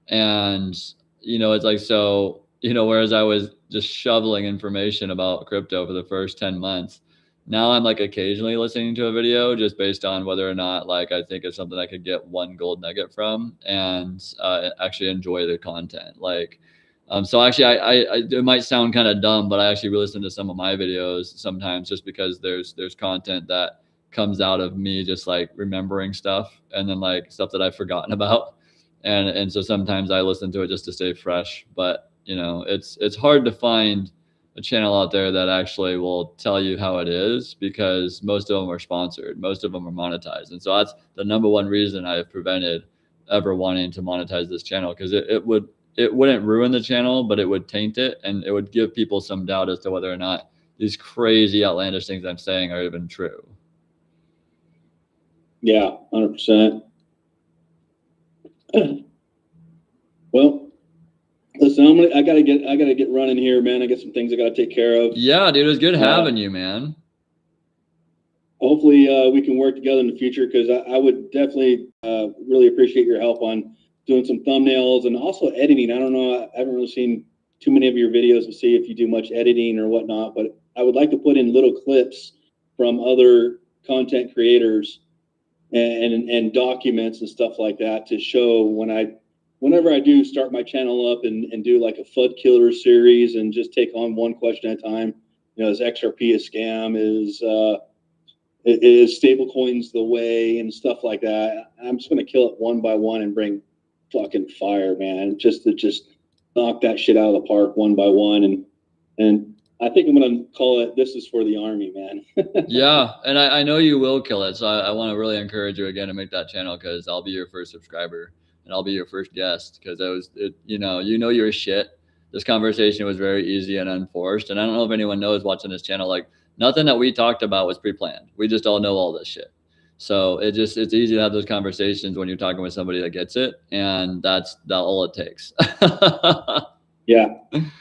A: And, you know, it's like, so, you know, whereas I was just shoveling information about crypto for the first 10 months, now I'm like occasionally listening to a video just based on whether or not like I think it's something I could get one gold nugget from and actually enjoy the content. Like, so actually I it might sound kind of dumb, but I actually re-listen to some of my videos sometimes just because there's content that comes out of me just like remembering stuff and then like stuff that I've forgotten about. And so sometimes I listen to it just to stay fresh, but you know, it's hard to find a channel out there that actually will tell you how it is, because most of them are sponsored, most of them are monetized. And so that's the number one reason I have prevented ever wanting to monetize this channel, because it wouldn't ruin the channel, but it would taint it, and it would give people some doubt as to whether or not these crazy outlandish things I'm saying are even true.
G: Yeah, 100%. Well, listen, I gotta get running here, man. I got some things I gotta take care of.
A: Yeah, dude, it was good having you, man.
G: Hopefully we can work together in the future, because I would definitely really appreciate your help on doing some thumbnails and also editing. I don't know, I haven't really seen too many of your videos to see if you do much editing or whatnot, but I would like to put in little clips from other content creators and documents and stuff like that to show whenever I do start my channel up and do like a FUD killer series and just take on one question at a time. You know, is XRP a scam? Is stable coins the way, and stuff like that. I'm just going to kill it one by one and bring fucking fire, man. Just knock that shit out of the park one by one. And I think I'm going to call it, this is for the army, man.
A: Yeah. And I know you will kill it. So I want to really encourage you again to make that channel, because I'll be your first subscriber and I'll be your first guest, because you know your shit. This conversation was very easy and unforced. And I don't know if anyone knows watching this channel, like nothing that we talked about was pre-planned. We just all know all this shit. So it's easy to have those conversations when you're talking with somebody that gets it, and that's all it takes.
G: Yeah,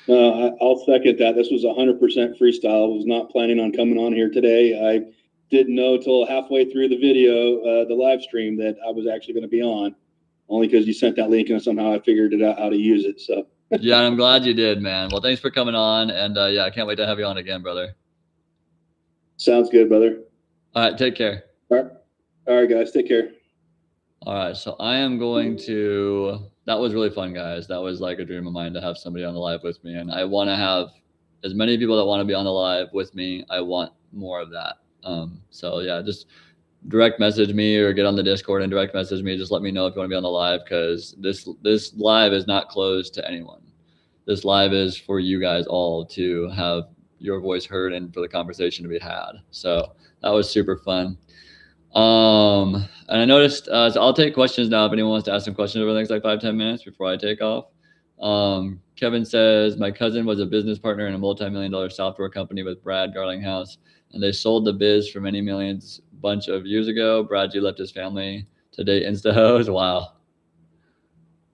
G: I'll second that. This was 100% freestyle. I was not planning on coming on here today. I didn't know till halfway through the video, the live stream, that I was actually going to be on, only because you sent that link and somehow I figured it out how to use it. So
A: yeah, I'm glad you did, man. Well, thanks for coming on, and yeah, I can't wait to have you on again, brother.
G: Sounds good, brother.
A: All right, take care.
G: All right, guys, take care.
A: All right, so I am going to. That was really fun, guys. That was like a dream of mine to have somebody on the live with me, and I want to have as many people that want to be on the live with me. I want more of that. So yeah, just direct message me or get on the Discord and direct message me. Just let me know if you want to be on the live, because this live is not closed to anyone. This live is for you guys all to have your voice heard and for the conversation to be had. So that was super fun. And I noticed, so I'll take questions now if anyone wants to ask some questions over the next like 5-10 minutes before I take off. Kevin says, my cousin was a business partner in a multi-million-dollar software company with Brad Garlinghouse, and they sold the biz for many millions a bunch of years ago. Brad G left his family to date InstaHoes. Wow.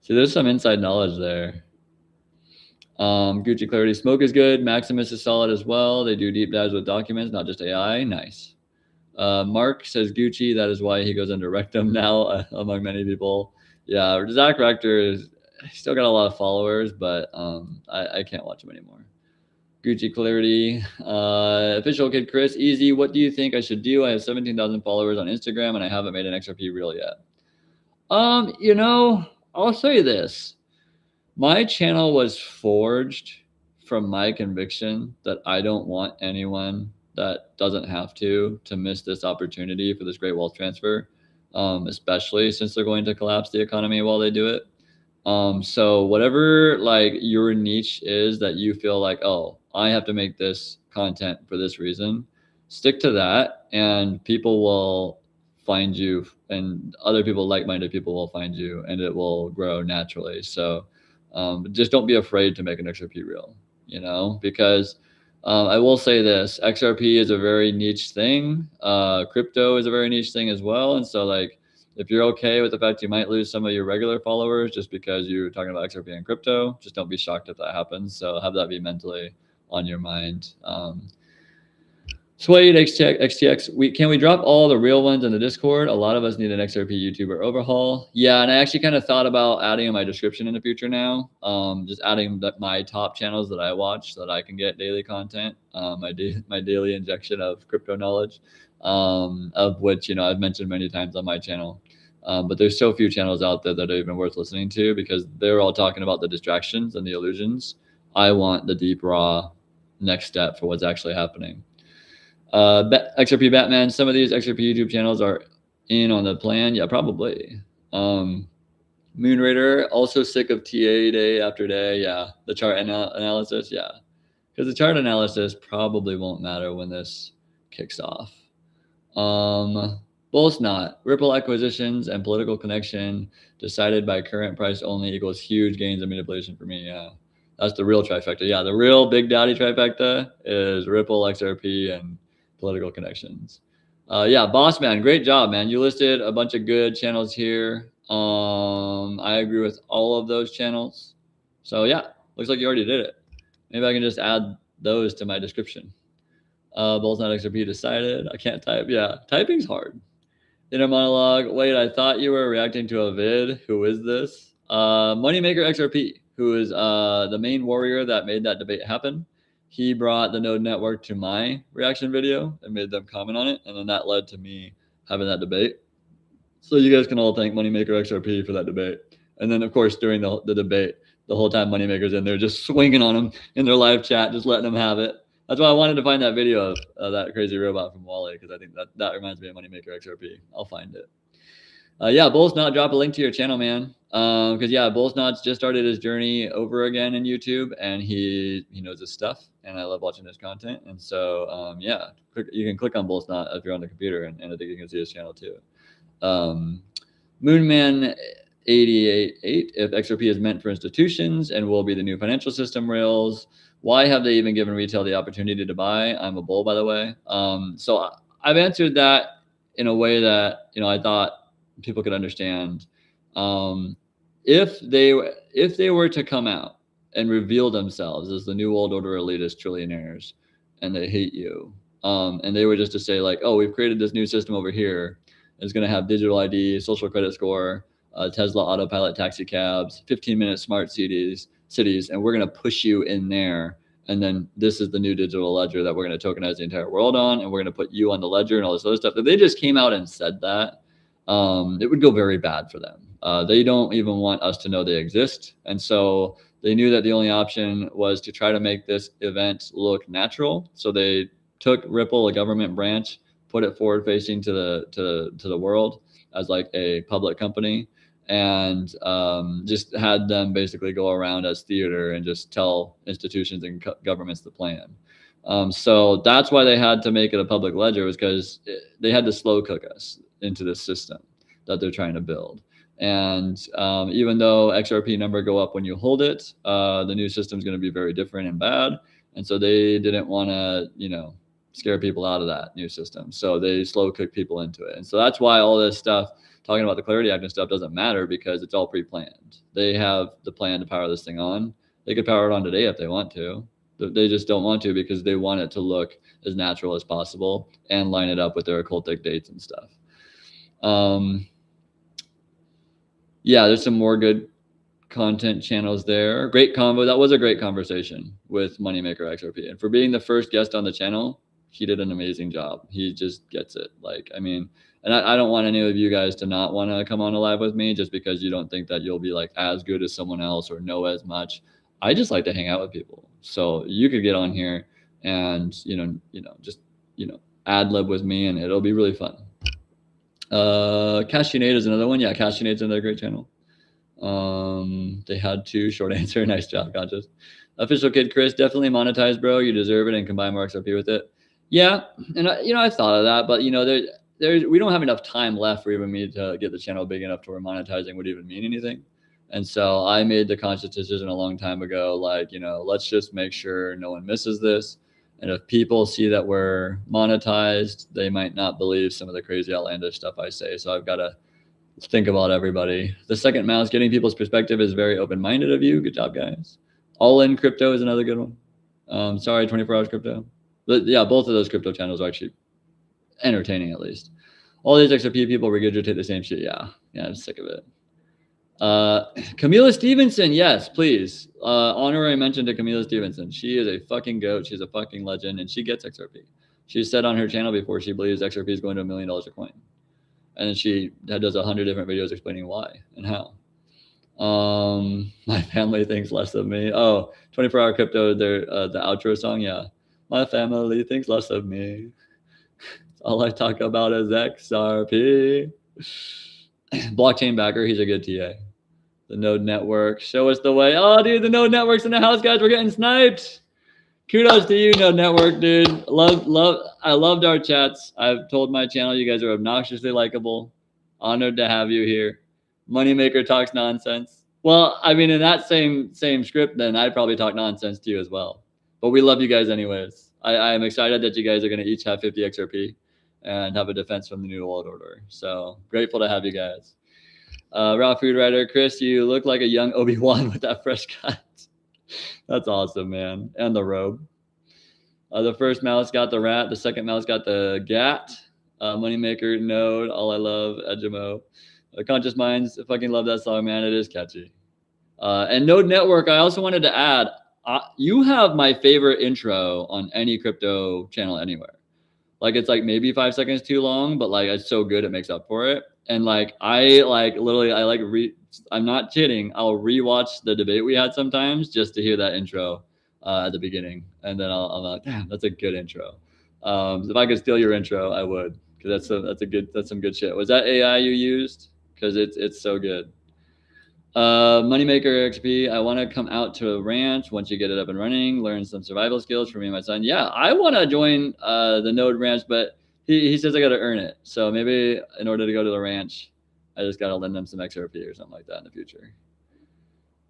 A: See, there's some inside knowledge there. Gucci Clarity, Smoke is good. Maximus is solid as well. They do deep dives with documents, not just AI. Nice. Mark says Gucci, that is why he goes under Rectum now, among many people. Yeah, Zach Rector is still got a lot of followers, but I can't watch him anymore. Gucci Clarity, Official Kid Chris, easy. What do you think I should do? I have 17,000 followers on Instagram and I haven't made an XRP reel yet. You know, I'll say this. My channel was forged from my conviction that I don't want anyone that doesn't have to miss this opportunity for this great wealth transfer, especially since they're going to collapse the economy while they do it. So whatever like your niche is that you feel like, oh, I have to make this content for this reason, stick to that, and people will find you, and other people, like-minded people, will find you, and it will grow naturally. So just don't be afraid to make an XRP reel, you know, because I will say this, XRP is a very niche thing. Crypto is a very niche thing as well. And so like, if you're okay with the fact you might lose some of your regular followers just because you're talking about XRP and crypto, just don't be shocked if that happens. So have that be mentally on your mind. Suede XTX, can we drop all the real ones in the Discord? A lot of us need an XRP YouTuber overhaul. Yeah, and I actually kind of thought about adding in my description in the future now. Just adding my top channels that I watch so that I can get daily content, my daily injection of crypto knowledge, of which, you know, I've mentioned many times on my channel. But there's so few channels out there that are even worth listening to because they're all talking about the distractions and the illusions. I want the deep, raw next step for what's actually happening. XRP Batman, some of these XRP YouTube channels are in on the plan. Yeah, probably. Moonraider, also sick of TA day after day. Yeah, the chart analysis. Yeah, because the chart analysis probably won't matter when this kicks off. Both not. Ripple acquisitions and political connection decided by current price only equals huge gains and manipulation for me. Yeah, that's the real trifecta. Yeah, the real big daddy trifecta is Ripple, XRP, and political connections. Yeah, boss man, great job, man. You listed a bunch of good channels here. I agree with all of those channels. So yeah, looks like you already did it. Maybe I can just add those to my description. Both not XRP decided. I can't type. Yeah, typing's hard. Inner monologue. Wait, I thought you were reacting to a vid. Who is this? MoneyMakerXRP, who is the main warrior that made that debate happen. He brought the Node Network to my reaction video and made them comment on it. And then that led to me having that debate. So you guys can all thank MoneyMakerXRP for that debate. And then, of course, during the debate, the whole time Moneymaker's in there just swinging on them in their live chat, just letting them have it. That's why I wanted to find that video of that crazy robot from Wally, because I think that reminds me of MoneyMakerXRP. I'll find it. Yeah, Bullsnot, drop a link to your channel, man. Because yeah, Bullsnot's just started his journey over again in YouTube, and he knows his stuff, and I love watching his content. And so yeah, you can click on Bullsnot if you're on the computer, and I think you can see his channel too. Moonman 88, if XRP is meant for institutions and will be the new financial system rails, why have they even given retail the opportunity to buy? I'm a bull, by the way. So I've answered that in a way that, you know, I thought people could understand. If they were to come out and reveal themselves as the new world order elitist trillionaires, and they hate you, and they were just to say like, oh, we've created this new system over here. It's going to have digital ID, social credit score, Tesla autopilot taxi cabs, 15-minute smart cities, and we're going to push you in there. And then this is the new digital ledger that we're going to tokenize the entire world on, and we're going to put you on the ledger and all this other stuff. If they just came out and said that, it would go very bad for them. They don't even want us to know they exist. And so they knew that the only option was to try to make this event look natural. So they took Ripple, a government branch, put it forward facing to the world as like a public company, and just had them basically go around as theater and just tell institutions and governments the plan. So that's why they had to make it a public ledger, was because they had to slow cook us into this system that they're trying to build. And even though XRP number go up when you hold it, the new system is going to be very different and bad. And so they didn't want to, you know, scare people out of that new system. So they slow cook people into it. And so that's why all this stuff, talking about the Clarity Act and stuff, doesn't matter, because it's all pre-planned. They have the plan to power this thing on. They could power it on today if they want to. They just don't want to, because they want it to look as natural as possible and line it up with their occultic dates and stuff. Yeah, there's some more good content channels there. Great combo. That was a great conversation with MoneyMakerXRP. And for being the first guest on the channel, he did an amazing job. He just gets it. Like, I mean, and I don't want any of you guys to not want to come on a live with me just because you don't think that you'll be like as good as someone else or know as much. I just like to hang out with people. So you could get on here and, just ad lib with me, and it'll be really fun. Cashinade is another one. Yeah, Cashinade's another great channel. They had two. Short answer. Nice job, Conscious. Official Kid Chris, definitely monetize, bro. You deserve it, and combine more XRP with it. Yeah, and I thought of that, but we don't have enough time left for even me to get the channel big enough to where monetizing would even mean anything. And so I made the conscious decision a long time ago, like, let's just make sure no one misses this. And if people see that we're monetized, they might not believe some of the crazy outlandish stuff I say. So I've got to think about everybody. The second mouse, getting people's perspective, is very open-minded of you. Good job, guys. All in crypto is another good one. Sorry, 24 hours crypto. But yeah, both of those crypto channels are actually entertaining, at least. All these XRP people regurgitate the same shit. Yeah, I'm sick of it. Camila Stevenson, yes, please. Honorary mention to Camila Stevenson. She is a fucking goat. She's a fucking legend, and she gets XRP. She said on her channel before she believes XRP is going to $1 million a coin. And then she does 100 different videos explaining why and how. My family thinks less of me. Oh, 24-hour crypto, the outro song, yeah. My family thinks less of me. All I talk about is XRP. Blockchain backer, he's a good TA. The Node Network, show us the way. Oh, dude, the Node Network's in the house, guys. We're getting sniped. Kudos to you, Node Network, dude. I loved our chats. I've told my channel you guys are obnoxiously likable. Honored to have you here. Moneymaker talks nonsense. Well, I mean, in that same script, then I'd probably talk nonsense to you as well. But we love you guys anyways. I am excited that you guys are going to each have 50 XRP and have a defense from the New World Order. So grateful to have you guys. Raw Food Writer, Chris, you look like a young Obi-Wan with that fresh cut. That's awesome, man. And the robe. The first mouse got the rat. The second mouse got the gat. Moneymaker, Node, All I Love, Edgemo. Conscious Minds, I fucking love that song, man. It is catchy. And Node Network, I also wanted to add, you have my favorite intro on any crypto channel anywhere. Like, it's like maybe 5 seconds too long, but like it's so good it makes up for it. And like I'm not kidding, I'll rewatch the debate we had sometimes just to hear that intro at the beginning, and then I'm like, damn, that's a good intro. If I could steal your intro, I would, because that's some good shit. Was that AI you used? Because it's so good. MoneyMakerXRP, I want to come out to a ranch once you get it up and running, learn some survival skills for me and my son. Yeah, I want to join the Node Ranch, but he says I got to earn it. So maybe in order to go to the ranch, I just got to lend him some XRP or something like that in the future.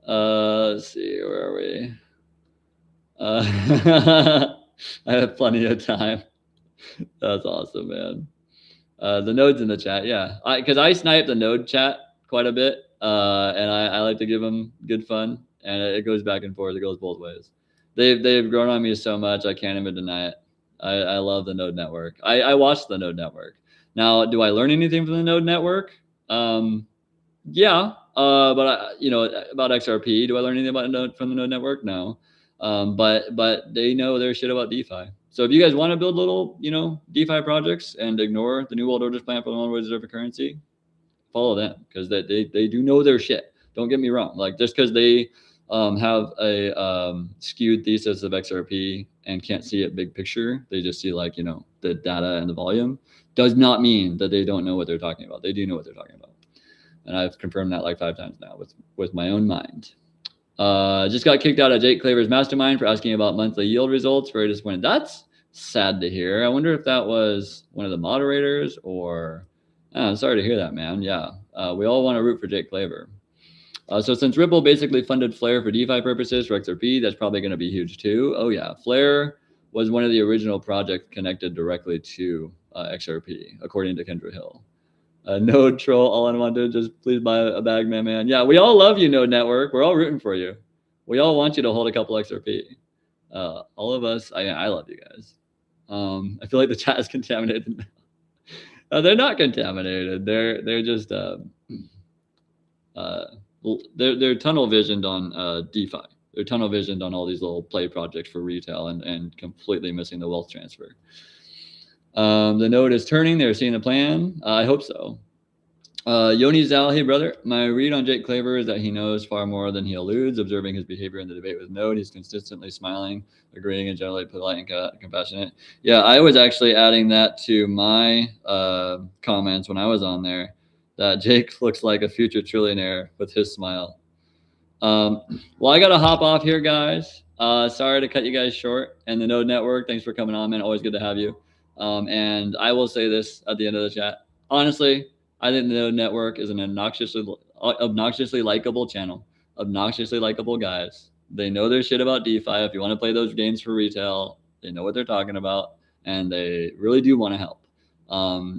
A: Let's see, where are we? I have plenty of time. That's awesome, man. The nodes in the chat, yeah. Because I snipe the node chat quite a bit, and I like to give them good fun, and it goes back and forth. It goes both ways. They've grown on me so much I can't even deny it. I love the node network. I watch the node network. Now, do I learn anything from the node network? Yeah, but about XRP, do I learn anything about from the node network? No, but they know their shit about DeFi. So if you guys want to build little, DeFi projects and ignore the New World Order's plan for the world reserve currency, follow them because they do know their shit. Don't get me wrong. Like just because they have a skewed thesis of XRP and can't see it big picture, they just see like the data and the volume, does not mean that they don't know what they're talking about. They do know what they're talking about. And I've confirmed that like 5 times now with my own mind. Just got kicked out of Jake Claver's mastermind for asking about monthly yield results. Very disappointed. That's sad to hear. I wonder if that was one of the moderators or... I'm sorry to hear that, man. Yeah, we all want to root for Jake Claver. So since Ripple basically funded Flare for DeFi purposes for XRP, that's probably going to be huge too. Oh yeah, Flare was one of the original projects connected directly to XRP, according to Kendra Hill. Node troll, all I want to do is just please buy a bag, man. Yeah, we all love you, Node Network. We're all rooting for you. We all want you to hold a couple XRP. All of us, I love you guys. I feel like the chat is contaminated. They're not contaminated. They're just they're tunnel visioned on DeFi. They're tunnel visioned on all these little play projects for retail and completely missing the wealth transfer. The node is turning. They're seeing the plan. I hope so. Yoni Zal, hey brother. My read on Jake Claver is that he knows far more than he alludes. Observing his behavior in the debate with Node, he's consistently smiling, agreeing, and generally polite and compassionate. Yeah, I was actually adding that to my comments when I was on there. That Jake looks like a future trillionaire with his smile. Well, I got to hop off here, guys. Sorry to cut you guys short. And the Node Network, thanks for coming on, man. Always good to have you. And I will say this at the end of the chat. Honestly, I think the Node Network is an obnoxiously likable channel. Obnoxiously likable guys. They know their shit about DeFi. If you want to play those games for retail, they know what they're talking about. And they really do want to help.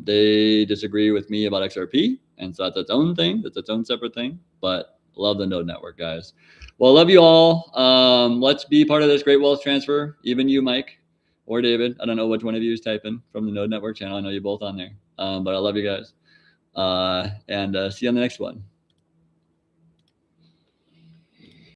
A: They disagree with me about XRP. And so that's its own thing. That's its own separate thing. But love the Node Network, guys. Well, love you all. Let's be part of this great wealth transfer. Even you, Mike, or David. I don't know which one of you is typing from the Node Network channel. I know you're both on there. But I love you guys. And see you on the next one.